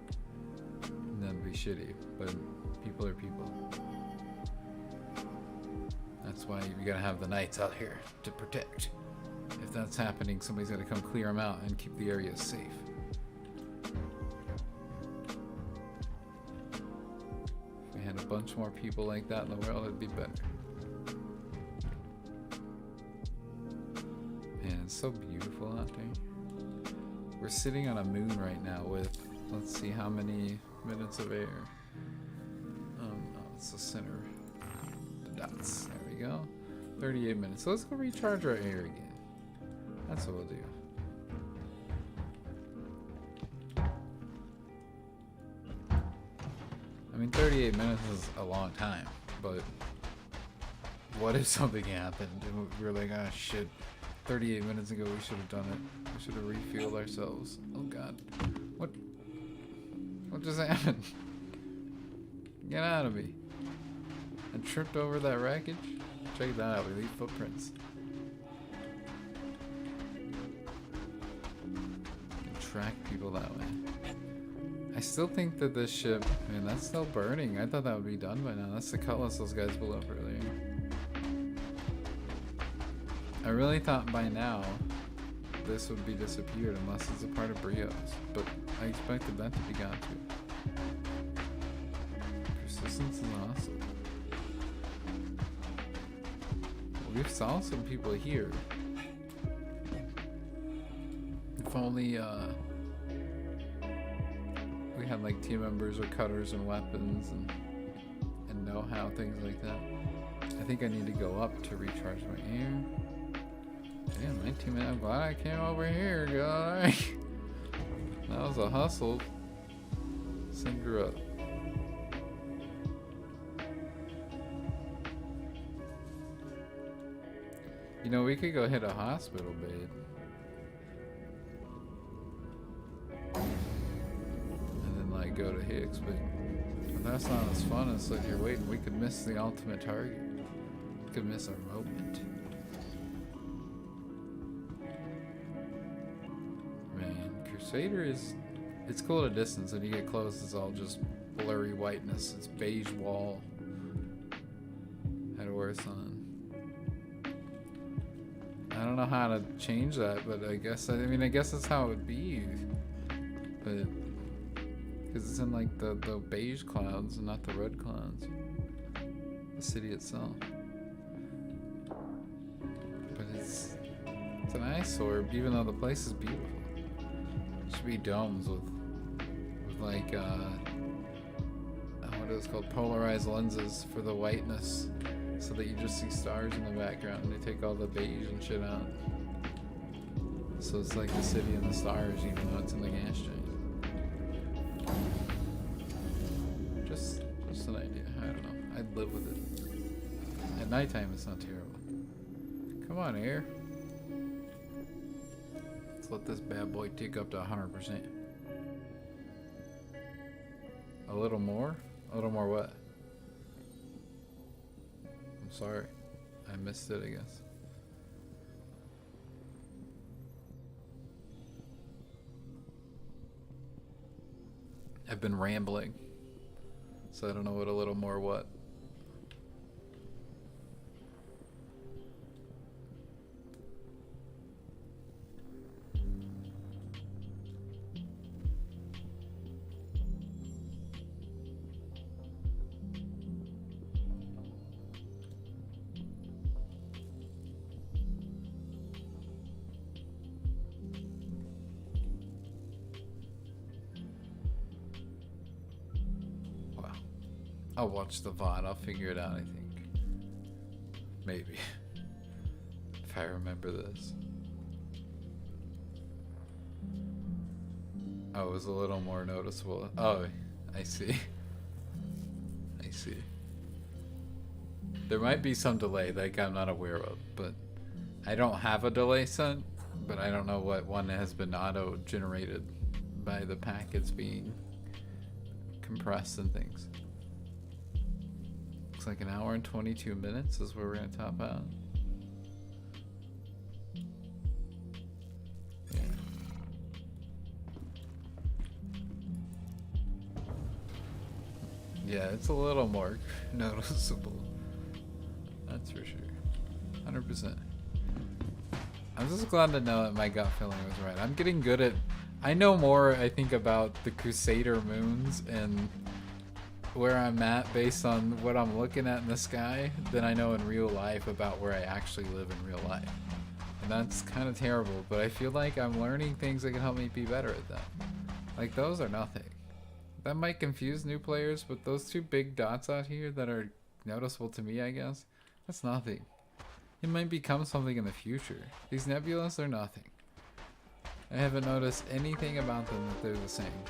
And that'd be shitty, but people are people. That's why you gotta have the knights out here to protect. If that's happening, somebody's gotta come clear them out and keep the area safe. If we had a bunch more people like that in the world, it'd be better. Man, it's so beautiful out there. We're sitting on a moon right now with, let's see how many minutes of air. No, it's the center. The dots. There we go. 38 minutes. So let's go recharge our air again. That's what we'll do. I mean, 38 minutes is a long time, but what if something happened and we were like, ah, shit, 38 minutes ago we should have done it. We should have refueled ourselves. Oh god. What just happened? Get out of me. I tripped over that wreckage. Check that out, we leave footprints. Track people that way. I still think that this ship, man, that's still burning. I thought that would be done by now. That's the cutlass those guys blew up earlier. I really thought by now this would be disappeared unless it's a part of Brio's, but I expected that to be gone too. Persistence is awesome. Well, we saw some people here. If only we had like team members or cutters and weapons and know-how, things like that. I think I need to go up to recharge my air. Damn, my teammate, I'm glad I came over here, guy. That was a hustle. Send her up. You know, we could go hit a hospital, babe. Go to Higgs, but that's not as fun as sitting here waiting. We could miss the ultimate target. We could miss our moment. Man, Crusader is It's cool at a distance. When you get close, it's all just blurry whiteness. It's beige wall. Had worse on. I don't know how to change that, but I guess I guess that's how it would be. But because it's in like the beige clouds and not the red clouds. The city itself. But it's an eyesore, even though the place is beautiful. It should be domes with like what is it called, polarized lenses for the whiteness, so that you just see stars in the background and they take all the beige and shit out. So it's like the city and the stars, even though it's in the gas giant. Just an idea. I don't know. I'd live with it. At nighttime, it's not terrible. Come on, air. Let's let this bad boy tick up to 100%. A little more? A little more what? I'm sorry. I missed it, I guess. I've been rambling. So I don't know what a little more what. I'll watch the VOD. I'll figure it out, I think. Maybe. If I remember this. Oh, it was a little more noticeable. Oh, I see. I see. There might be some delay that I'm not aware of, but I don't have a delay set, but I don't know what one has been auto-generated by the packets being compressed and things. Like an hour and 22 minutes is where we're gonna top out. Yeah. Yeah, it's a little more noticeable. That's for sure. 100%. I'm just glad to know that my gut feeling was right. I'm getting good at... I know more, I think, about the Crusader moons and where I'm at based on what I'm looking at in the sky than I know in real life about where I actually live in real life. And that's kind of terrible, but I feel like I'm learning things that can help me be better at that. Like, those are nothing. That might confuse new players, but those two big dots out here that are noticeable to me, I guess, that's nothing. It might become something in the future. These nebulas are nothing. I haven't noticed anything about them that they're the same.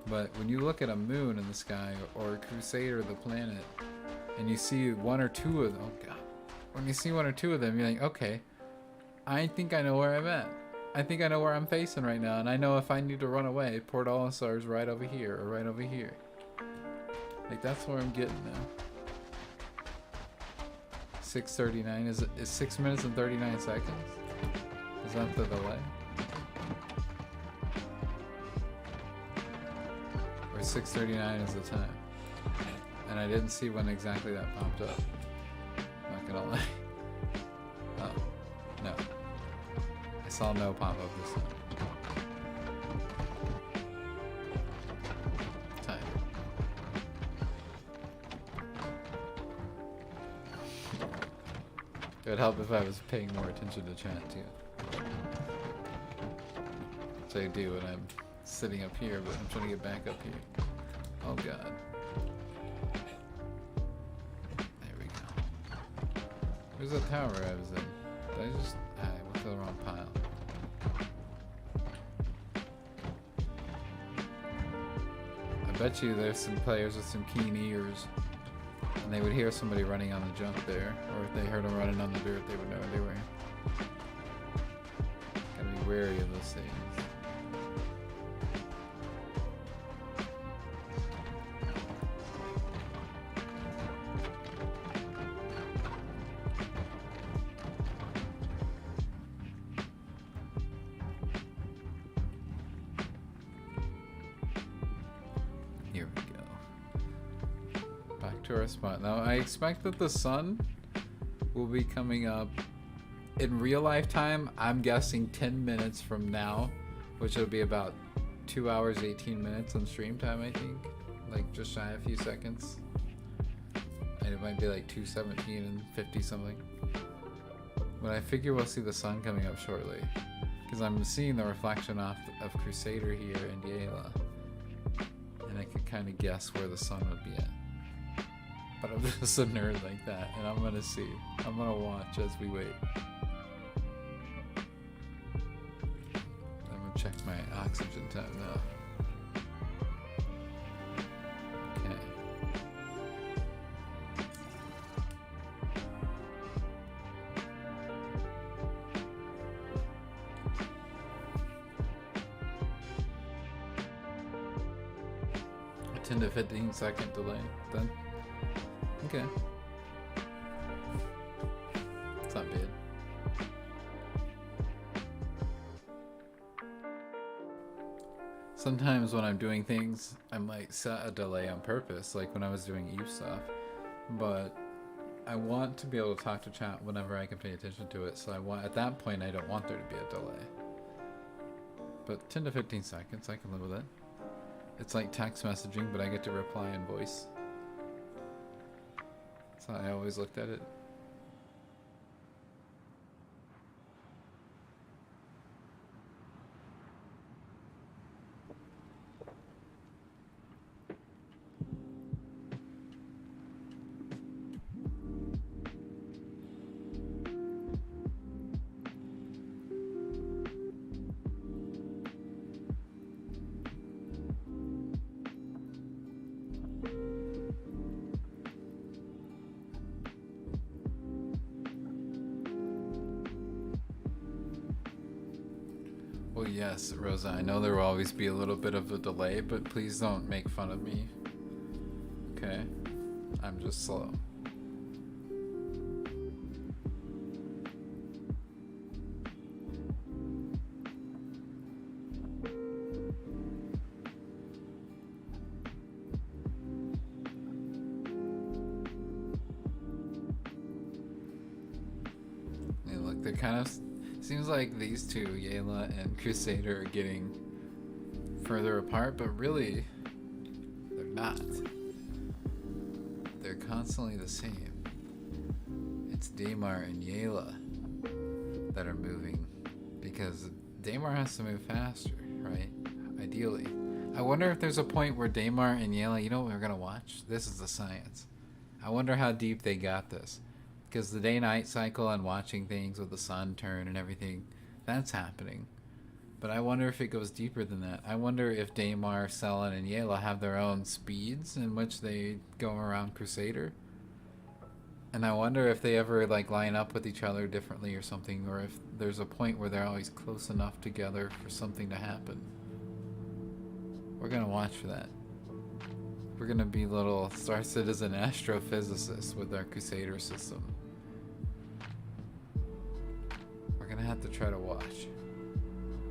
But when you look at a moon in the sky, or a Crusader, the planet, and you see one or two of them, oh god, when you see one or two of them, you're like, okay, I think I know where I'm at. I think I know where I'm facing right now, and I know if I need to run away, Port Olisar is right over here, or right over here. Like, that's where I'm getting now. 6:39, is 6 minutes and 39 seconds? Is that the delay? 6:39 is the time, and I didn't see when exactly that popped up. Not gonna lie. Oh, no. I saw no pop up this time. Time. It would help if I was paying more attention to chat too. Which I do when I'm sitting up here, but I'm trying to get back up here. Oh god. There we go. Where's the tower I was in? Did I just... I went to the wrong pile. I bet you there's some players with some keen ears, and they would hear somebody running on the jump there, or if they heard them running on the dirt, they would know they were. Gotta be wary of those things. Here we go. Back to our spot. Now, I expect that the sun will be coming up in real life time. I'm guessing 10 minutes from now, which will be about 2 hours, 18 minutes on stream time, I think. Like, just shy a few seconds. And it might be like 2:17 and 50 something. But I figure we'll see the sun coming up shortly. Because I'm seeing the reflection off of Crusader here and Yayla. And I can kind of guess where the sun would be at. But I'm just a nerd like that, and I'm gonna see. I'm gonna watch as we wait. I'm gonna check my oxygen time now. Okay. A 10 to 15 second delay then. Okay. It's not bad. Sometimes when I'm doing things, I might set a delay on purpose, like when I was doing Eve stuff. But I want to be able to talk to chat whenever I can pay attention to it, so at that point I don't want there to be a delay. But 10 to 15 seconds, I can live with it. It's like text messaging, but I get to reply in voice. That's how I always looked at it. Well, yes, Rosa, I know there will always be a little bit of a delay, but please don't make fun of me. Okay? I'm just slow. Hey, look, they're kind of... Seems like these two, Yayla and Crusader, are getting further apart, but really, they're not. They're constantly the same. It's Daymar and Yayla that are moving, because Daymar has to move faster, right? Ideally. I wonder if there's a point where Daymar and Yayla, you know what we're gonna watch? This is the science. I wonder how deep they got this. Because the day-night cycle and watching things with the sun turn and everything, that's happening. But I wonder if it goes deeper than that. I wonder if Daymar, Selen, and Yayla have their own speeds in which they go around Crusader. And I wonder if they ever like line up with each other differently or something, or if there's a point where they're always close enough together for something to happen. We're gonna watch for that. We're gonna be little Star Citizen astrophysicists with our Crusader system. We're gonna have to try to watch.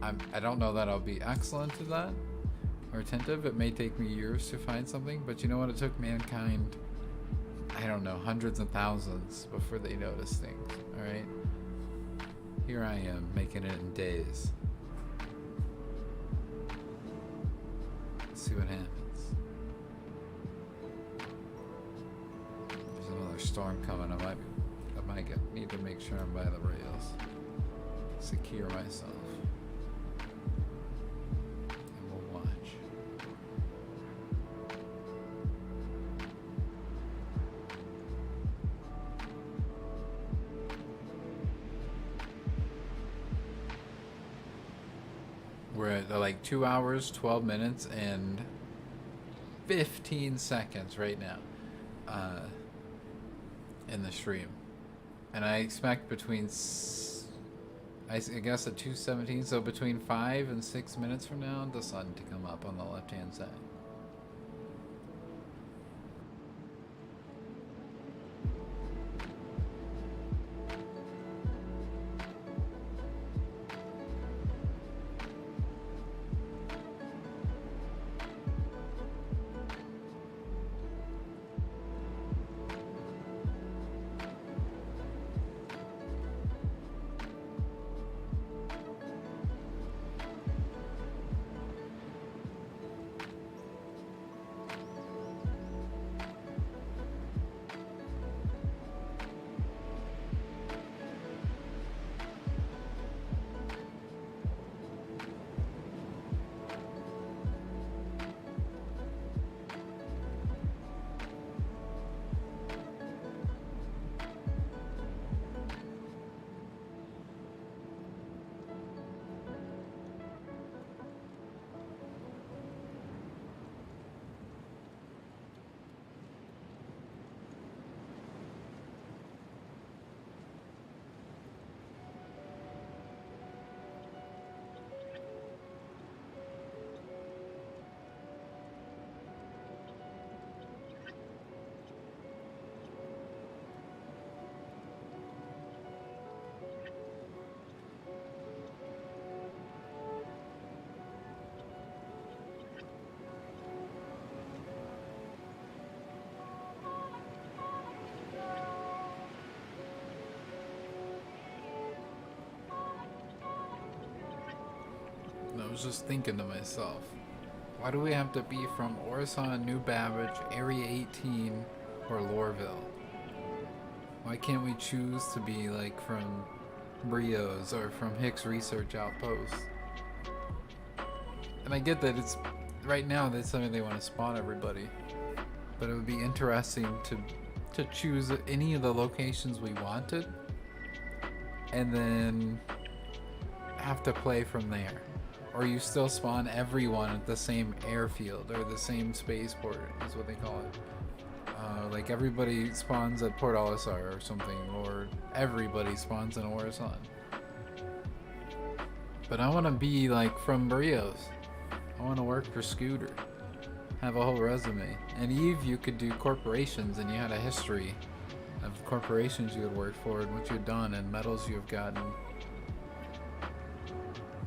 I don't know that I'll be excellent at that or attentive. It may take me years to find something, but you know what? It took mankind, I don't know, hundreds and thousands before they noticed things. All right, here I am making it in days. Let's see what happens. Storm coming. I might need to make sure I'm by the rails. Secure myself. And we'll watch. We're at like 2 hours, 12 minutes, and 15 seconds right now. In the stream, and I expect between I guess at 2:17, so between 5 and 6 minutes from now, the sun to come up on the left hand side. was just thinking to myself, why do we have to be from Orison, New Babbage, Area 18, or Lorville? Why can't we choose to be like from Brios or from Hicks Research Outpost? And I get that it's right now that's something they want to spawn everybody, but it would be interesting to choose any of the locations we wanted and then have to play from there. Or you still spawn everyone at the same airfield or the same spaceport is what they call it. Like everybody spawns at Port Olisar or something, or everybody spawns in Orison. But I want to be like from Brios. I want to work for Scooter, have a whole resume. And Eve, you could do corporations, and you had a history of corporations you had worked for and what you'd done and medals you've gotten.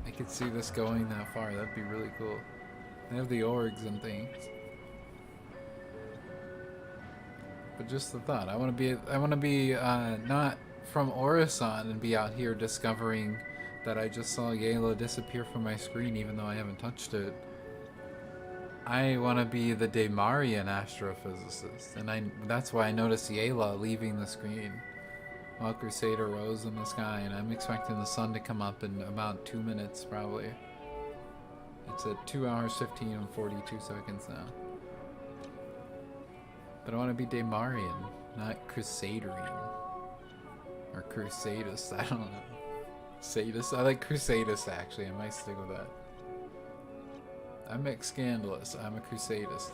I could see this going that far. That'd be really cool. They have the orgs and things. But just the thought, I want to be not from Orison and be out here discovering that I just saw Yayla disappear from my screen even though I haven't touched it. I want to be the Daymarian astrophysicist, and that's why I noticed Yayla leaving the screen while Crusader rose in the sky, and I'm expecting the sun to come up in about 2 minutes probably. It's at 2 hours 15 and 42 seconds now. But I want to be Daymarian, not Crusaderian. Or Crusadist, I don't know. Sadist? I like Crusadist actually, I might stick with that. I'm ex-scandalous, I'm a Crusadist.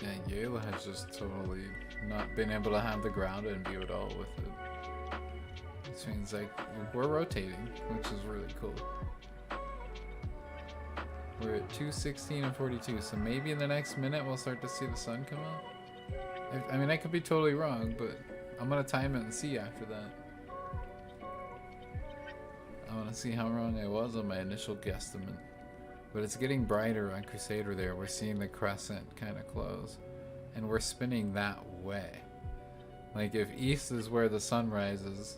Yeah, Yayla has just totally not been able to have the ground and view at all with it. Which means like we're rotating, which is really cool. We're at 2:16 and 42, so maybe in the next minute we'll start to see the sun come out. I mean, I could be totally wrong, but I'm gonna time it and see after that. I want to see how wrong I was on my initial guesstimate. But it's getting brighter on Crusader there. We're seeing the crescent kind of close. And we're spinning that way. Like if east is where the sun rises,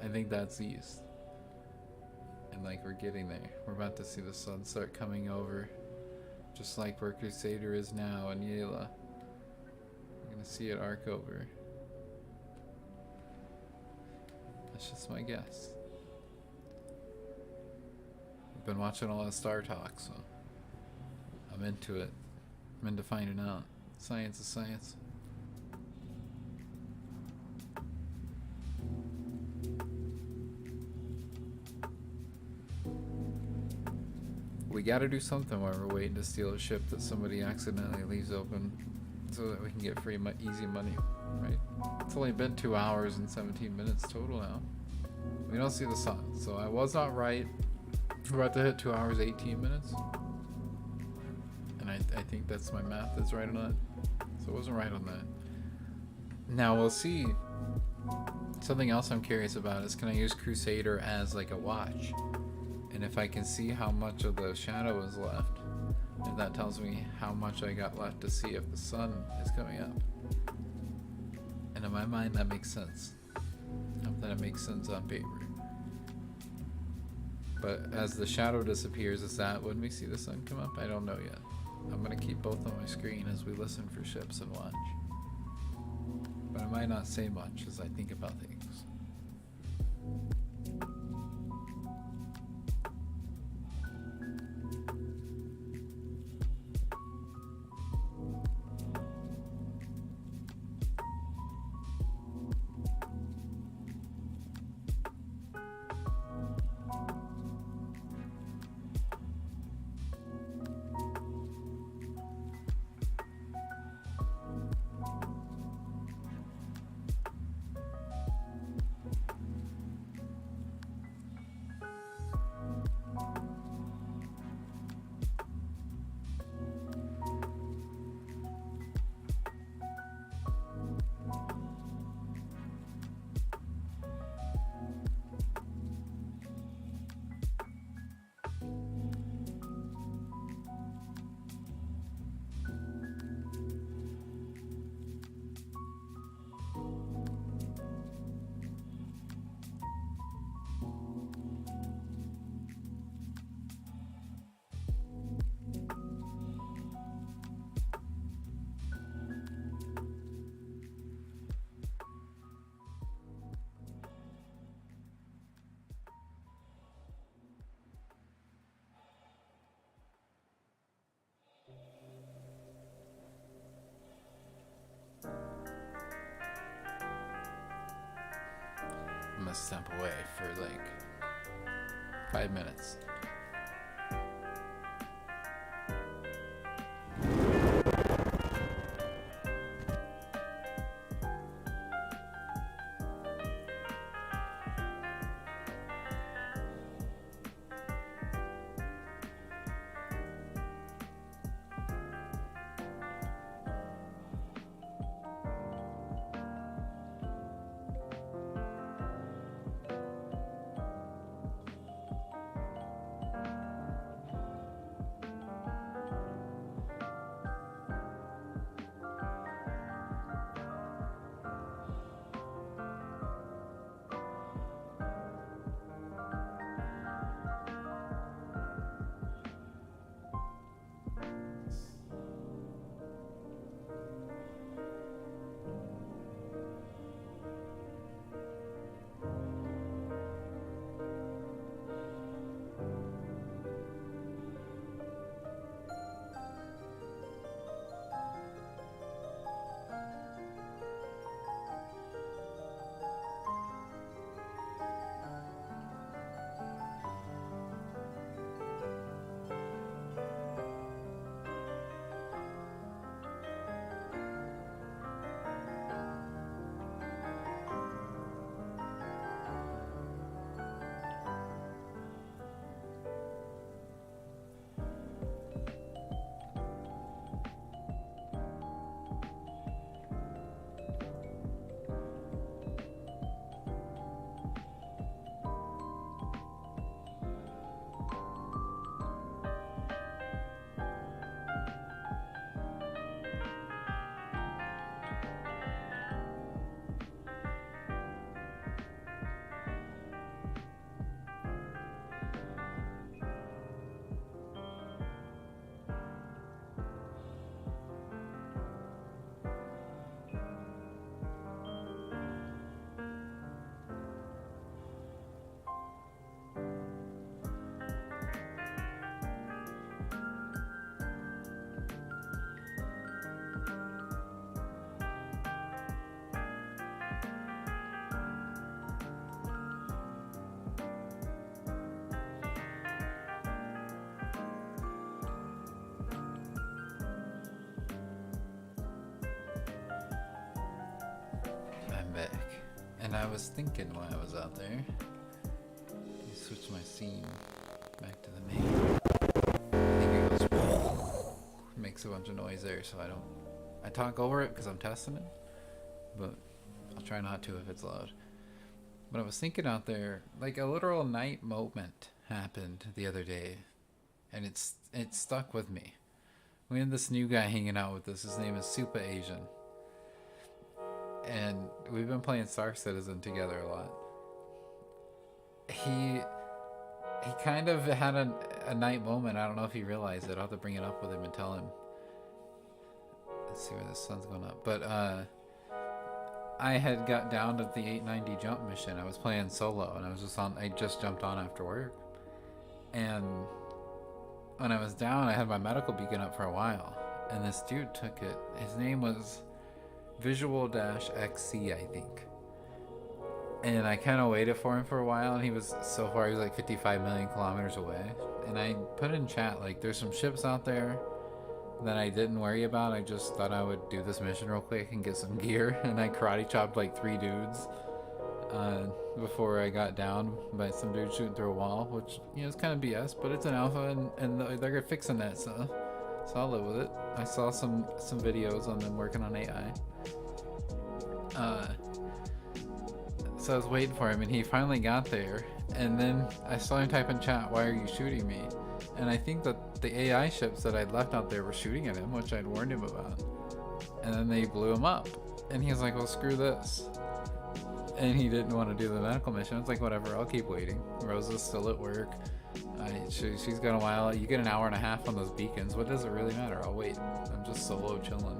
I think that's east. And like we're getting there. We're about to see the sun start coming over. Just like where Crusader is now in Yayla. We're going to see it arc over. That's just my guess. Been watching a lot of Star Talk, so I'm into it. I'm into finding out. Science is science. We gotta do something while we're waiting to steal a ship that somebody accidentally leaves open so that we can get free easy money, right? It's only been 2 hours and 17 minutes total now. We don't see the sun, so I was not right. We're about to hit 2 hours 18 minutes, and I think that's my math that's right on that, so I wasn't right on that. Now we'll see. Something else I'm curious about is, can I use Crusader as like a watch, and if I can see how much of the shadow is left, if that tells me how much I got left to see if the sun is coming up. And in my mind that makes sense. Not that it makes sense on paper. But as the shadow disappears, is that when we see the sun come up? I don't know yet. I'm going to keep both on my screen as we listen for ships and watch. But I might not say much as I think about things. step away for like 5 minutes. I'm back. And I was thinking while I was out there, let me switch my scene back to the main. I think it goes makes a bunch of noise there, so I talk over it because I'm testing it, but I'll try not to if it's loud. But I was thinking out there, like a literal night moment happened the other day, and it stuck with me. We had this new guy hanging out with us. His name is Super Asian. And we've been playing Star Citizen together a lot. He kind of had a night moment. I don't know if he realized it. I'll have to bring it up with him and tell him. Let's see where the sun's going up. But I had got down to the 890 jump mission. I was playing solo, and I just jumped on after work. And when I was down, I had my medical beacon up for a while, and this dude took it. His name was Visual-XC, I think. And I kind of waited for him for a while, and he was like 55 million kilometers away. And I put in chat, like, there's some ships out there that I didn't worry about. I just thought I would do this mission real quick and get some gear. And I karate chopped like 3 dudes before I got down by some dude shooting through a wall, which, you know, it's kind of BS, but it's an alpha, and they're fixing that, so I'll live with it. I saw some videos on them working on AI. So I was waiting for him, and he finally got there, and then I saw him type in chat, "Why are you shooting me?" And I think that the AI ships that I'd left out there were shooting at him, which I'd warned him about. And then they blew him up, and he was like, "Well, screw this." And he didn't want to do the medical mission. It's like, whatever, I'll keep waiting. Rosa's still at work. She's got a while. You get an hour and a half on those beacons. What does it really matter? I'll wait. I'm just solo chilling.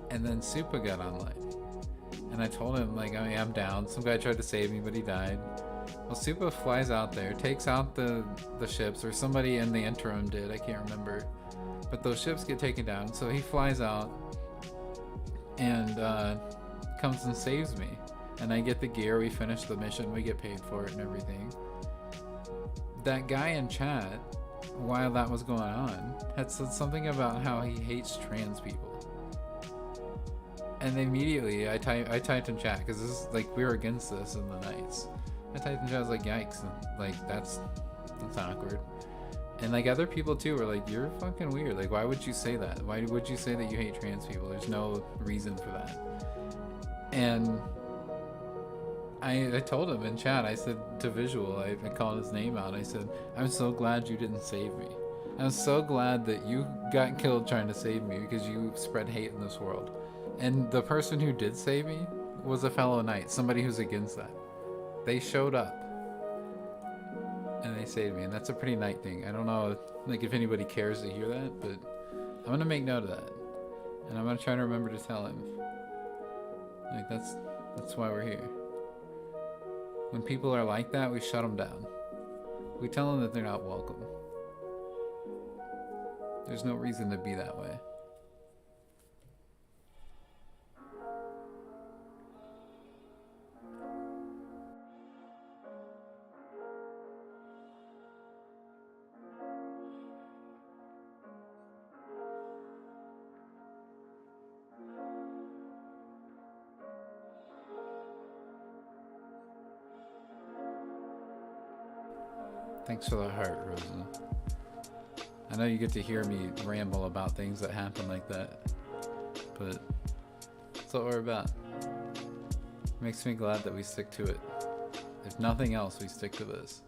And then Supa got online. And I told him, like, I mean, I'm down. Some guy tried to save me, but he died. Well, Supa flies out there, takes out the ships, or somebody in the interim did. I can't remember. But those ships get taken down. So he flies out and comes and saves me. and I get the gear, we finish the mission, we get paid for it and everything. That guy in chat, while that was going on, had said something about how he hates trans people. And immediately I typed in chat, because this is like, we were against this in the Knights. I typed in chat, I was like, yikes, and, like, that's awkward. And like other people too were like, you're fucking weird, like why would you say that? Why would you say that you hate trans people? There's no reason for that. And I told him in chat, I said to Visual, I called his name out, I said, I'm so glad you didn't save me. I'm so glad that you got killed trying to save me, because you spread hate in this world. And the person who did save me was a fellow knight, somebody who's against that. They showed up and they saved me, and that's a pretty knight thing. I don't know like if anybody cares to hear that, but I'm gonna make note of that, and I'm gonna try to remember to tell him. Like that's why we're here. When people are like that, we shut them down. We tell them that they're not welcome. There's no reason to be that way. Thanks for the heart, Rosa. I know you get to hear me ramble about things that happen like that, but that's what we're about. It makes me glad that we stick to it. If nothing else, we stick to this.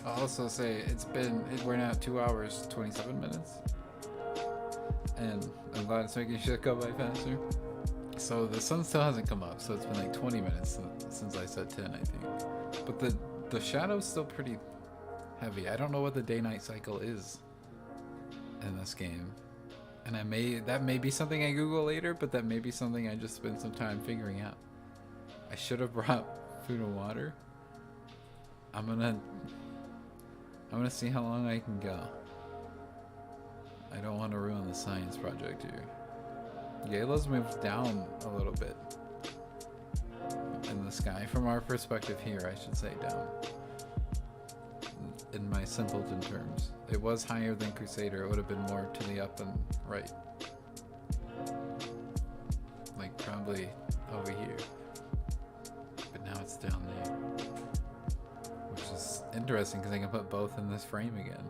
I'll also say we're now at 2 hours 27 minutes, and I'm glad it's making shit go by faster. So the sun still hasn't come up, so it's been like 20 minutes since I said 10, I think. But the shadow's still pretty heavy. I don't know what the day-night cycle is in this game, and that may be something I Google later, but that may be something I just spend some time figuring out. I should have brought food and water. I'm gonna see how long I can go. I don't want to ruin the science project here. Yayla's moved down a little bit in the sky. From our perspective here, I should say down. In my simpleton terms. It was higher than Crusader. It would have been more to the up and right. Like probably over here. But now it's down there. Which is interesting because I can put both in this frame again.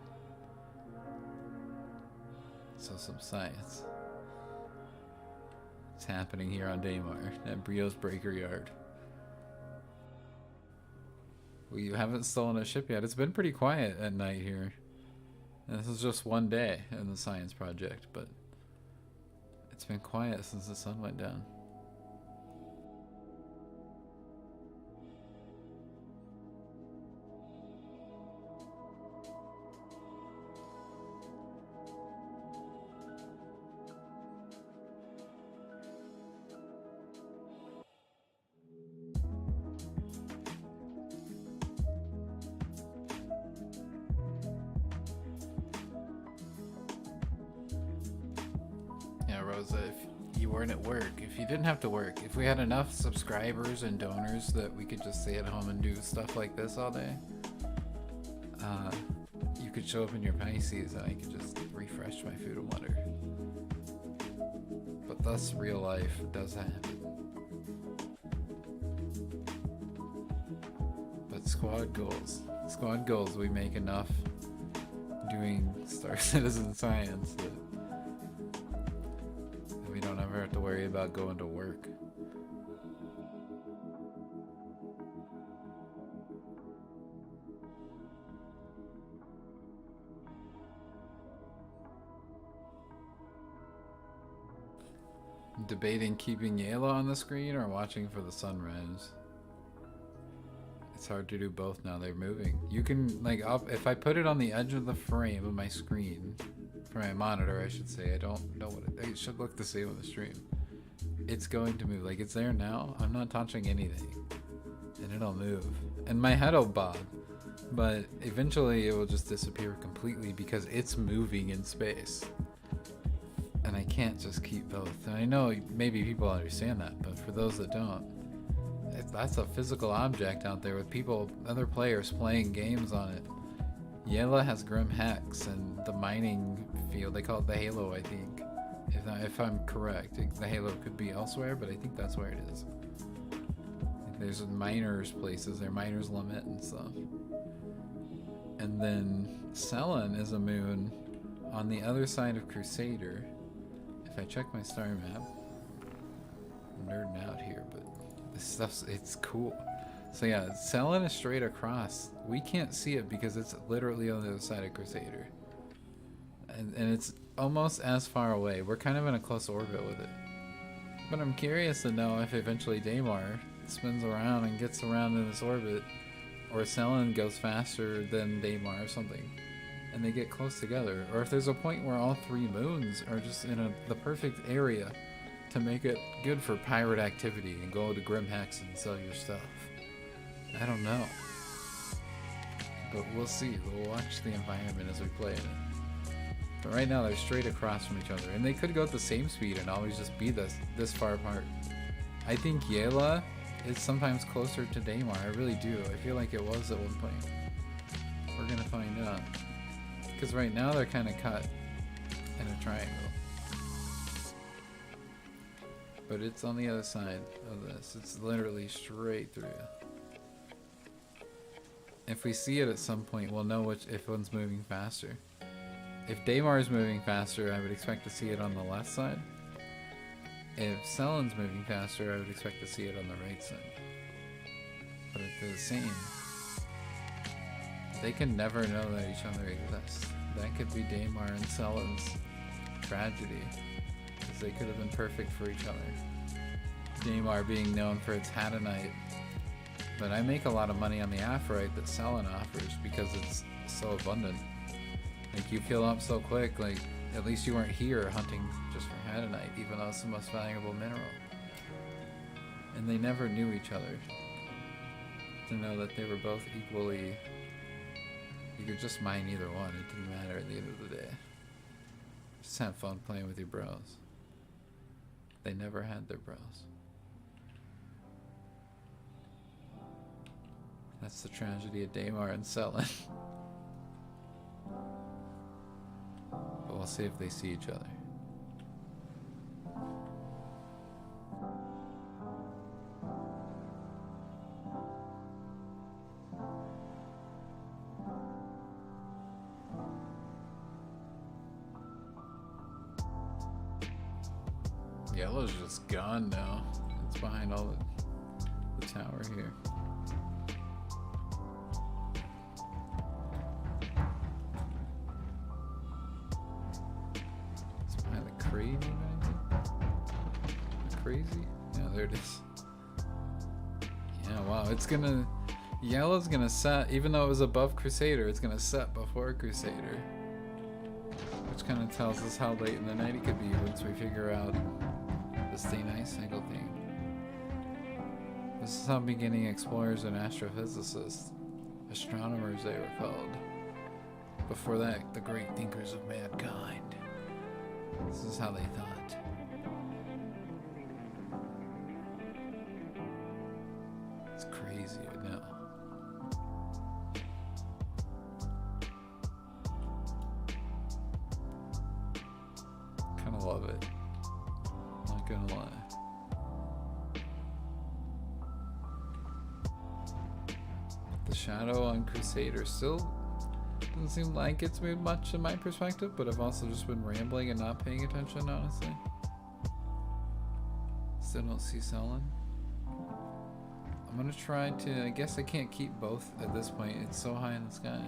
So some science. It's happening here on Daymar at Brio's Breaker Yard. We haven't stolen a ship yet. It's been pretty quiet at night here. And this is just one day in the science project, but it's been quiet since the sun went down. Rosa, if you weren't at work, if you didn't have to work, if we had enough subscribers and donors that we could just stay at home and do stuff like this all day, you could show up in your Pisces and I could just refresh my food and water. But thus real life does happen. But squad goals, we make enough doing Star Citizen science that we don't ever have to worry about going to work. Debating keeping Yayla on the screen or watching for the sunrise. It's hard to do both now. They're moving. You can like up if I put it on the edge of the frame of my screen, for my monitor, I should say. I don't know what it should look the same on the stream. It's going to move. Like it's there now. I'm not touching anything, and it'll move. And my head will bob, but eventually it will just disappear completely because it's moving in space. And I can't just keep both. And I know maybe people understand that, but for those that don't, that's a physical object out there with people, other players playing games on it. Yela has Grim Hex and the mining field. They call it the Halo, I think. If I'm correct, the Halo could be elsewhere, but I think that's where it is. There's miners places, their miners limit and stuff. And then Selen is a moon on the other side of Crusader. If I check my star map, I'm nerding out here, but this stuff's, it's cool. So yeah, Selen is straight across. We can't see it because it's literally on the other side of Crusader. And it's almost as far away. We're kind of in a close orbit with it. But I'm curious to know if eventually Daymar spins around and gets around in this orbit, or Selen goes faster than Daymar or something, and they get close together, or if there's a point where all three moons are just in the perfect area to make it good for pirate activity and go to Grim Hex and sell your stuff. I don't know, but we'll see. We'll watch the environment as we play it. But right now they're straight across from each other, and they could go at the same speed and always just be this far apart. I think Yela is sometimes closer to Daymar. I really do. I feel like it was at one point. We're gonna find out. Because right now they're kind of cut in a triangle. But it's on the other side of this. It's literally straight through. If we see it at some point, we'll know if one's moving faster. If Daymar is moving faster, I would expect to see it on the left side. If Selen's moving faster, I would expect to see it on the right side. But if they're the same, they can never know that each other exists. That could be Daymar and Selen's tragedy, because they could have been perfect for each other. Daymar being known for its Hadanite, but I make a lot of money on the Aphorite that Selen offers because it's so abundant. Like, you fill up so quick, like, at least you weren't here hunting just for Hadanite, even though it's the most valuable mineral. And they never knew each other to know that they were both equally. You could just mine either one, it didn't matter at the end of the day. Just have fun playing with your bros. They never had their bros. That's the tragedy of Daymar and Selen. But we'll see if they see each other. Yellow's just gone now. It's behind all the tower here. It's behind the crate, crazy? Yeah, there it is. Yeah, wow. It's gonna. Yellow's gonna set, even though it was above Crusader, it's gonna set before Crusader. Which kind of tells us how late in the night it could be once we figure out this day-night cycle thing. This is how beginning explorers and astrophysicists, astronomers they were called. Before that, the great thinkers of mankind. This is how they thought. It's crazy, I know. Kind of love it. Not gonna lie. The shadow on Crusader still doesn't seem like it's moved much in my perspective, but I've also just been rambling and not paying attention, honestly. Still don't see Selen. I'm gonna try to, I guess I can't keep both at this point. It's so high in the sky.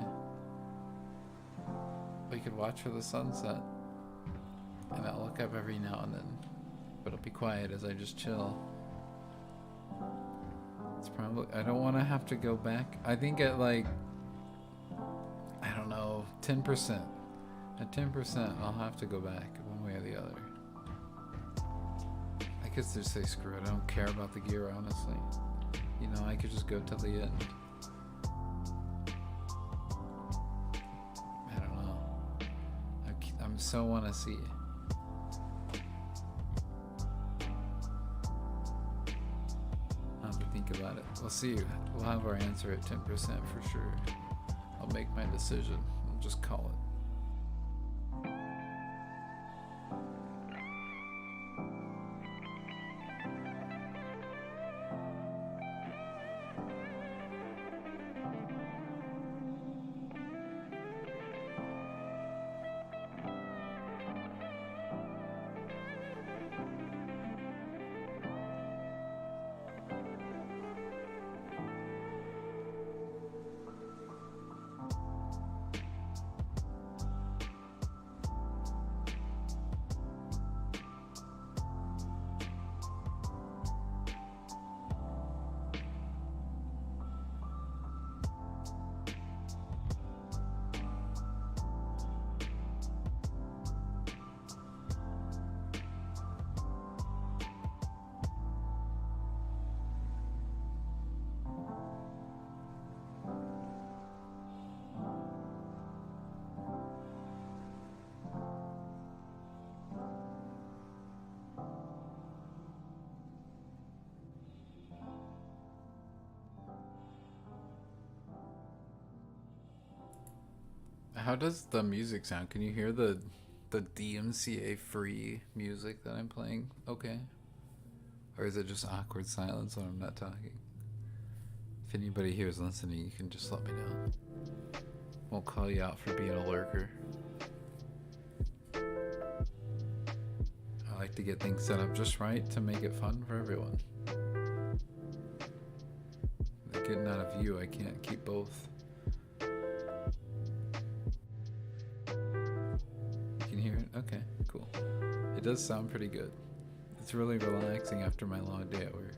We could watch for the sunset. And I'll look up every now and then. But it'll be quiet as I just chill. It's probably, I don't want to have to go back. I think at like, I don't know, 10%. At 10%, I'll have to go back one way or the other. I could just say screw it. I don't care about the gear, honestly. You know, I could just go till the end. I don't know. I'm so want to see. I'll have to think about it. We'll see. We'll have our answer at 10% for sure. I'll make my decision. I'll just call it. How does the music sound? Can you hear the DMCA free music that I'm playing? Okay. Or is it just awkward silence when I'm not talking? If anybody here is listening, you can just let me know. Won't call you out for being a lurker. I like to get things set up just right to make it fun for everyone. Getting out of view, I can't keep both. Okay, cool. It does sound pretty good. It's really relaxing after my long day at work.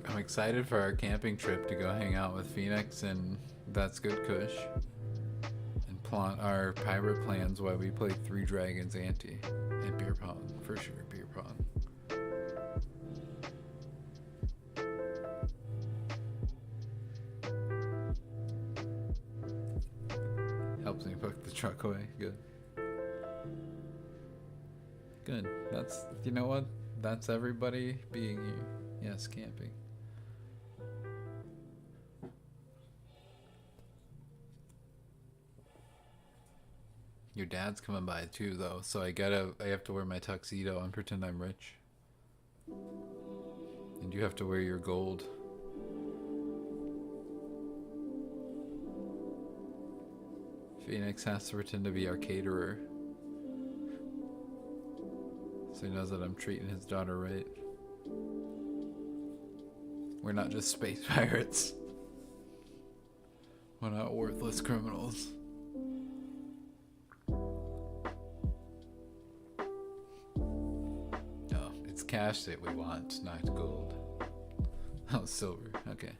I'm excited for our camping trip to go hang out with Phoenix and That's Good Kush and plot our pirate plans while we play Three Dragons Ante and beer pong, for sure, beer pong. Helps me put the truck away. Good. Good. That's, you know what? That's everybody being here. Yes, camping. Your dad's coming by too, though, so I have to wear my tuxedo and pretend I'm rich. And you have to wear your gold. Phoenix has to pretend to be our caterer, so he knows that I'm treating his daughter right. We're not just space pirates. We're not worthless criminals. No, it's cash that we want, not gold. Oh, silver. Okay.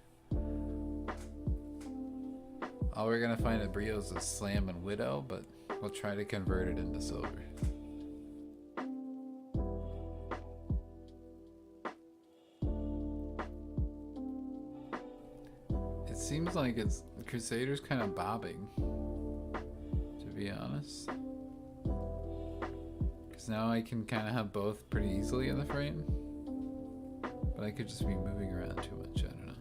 All we're gonna find at Brio's is Slam and Widow, but we'll try to convert it into silver. It seems like it's Crusader's kind of bobbing, to be honest. Because now I can kind of have both pretty easily in the frame, but I could just be moving around too much. I don't know.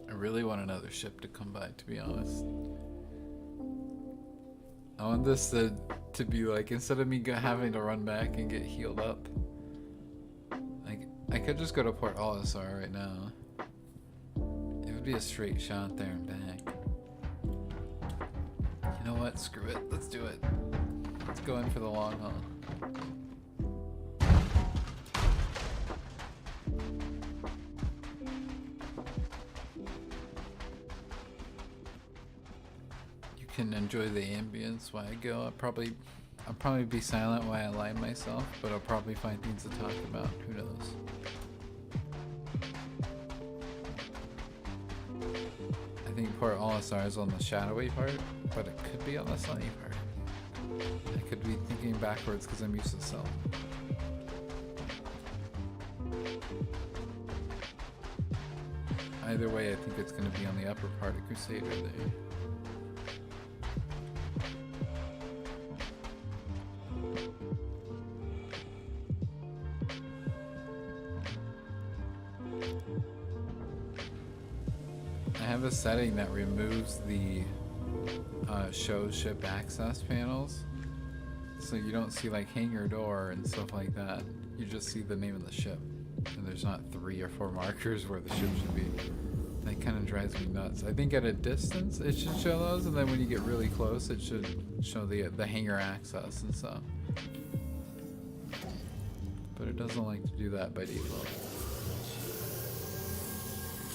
I really want another ship to come by, to be honest. I want this to be like, instead of me having to run back and get healed up, like, I could just go to Port Olisar right now. It would be a straight shot there and back. You know what? Screw it. Let's do it. Let's go in for the long haul. You can enjoy the ambience while I go. I'll probably be silent while I line myself, but I'll probably find things to talk about. Who knows? I think Port Olisar is on the shadowy part, but it could be on the sunny part. I could be thinking backwards because I'm used to Cell. Either way, I think it's going to be on the upper part of Crusader there. I have a setting that removes the show ship access panels, so you don't see like hangar door and stuff like that. You just see the name of the ship, and there's not 3 or 4 markers where the ship should be. That kind of drives me nuts. I think at a distance it should show those, and then when you get really close it should show the hangar access and stuff. But it doesn't like to do that by default.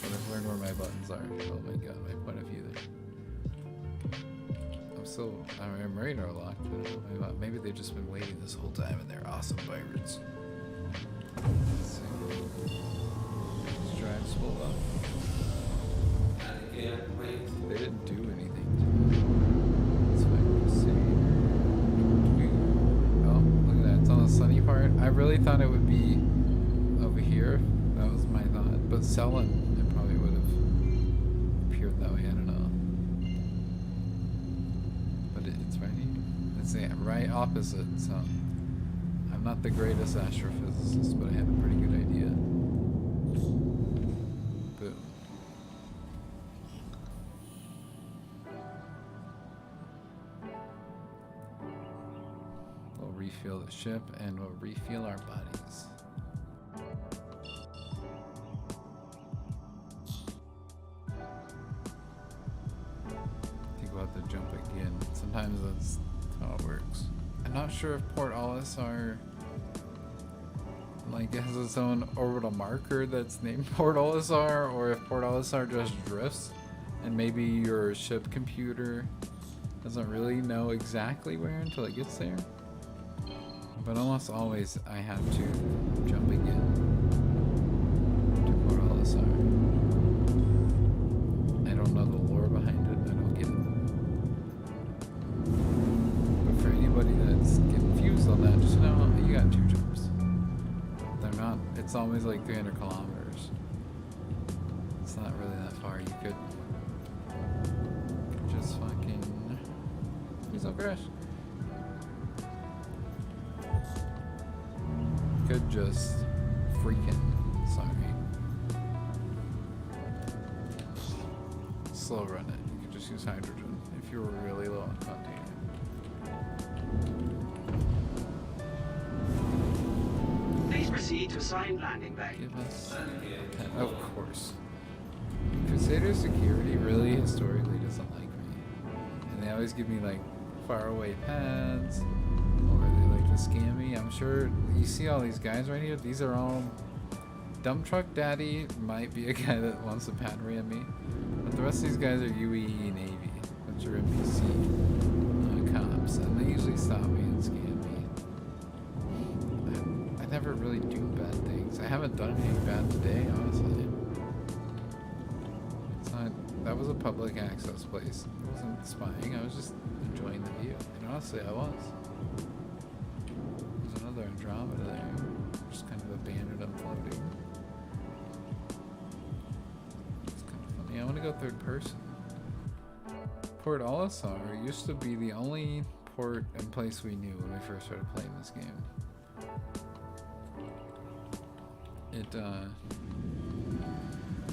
But I've learned where my buttons are. Oh my god, my point of view there. I'm radar locked. I don't know, maybe they've just been waiting this whole time and they're awesome pirates. Let's see. These drives pulled up. They didn't do anything to it. Let's find the city. Oh, look at that. It's on the sunny part. I really thought it would be over here. That was my thought. But Selin, it probably would have appeared that way. I don't know. But it's right here. It's right opposite, so I'm not the greatest astrophysicist, but I have a pretty good idea. Boom. We'll refuel the ship and we'll refuel our bodies. We'll have to jump again. Sometimes that's how it works. I'm not sure if Port Olisar like has its own orbital marker that's named Port Olisar, or if Port Olisar just drifts and maybe your ship computer doesn't really know exactly where until it gets there. But almost always I have to jump again to Port Olisar. I don't know the lore behind it. I don't get it. But for anybody that's confused on that, just know you got 2 jumps. They're not. It's always like 300 kilometers. It's not really that far. You could just fucking. Please don't crash. Could just freaking. Sorry. Slow run it. You could just use hydrogen if you were really low on container. Please proceed to assigned landing bay. Give us 10. Of course. Crusader security really historically doesn't like me. And they always give me like faraway pads, or they like to scam me. I'm sure you see all these guys right here. These are all Dump Truck Daddy might be a guy that wants to pad ram me. But the rest of these guys are UE Navy, which are NPC cops, and they usually stop me and scam me. I never really do bad things. I haven't done anything bad today, honestly. It's not. That was a public access place. I wasn't spying. I was just enjoying the view. And honestly, I was. There's another Andromeda there, just kind of abandoned and floating. I want to go 3rd person. Port Olisar used to be the only port and place we knew when we first started playing this game.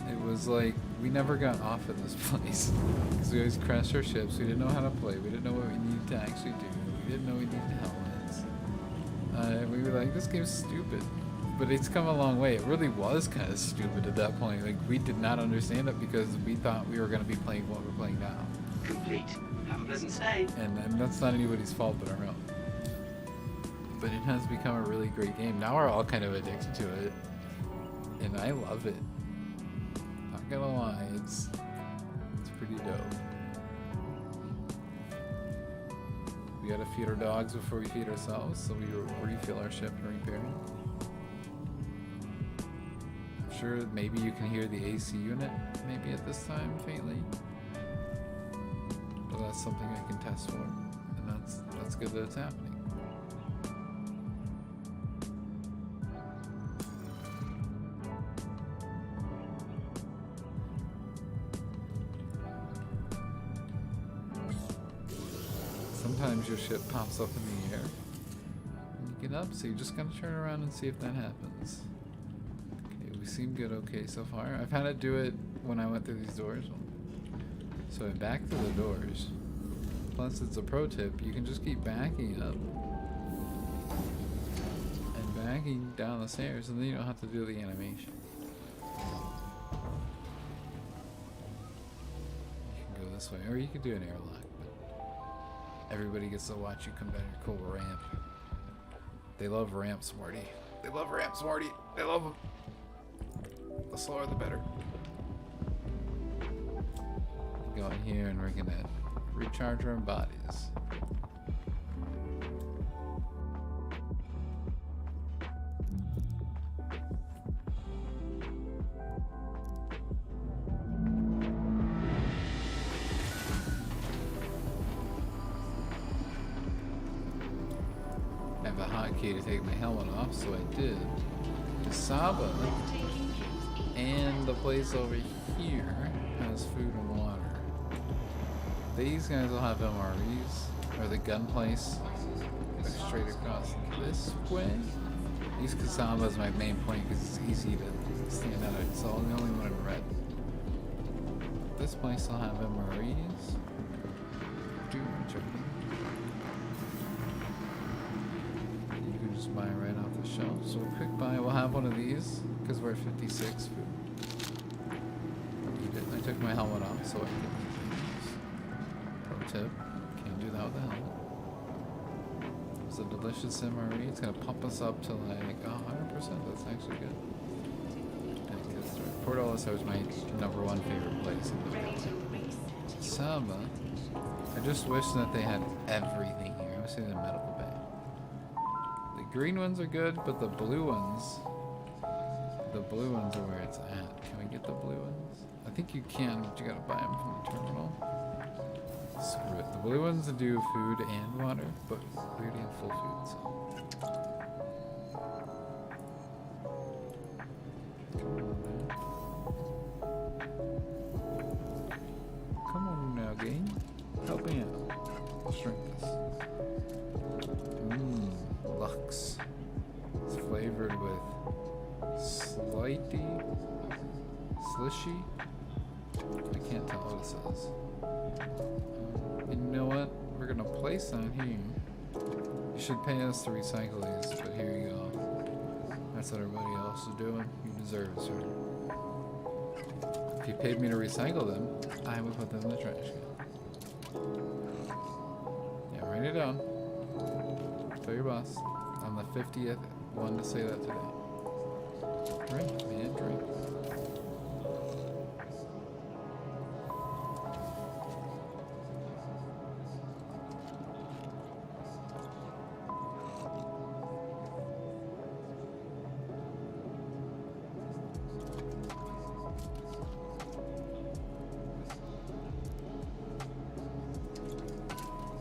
It was like we never got off of this place because we always crashed our ships. We didn't know how to play. We didn't know what we needed to actually do. We didn't know we needed helmets. We were like, this game's stupid. But it's come a long way. It really was kind of stupid at that point. Like, we did not understand it because we thought we were going to be playing what we're playing now. Complete. Have a pleasant stay. And that's not anybody's fault but our own. But it has become a really great game. Now we're all kind of addicted to it, and I love it. Not gonna lie, it's pretty dope. We gotta feed our dogs before we feed ourselves, so we refill our ship and repair it. I'm sure maybe you can hear the AC unit maybe at this time faintly, but that's something I can test for, and that's good that it's happening. Sometimes your ship pops up in the air and you get up, so you just gotta turn around and see if that happens. Okay, we seem good okay so far. I've had to do it when I went through these doors. So I backed through the doors. Plus, it's a pro tip, you can just keep backing up and backing down the stairs, and then you don't have to do the animation. You can go this way, or you could do an airlock. Everybody gets to watch you come down your cool ramp. They love ramps, Morty. They love ramps, Morty. They love them. The slower, the better. Go in here and we're gonna recharge our bodies. To take my helmet off, so I did. Kasaba and the place over here has food and water. These guys will have MREs, or the gun place straight across this way. Use Kasaba as my main point because it's easy to stand out. It's all the only one in red. This place will have MREs. Just buy right off the shelf. So a quick buy. We'll have one of these because we're at 56 food. I took my helmet off so I can use. Pro tip: can't do that with the helmet. It's a delicious MRE. It's gonna pump us up to like 100%. That's actually good. Port Olisar is my #1 favorite place in the world. Saba. I just wish that they had everything here. I wish they had a medical bay. Green ones are good, but the blue ones are where it's at. Can we get the blue ones? I think you can, but you gotta buy them from the terminal. Screw it. The blue ones do food and water, but we already have full food, so. Come on now, game. Help me out. Let's drink this. Lux. It's flavored with slishy. I can't tell what it says. You know what? We're gonna place that here. You should pay us to recycle these, but here you go. That's what everybody else is doing. You deserve it, sir. If you paid me to recycle them, I would put them in the trash can. Yeah, write it down. Tell your boss. I'm the 50th one to say that today. Drink, man, drink.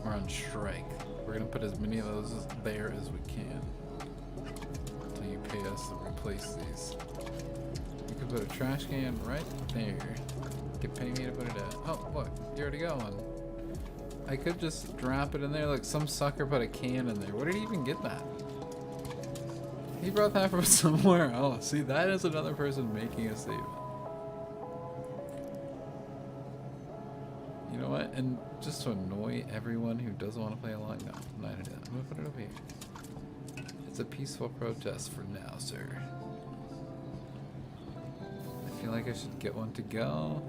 We're on strike. We're gonna put as many of those there as we can until you pay us to replace these. You could put a trash can right there. You could pay me to put it at. Oh, look, you already got one. I could just drop it in there. Like some sucker put a can in there. Where did he even get that? He brought that from somewhere else. See, that is another person making a statement. You know what? And just to annoy everyone who doesn't want to play along, no, I'm not gonna do that. I'm gonna put it over here. It's a peaceful protest for now, sir. I feel like I should get one to go.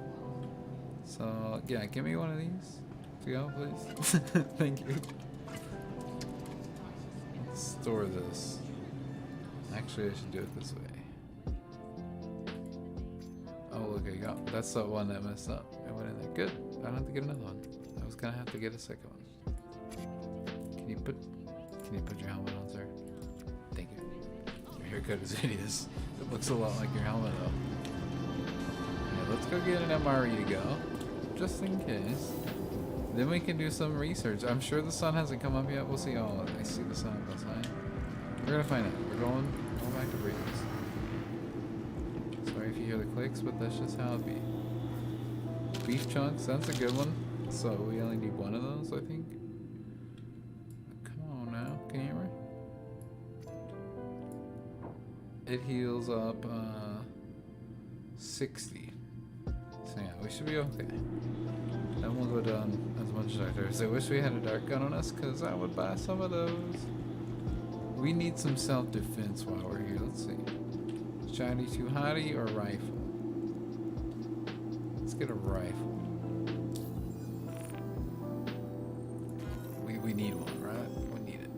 So, yeah, give me one of these. It's go, please? Thank you. Let's store this. Actually, I should do it this way. Oh, look, I got. That's the one that messed up. It went in there. Good. I don't have to get another one. I was gonna have to get a second one. Can you put your helmet on, sir? Thank you. Your haircut is hideous. It looks a lot like your helmet, though. Yeah, let's go get an MRE to go, just in case. Then we can do some research. I'm sure the sun hasn't come up yet. We'll see. Oh, I see the sun outside. We're gonna find out. We're going back to Breeze. Sorry if you hear the clicks, but that's just how it be. Beef chunks, that's a good one. So we only need one of those, I think. Come on now, can you hear me? It heals up 60. So yeah, we should be okay. Then we'll go down as much as dark. I wish we had a dark gun on us, because I would buy some of those. We need some self-defense while we're here. Let's see. Shiny too hottie or rifle? Let's get a rifle. We need one, right? We need it.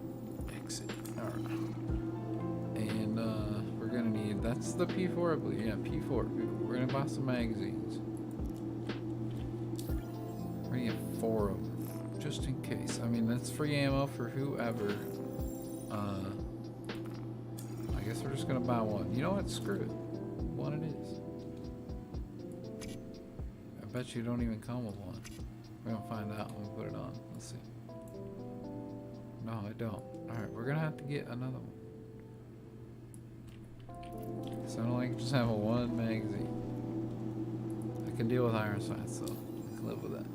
Exit. Alright. And we're gonna need, that's the P4, I believe. Yeah, P4. We're gonna buy some magazines. We're gonna get 4 of them, just in case. I mean, that's free ammo for whoever. I guess we're just gonna buy one. You know what? Screw it. One it is. I bet you don't even come with one. We're gonna find out when we put it on. Let's see. No, I don't. Alright, we're gonna have to get another one. So I don't like just have a one magazine. I can deal with iron sights, so I can live with that.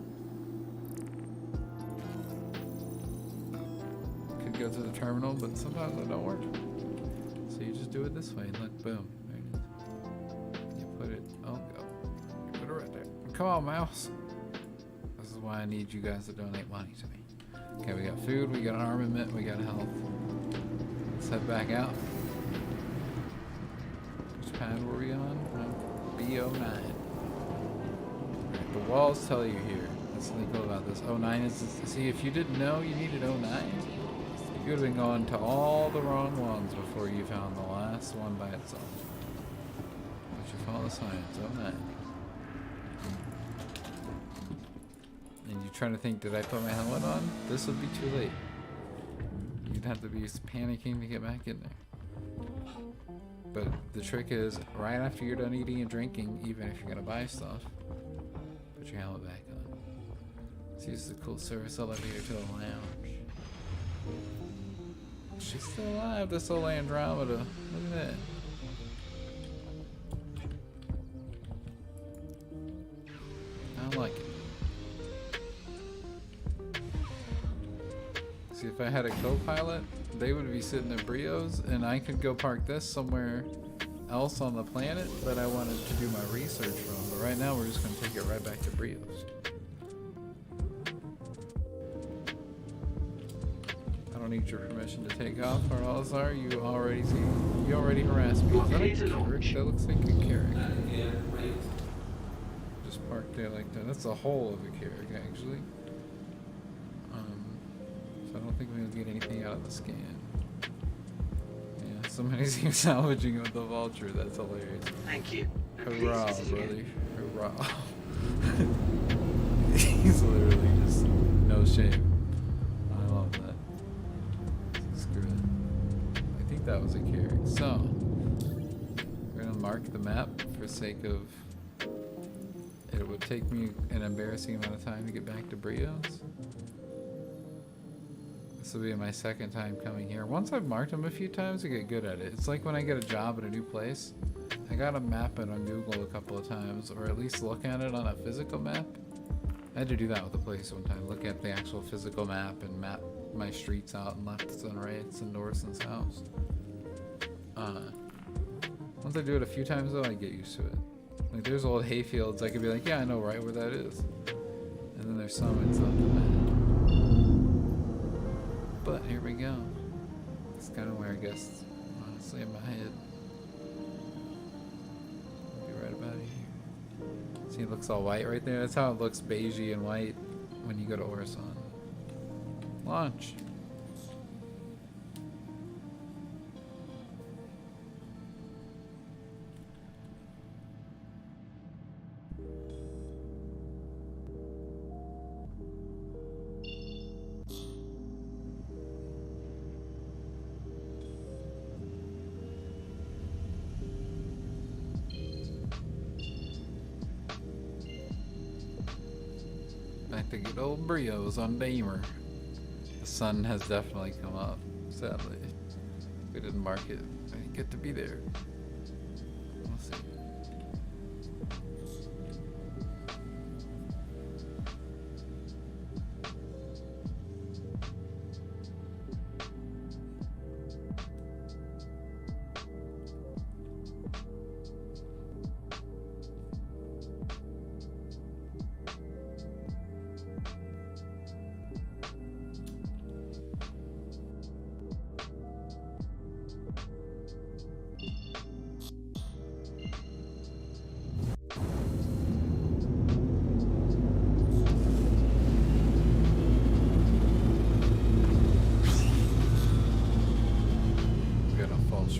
Could go to the terminal, but sometimes it don't work. So you just do it this way, and look, boom, there it is. You put it, oh go. You put it right there. Come on, mouse. This is why I need you guys to donate money to me. Okay, we got food, we got armament, we got health. Let's head back out. Which pad were we on? B09. Right, the walls tell you here. That's something cool about this. 09 is, see, if you didn't know you needed 09, you would have been going to all the wrong ones before you found the last one by itself. But you follow the signs, 09. And you're trying to think, did I put my helmet on? This would be too late. You'd have to be panicking to get back in there. But the trick is, right after you're done eating and drinking, even if you're gonna buy stuff, put your helmet back on. Let's use the cool service elevator to the lounge. She's still alive, this old Andromeda. Look at that. I like it. See, if I had a co-pilot, they would be sitting at Brios, and I could go park this somewhere else on the planet that I wanted to do my research from. But right now, we're just going to take it right back to Brios. I don't need your permission to take off, or else are you already see? You already harassed me. Is that a carrot? That looks like a carrot. Just parked there like that. That's a whole of a carrot, actually. So I don't think we'll get anything out of the scan. Yeah, somebody's even salvaging with the vulture. That's hilarious. Thank you. Hurrah, brother. Hurrah. He's literally just no shame. I love that. Screw it. I think that was a carrot. So, we're going to mark the map for sake of... It would take me an embarrassing amount of time to get back to Brios. This will be my second time coming here. Once I've marked them a few times, I get good at it. It's like when I get a job at a new place. I gotta map it on Google a couple of times, or at least look at it on a physical map. I had to do that with the place one time. Look at the actual physical map and map my streets out and lefts and rights and norths and souths. Once I do it a few times though, I get used to it. Like there's old hayfields, I could be like, yeah, I know right where that is. And then there's some it's not the map. But here we go. It's kind of where I guess, honestly, in my head. Be right about here. See, it looks all white right there. That's how it looks, beigey and white. when you go to Orison. Launch. Back to good old Brios on Damer. The sun has definitely come up, sadly. We didn't mark it. I didn't get to be there. We'll see.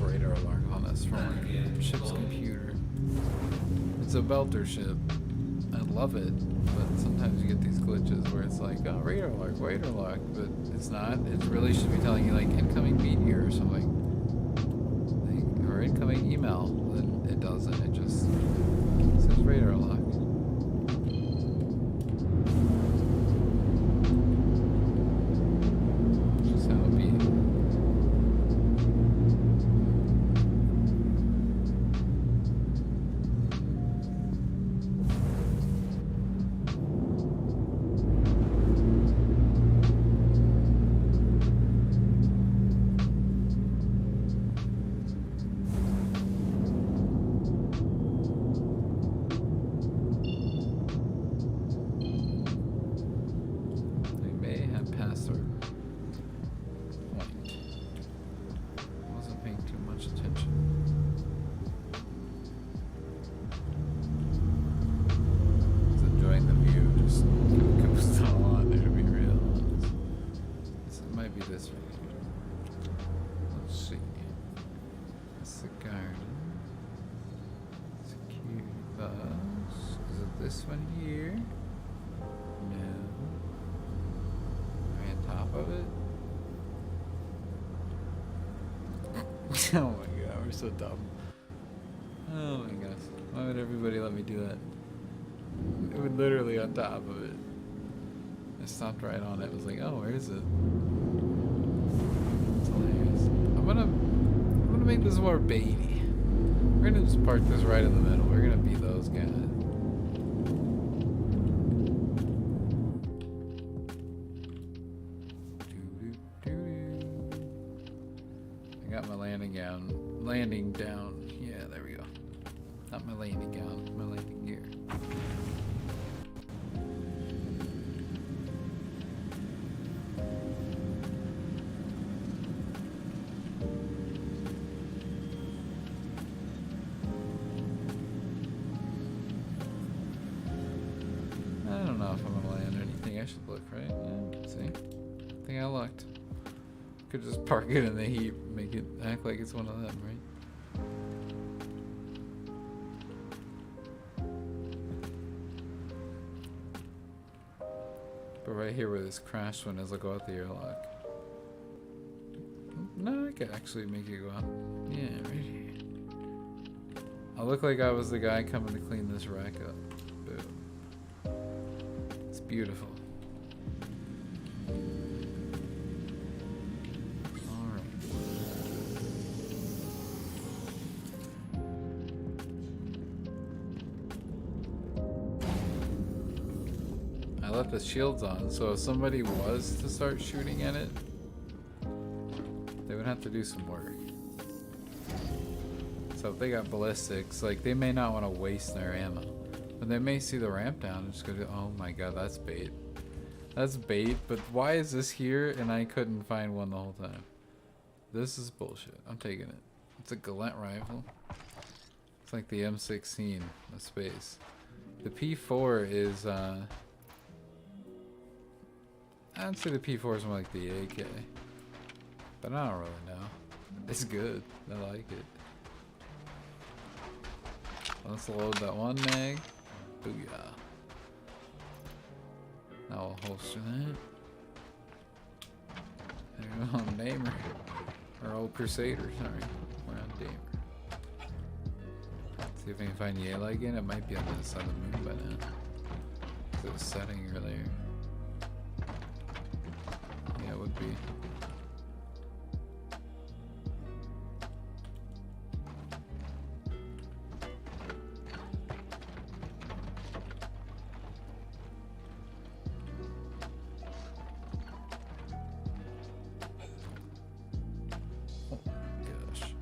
Radar alert on us from our ship's computer. It's a Belter ship. I love it, but sometimes you get these glitches where it's like, oh, radar alert, but it's not. It really should be telling you like incoming meteor or something, like, or incoming email. Then it doesn't. It just says radar alert. Just how it be. This one here? No. Are we on top of it? Oh my god, we're so dumb. Oh my gosh. Why would everybody let me do that? It was literally on top of it. I stopped right on it. I was like, oh, where is it? It's hilarious. I'm gonna make this more baity. We're gonna just park this right in the middle. We're gonna be those guys. Landing down. Yeah, there we go. Not my landing gown, my landing gear. I don't know if I'm gonna land or anything. I should look, right? Yeah, see? I think I looked. Could just park it in the heap, make it act like it's one of them, right? But right here where this crash one is, I'll go out the airlock. No, I could actually make it go out. Yeah, right here. I'll look like I was the guy coming to clean this rack up. Boom. It's beautiful. Left the shields on, so if somebody was to start shooting at it, they would have to do some work. So if they got ballistics, like they may not want to waste their ammo, but they may see the ramp down and just go, oh my god, that's bait. That's bait, but why is this here and I couldn't find one the whole time? This is bullshit. I'm taking it. It's a Gallant rifle. It's like the M16 of space. The P4 is I'd say the P4 is more like the AK. But I don't really know. It's good. I like it. Let's load that one mag. Booyah. Now we'll holster that. There you go, Damer. Or old Crusader, sorry. We're on Damer. See if we can find Yale again. It might be on the other side of the moon by now. It was setting earlier. Yeah, it would be. Oh gosh.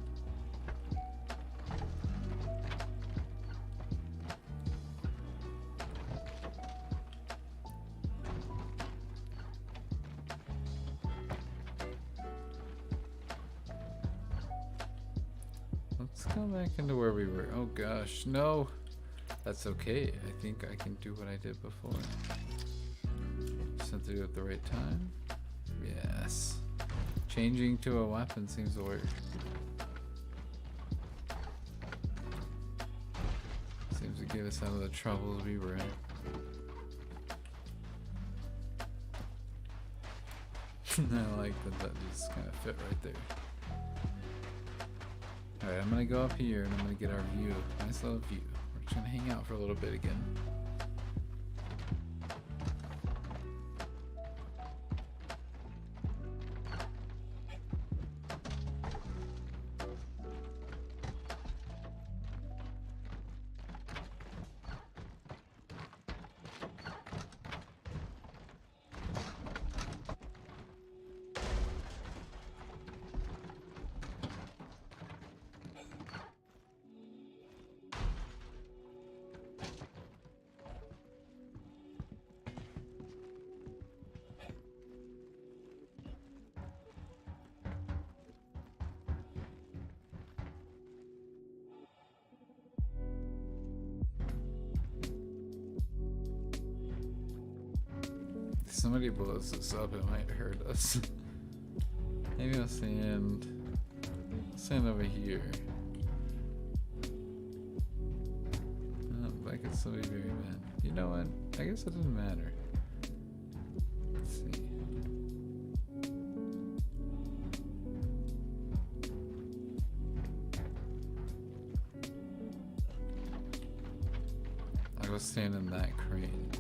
Let's go back into where we were. Oh gosh, no. That's okay. I think I can do what I did before. Just have to do it at the right time. Yes. Changing to a weapon seems to work. Seems to get us out of the troubles we were in. I like that that just kind of fit right there. Alright, I'm gonna go up here and I'm gonna get our view. Nice little view. We're just gonna hang out for a little bit again. If somebody blows this up, it might hurt us. Maybe I'll stand over here. Oh, that could still be very bad. You know what? I guess it doesn't matter. Let's see. I'll go stand in that crane.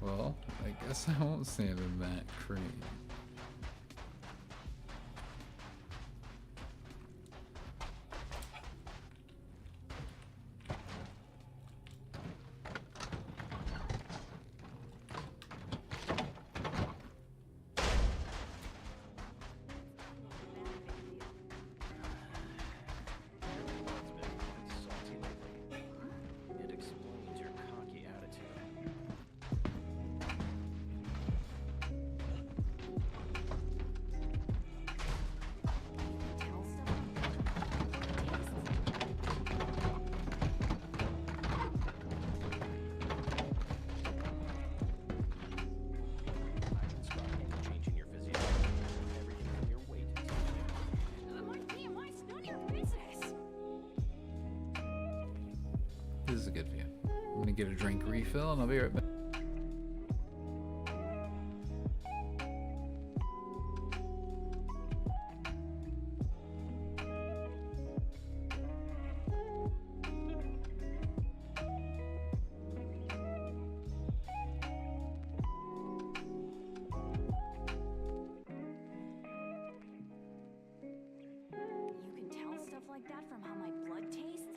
Well, I guess I won't stand in that crane. It explains your cocky attitude. I can spot any change in your physiology, everything from your weight to BMI's none of your business. This is a good view. I'm gonna get a drink refill and I'll be right back. You can tell stuff like that from how my blood tastes?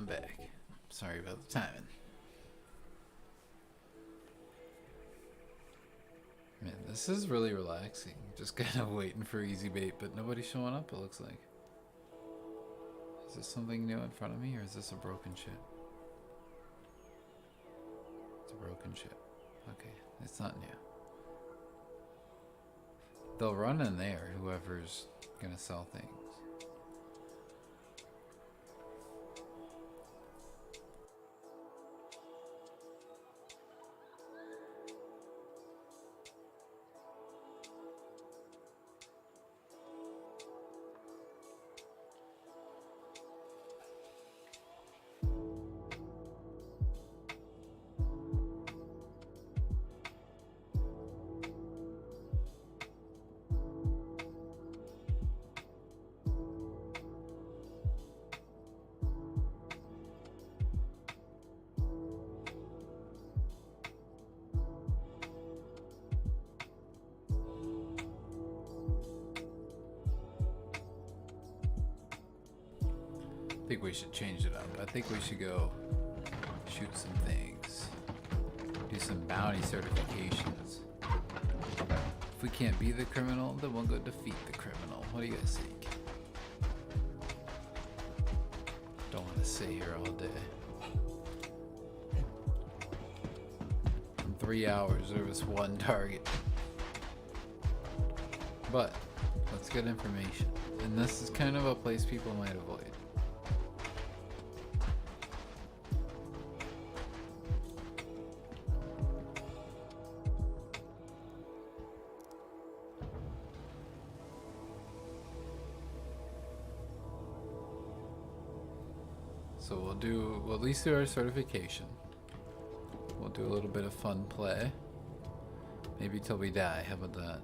I'm back. Sorry about the timing. Man, this is really relaxing. Just kind of waiting for easy bait, but nobody's showing up, it looks like. Is there something new in front of me, or is this a broken ship? It's a broken ship. Okay, it's not new. They'll run in there, whoever's gonna sell things. I think we should change it up. I think we should go shoot some things. Do some bounty certifications. If we can't be the criminal, then we'll go defeat the criminal. What do you guys think? Don't want to sit here all day. In 3 hours, there was one target. But, let's get information. And this is kind of a place people might avoid. So we'll at least do our certification. We'll do a little bit of fun play. Maybe till we die, how about that?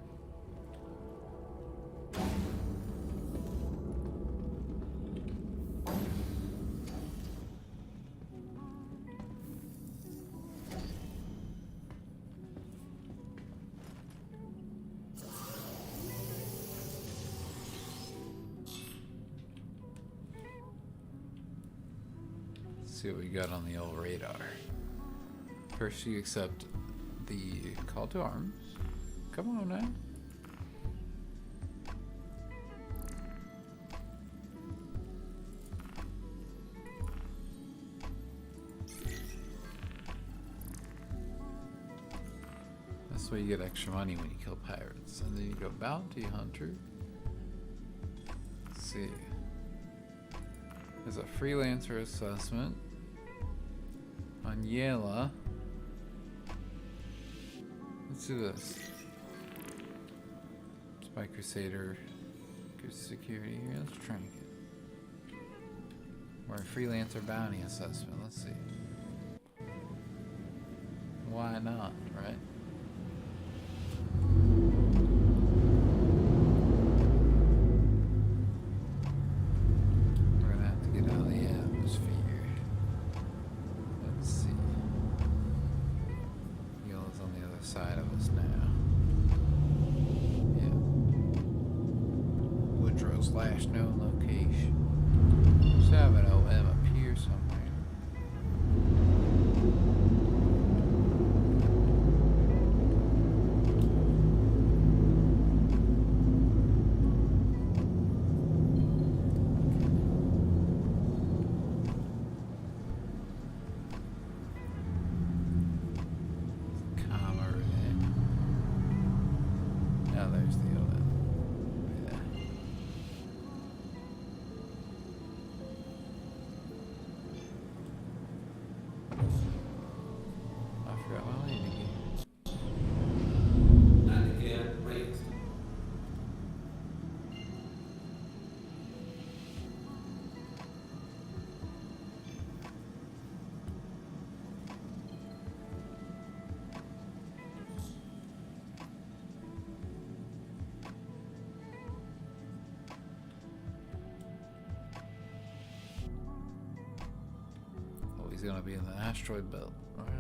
See what we got on the old radar. First, you accept the call to arms. Come on now. That's why you get extra money when you kill pirates. And then you go bounty hunter. Let's see. There's a freelancer assessment on Yela. Let's do this. Spy Crusader. Good security here. Let's try and get. Or a freelancer bounty assessment. Let's see. Why not, right? Side of us now. Yeah. Woodrow's last known location. Just have an OM up here somewhere. He's gonna be in the asteroid belt. Alright.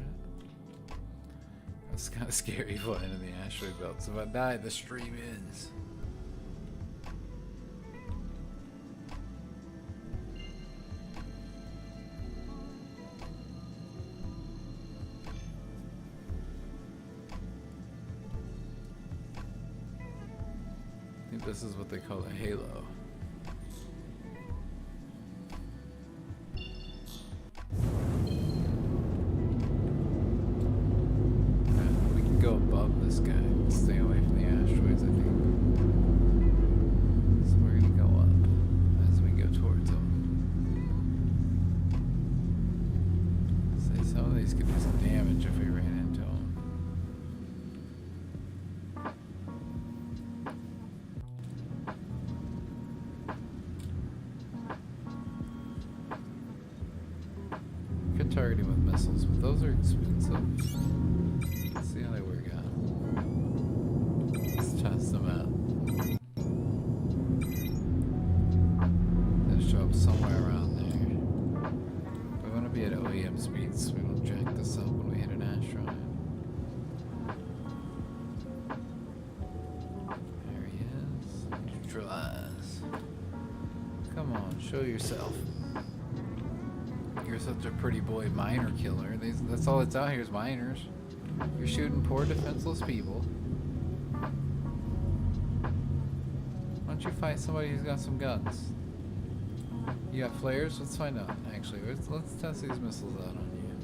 That's kind of scary flying in the asteroid belt. So if I die, the stream ends. think this is what they call a halo. We can go above this guy. Stay away from the asteroids, I think. So we're gonna go up as we go towards them. Say some of these could do some damage if we ran into them. Could target him with missiles, but those are expensive. Let's see how they work out. Let's test them out. They'll show up somewhere around there. We want to be at OEM speeds so we don't jack this up when we hit an asteroid. There he is. Neutralize. Come on, show yourself. You're such a pretty boy miner killer. That's all that's out here is miners. You're shooting poor defenseless people. Why don't you fight somebody who's got some guns? You got flares? Let's find out. Actually, let's test these missiles out on you.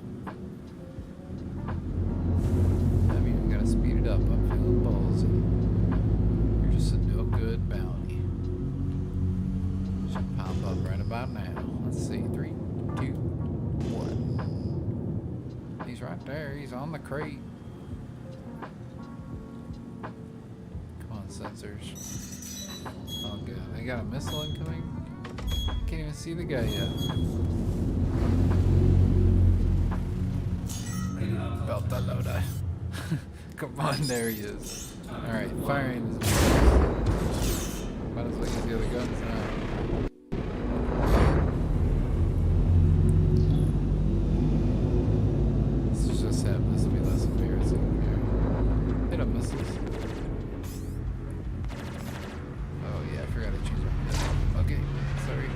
I mean, we gotta speed it up. I'm feeling ballsy. You're just a no good bounty. Should pop up right about now. Let's see. 3, 2, 1. He's right there. He's on the crate. Come on, sensors. Oh god, they got a missile incoming? Can't even see the guy yet. Belt that loader. Come on, there he is. Alright, firing his missiles. Might as well use the other guns now. This will be less embarrassing. Hit up missiles. Oh yeah, I forgot to change my. Okay, sorry.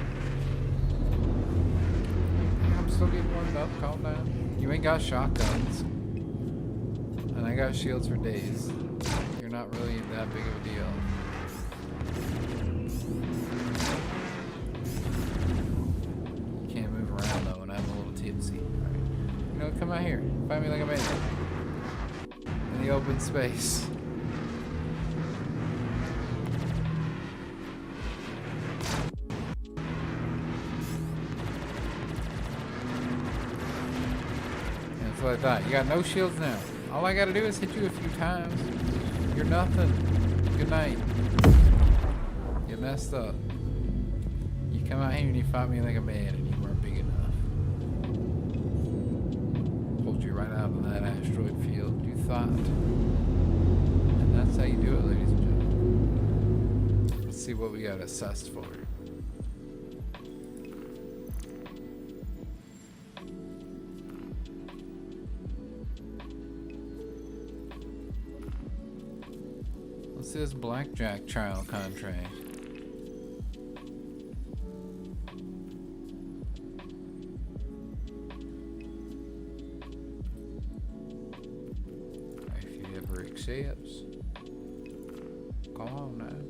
I'm still getting warmed up. Calm down. You ain't got shotguns, and I got shields for days. You're not really that big of a deal. You can't move around though, and I'm a little tipsy. You know, come out here. Find me like a man. In the open space. Yeah, that's what I thought. You got no shields now. All I gotta do is hit you a few times. You're nothing. Good night. You messed up. You come out here and you fight me like a man and you weren't big enough. You right out of that asteroid field, you thought. And that's how you do it, ladies and gentlemen. Let's see what we got assessed for. Let's see this blackjack trial contract. Accepts. Come on now.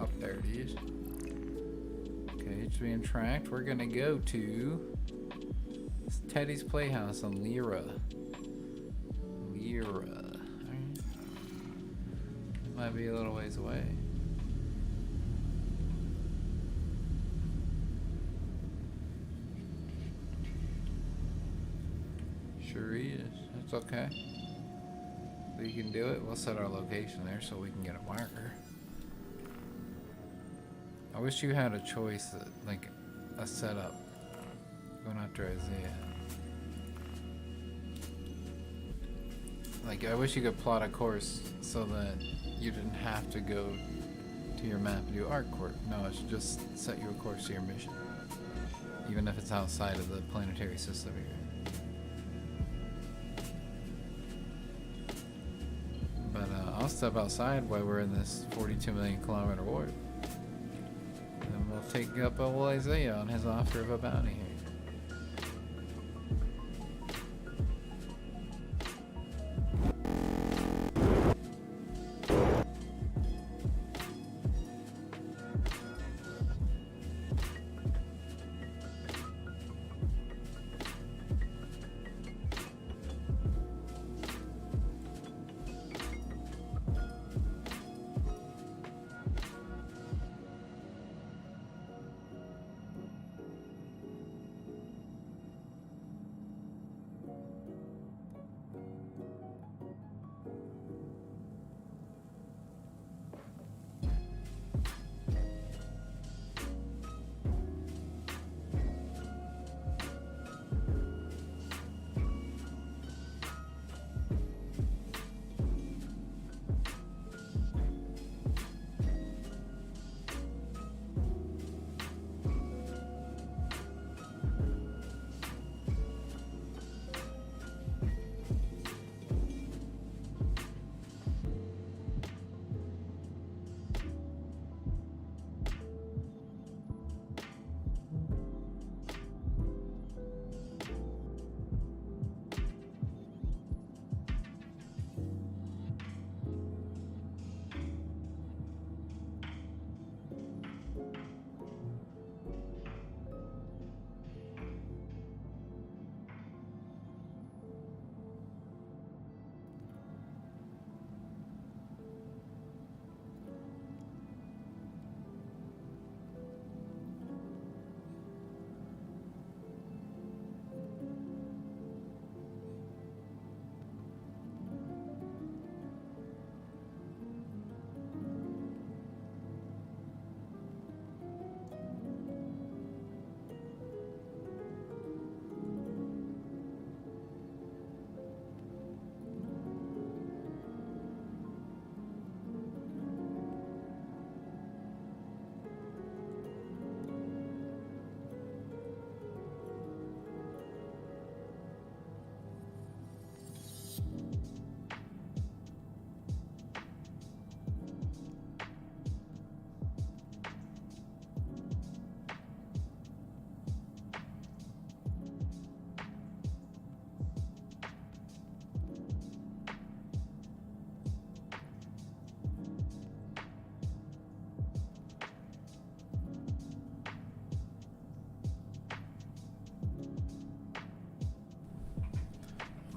Up there it is. Okay, it's being tracked. We're gonna go to Teddy's Playhouse on Lyra. Alright. Might be a little ways away. Sure is. That's okay. We can do it. We'll set our location there so we can get a marker. I wish you had a choice, that, like a setup. Going after Isaiah. Like, I wish you could plot a course so that you didn't have to go to your map and do arc work. No, it should just set you a course to your mission. Even if it's outside of the planetary system here. But I'll step outside while we're in this 42 million kilometer warp. And we'll take up old Isaiah on his offer of a bounty here.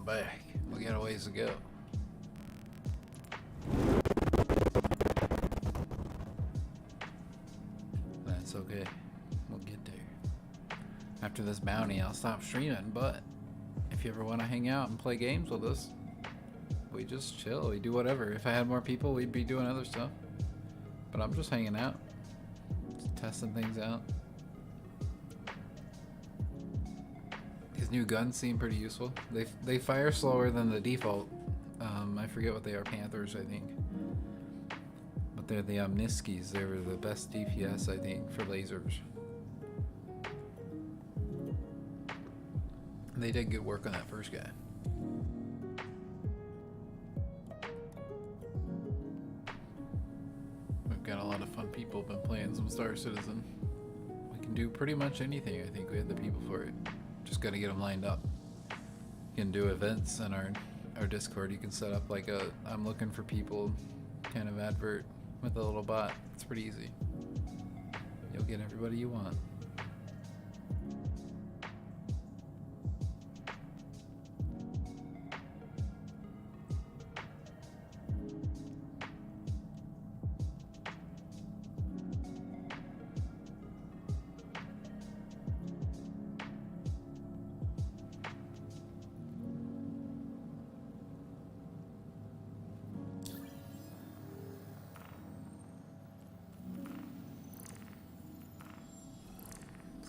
back. We got a ways to go. That's okay. We'll get there. After this bounty, I'll stop streaming, but if you ever want to hang out and play games with us, we just chill. We do whatever. If I had more people, we'd be doing other stuff. But I'm just hanging out. Just testing things out. These new guns seem pretty useful. They fire slower than the default. I forget what they are. Panthers, I think. But they're the Omniskis. They were the best DPS, I think, for lasers. They did good work on that first guy. We've got a lot of fun people been playing some Star Citizen. We can do pretty much anything. I think we have the people for it. Just got to get them lined up. You can do events in our Discord. You can set up like a I'm looking for people kind of advert with a little bot. It's pretty easy. You'll get everybody you want.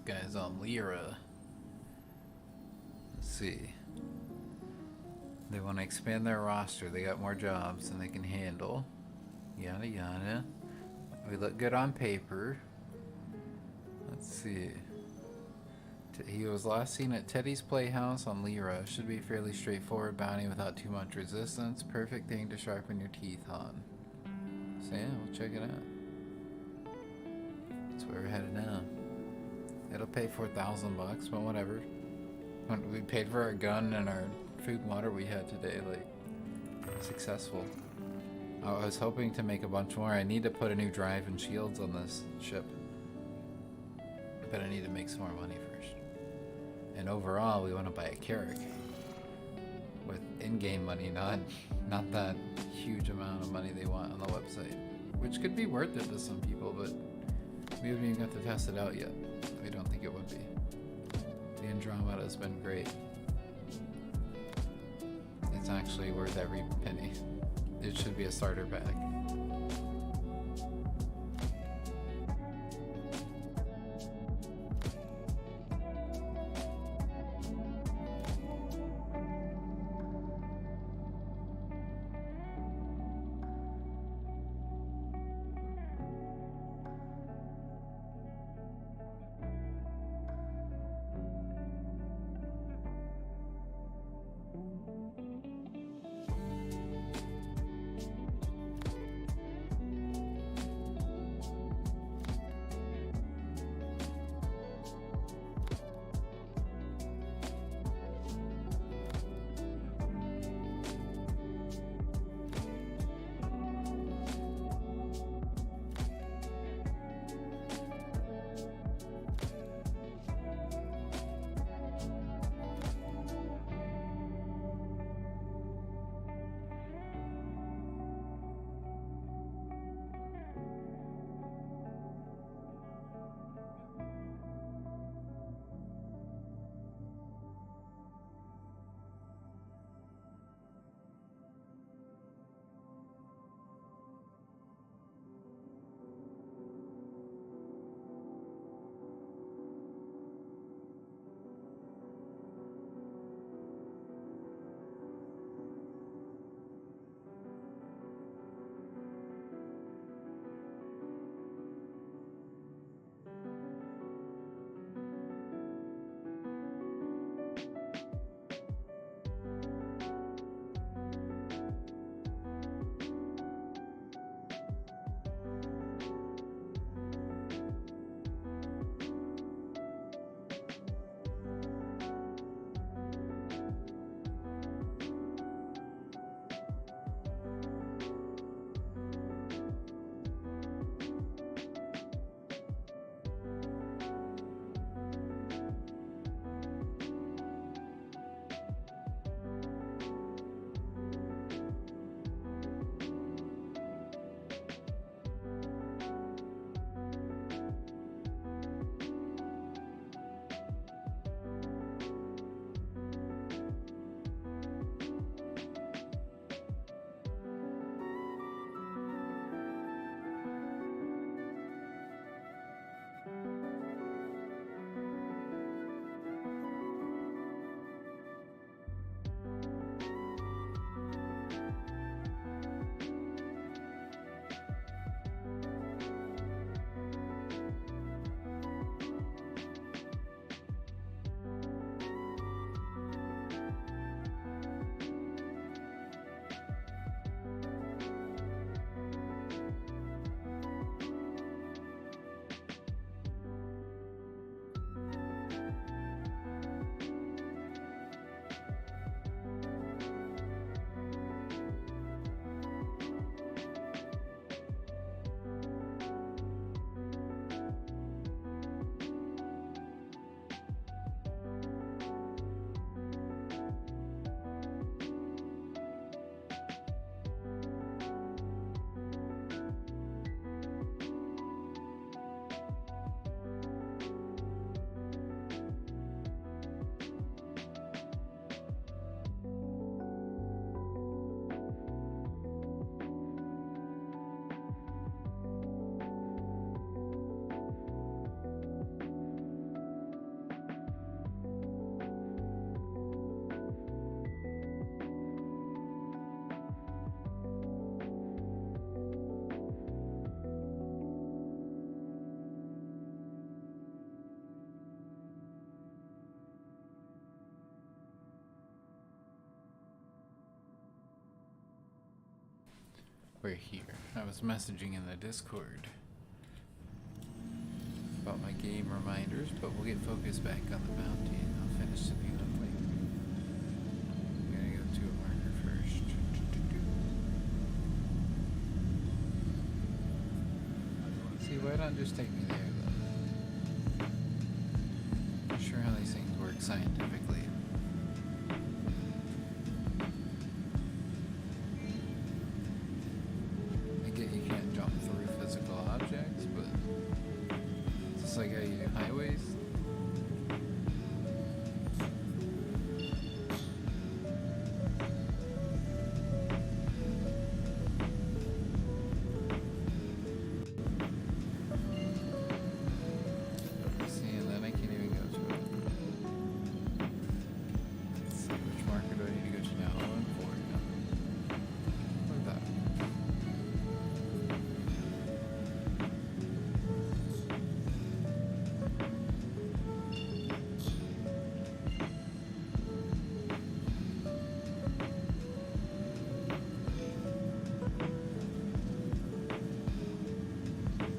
Guys on Lyra. Let's see. They want to expand their roster. They got more jobs than they can handle. Yada yada. We look good on paper. Let's see. He was last seen at Teddy's Playhouse on Lyra. Should be a fairly straightforward bounty without too much resistance. Perfect thing to sharpen your teeth on. So yeah, we'll check it out. That's where we're headed now. It'll pay $4,000, but whatever. We paid for our gun and our food and water we had today, like, successful. I was hoping to make a bunch more. I need to put a new drive and shields on this ship. But I need to make some more money first. And overall, we want to buy a Carrack. With in-game money, not that huge amount of money they want on the website. Which could be worth it to some people, but we haven't even got to test it out yet. We don't think it would be. The Andromeda has been great. It's actually worth every penny. It should be a starter pack. we're here. I was messaging in the Discord about my game reminders, but we'll get focused back on the bounty and I'll finish the view up later. I'm gonna go to a marker first. See, why not just take me there though? Not sure how these things work scientifically. I get you can't jump through physical objects, but it's just like how you do highways. See, and then I can't even go to it. Let's see, which marker do I need to go to now? Oh, and 4, yeah. Look at that.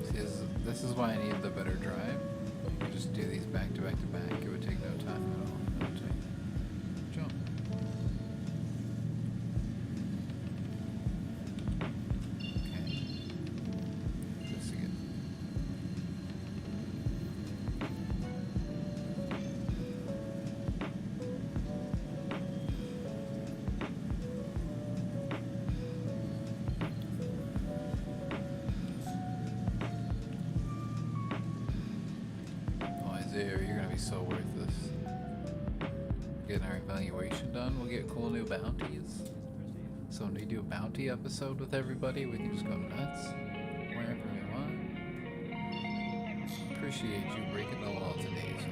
See, this is why I need the better drive. You can just do these back to back to back. It would take no time at all. It would take jump. Okay. This again. Oh, Isaiah, you're gonna be so worth this. Getting our evaluation done, we'll get cool new bounties. So when we do a bounty episode with everybody, we can just go nuts wherever we want. Appreciate you breaking the law today, so.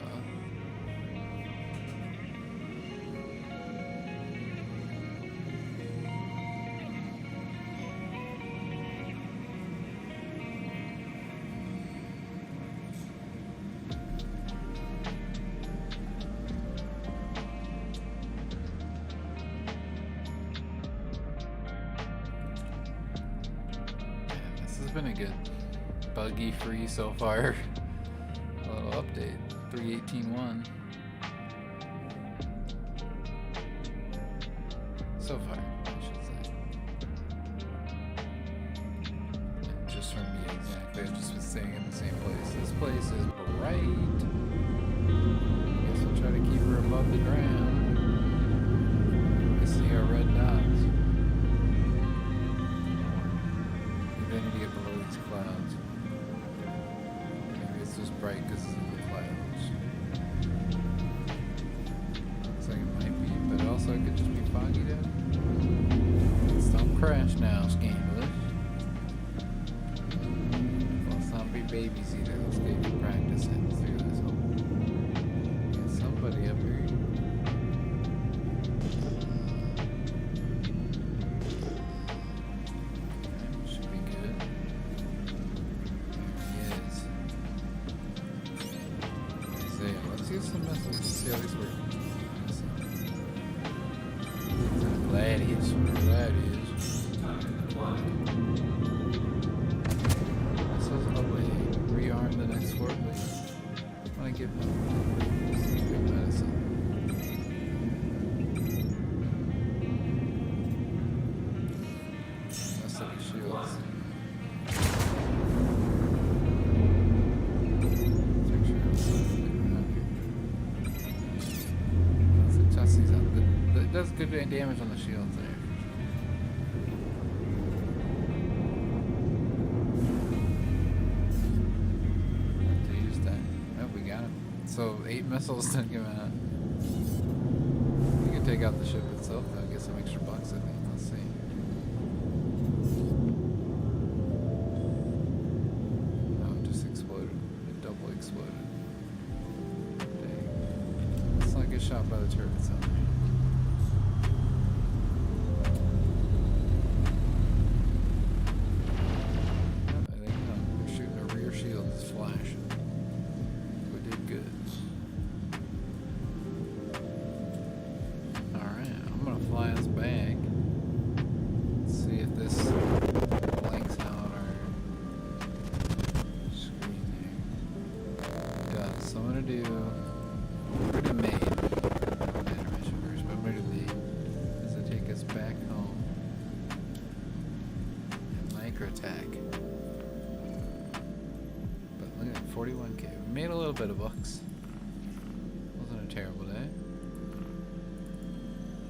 Man, this has been a good buggy free so far. A little update. 3.18.1. So far, I should say. And just for me exactly, I've just been staying in the same place. This place is bright. Guess I'll try to keep her above the ground. You see our red dots. Maybe I need to get below these clouds. Maybe it's just bright because of the clouds. Looks like it might be, but also it could just be foggy down. Stop crash now, Scandalous. Let's not be babies either. Let's get you practicing through this whole. Get somebody up here. Okay, should be good. There he is. Isaiah, let's use some missiles. Let's see how these work. Gladius. Missiles away. Rearm the next forklift. I want to give him some good medicine. That's like shields. Let's make sure it's around here. Let's adjust these up. It does good damage on the shields there. To use that. Oh, we got him. So 8 missiles didn't give out. You can take out the ship itself though. Get some extra bucks, I think. Let's see. Oh, it just exploded. It double exploded. Dang. Let's not get shot by the turrets out there. I think they're shooting a rear shield that's flashing. We did good. Alright, I'm gonna fly us back. See if this do. We're gonna main intermission first, but where do they? Does it take us back home? And micro attack. But look at 41k. We made a little bit of bucks. Wasn't a terrible day.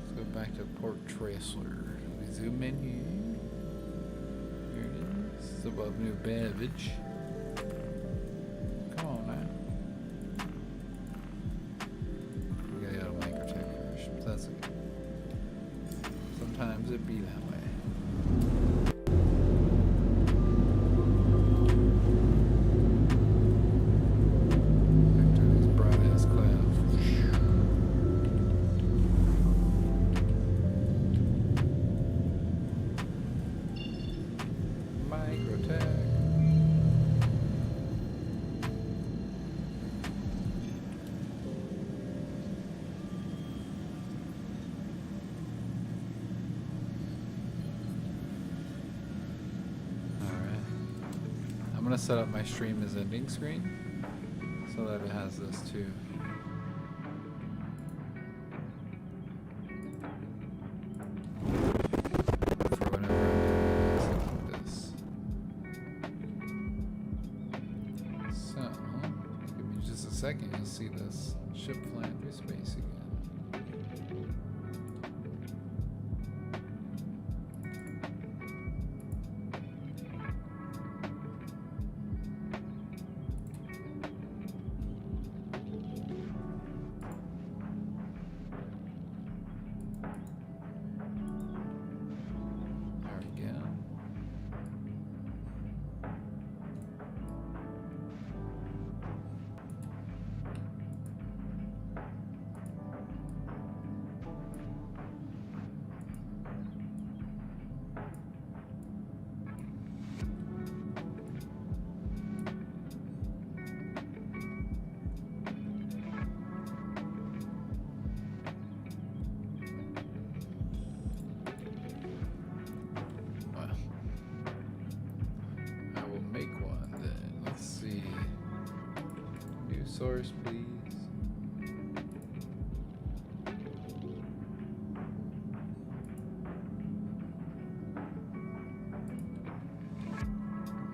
Let's go back to Port Tracer. We zoom in here. Here it is. It's above New Babbage. Come on now. We gotta go to micro attack first. But that's okay. Sometimes it be that way. I'm gonna set up my stream as ending screen so that it has this too. For whenever I'm doing something like this. So, give me just a second, you'll see this ship flying through space again. Source, please.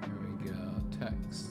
Here we go. Text.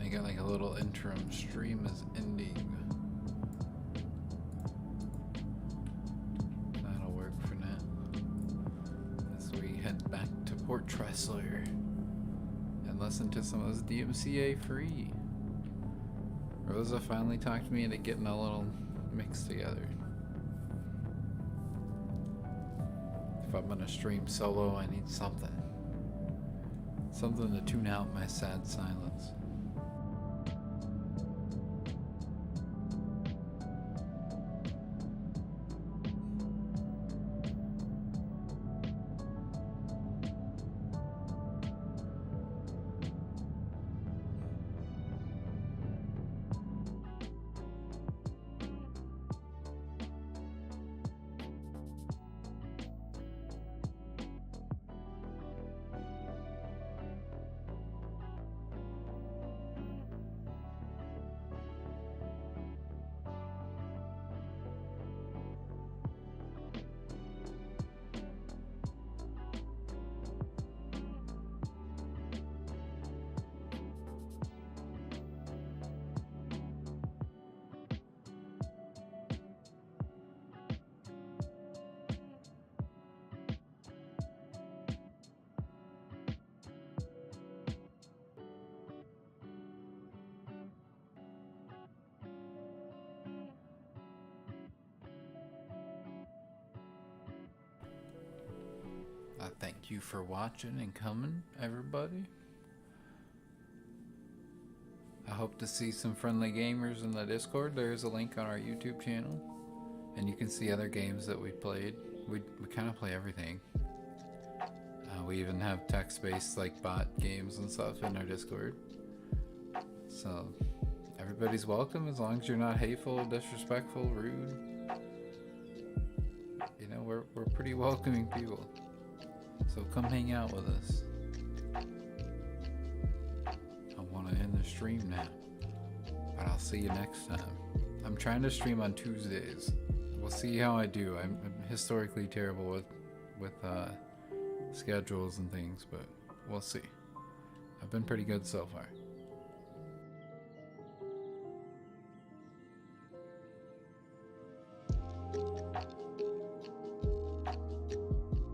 I got like a little interim stream is ending. That'll work for now. As we head back to Port Tressler and listen to some of this DMCA free. Rosa finally talked me into getting a little mix together. If I'm gonna stream solo, I need something. Something to tune out my sad silence. thank you for watching and coming, everybody. I hope to see some friendly gamers in the Discord. There is a link on our YouTube channel, and you can see other games that we played. We kind of play everything. We even have text-based like bot games and stuff in our Discord. So everybody's welcome as long as you're not hateful, disrespectful, rude. You know, we're pretty welcoming people. So come hang out with us. I want to end the stream now, but I'll see you next time. I'm trying to stream on Tuesdays. We'll see how I do. I'm historically terrible with schedules and things, but we'll see. I've been pretty good so far.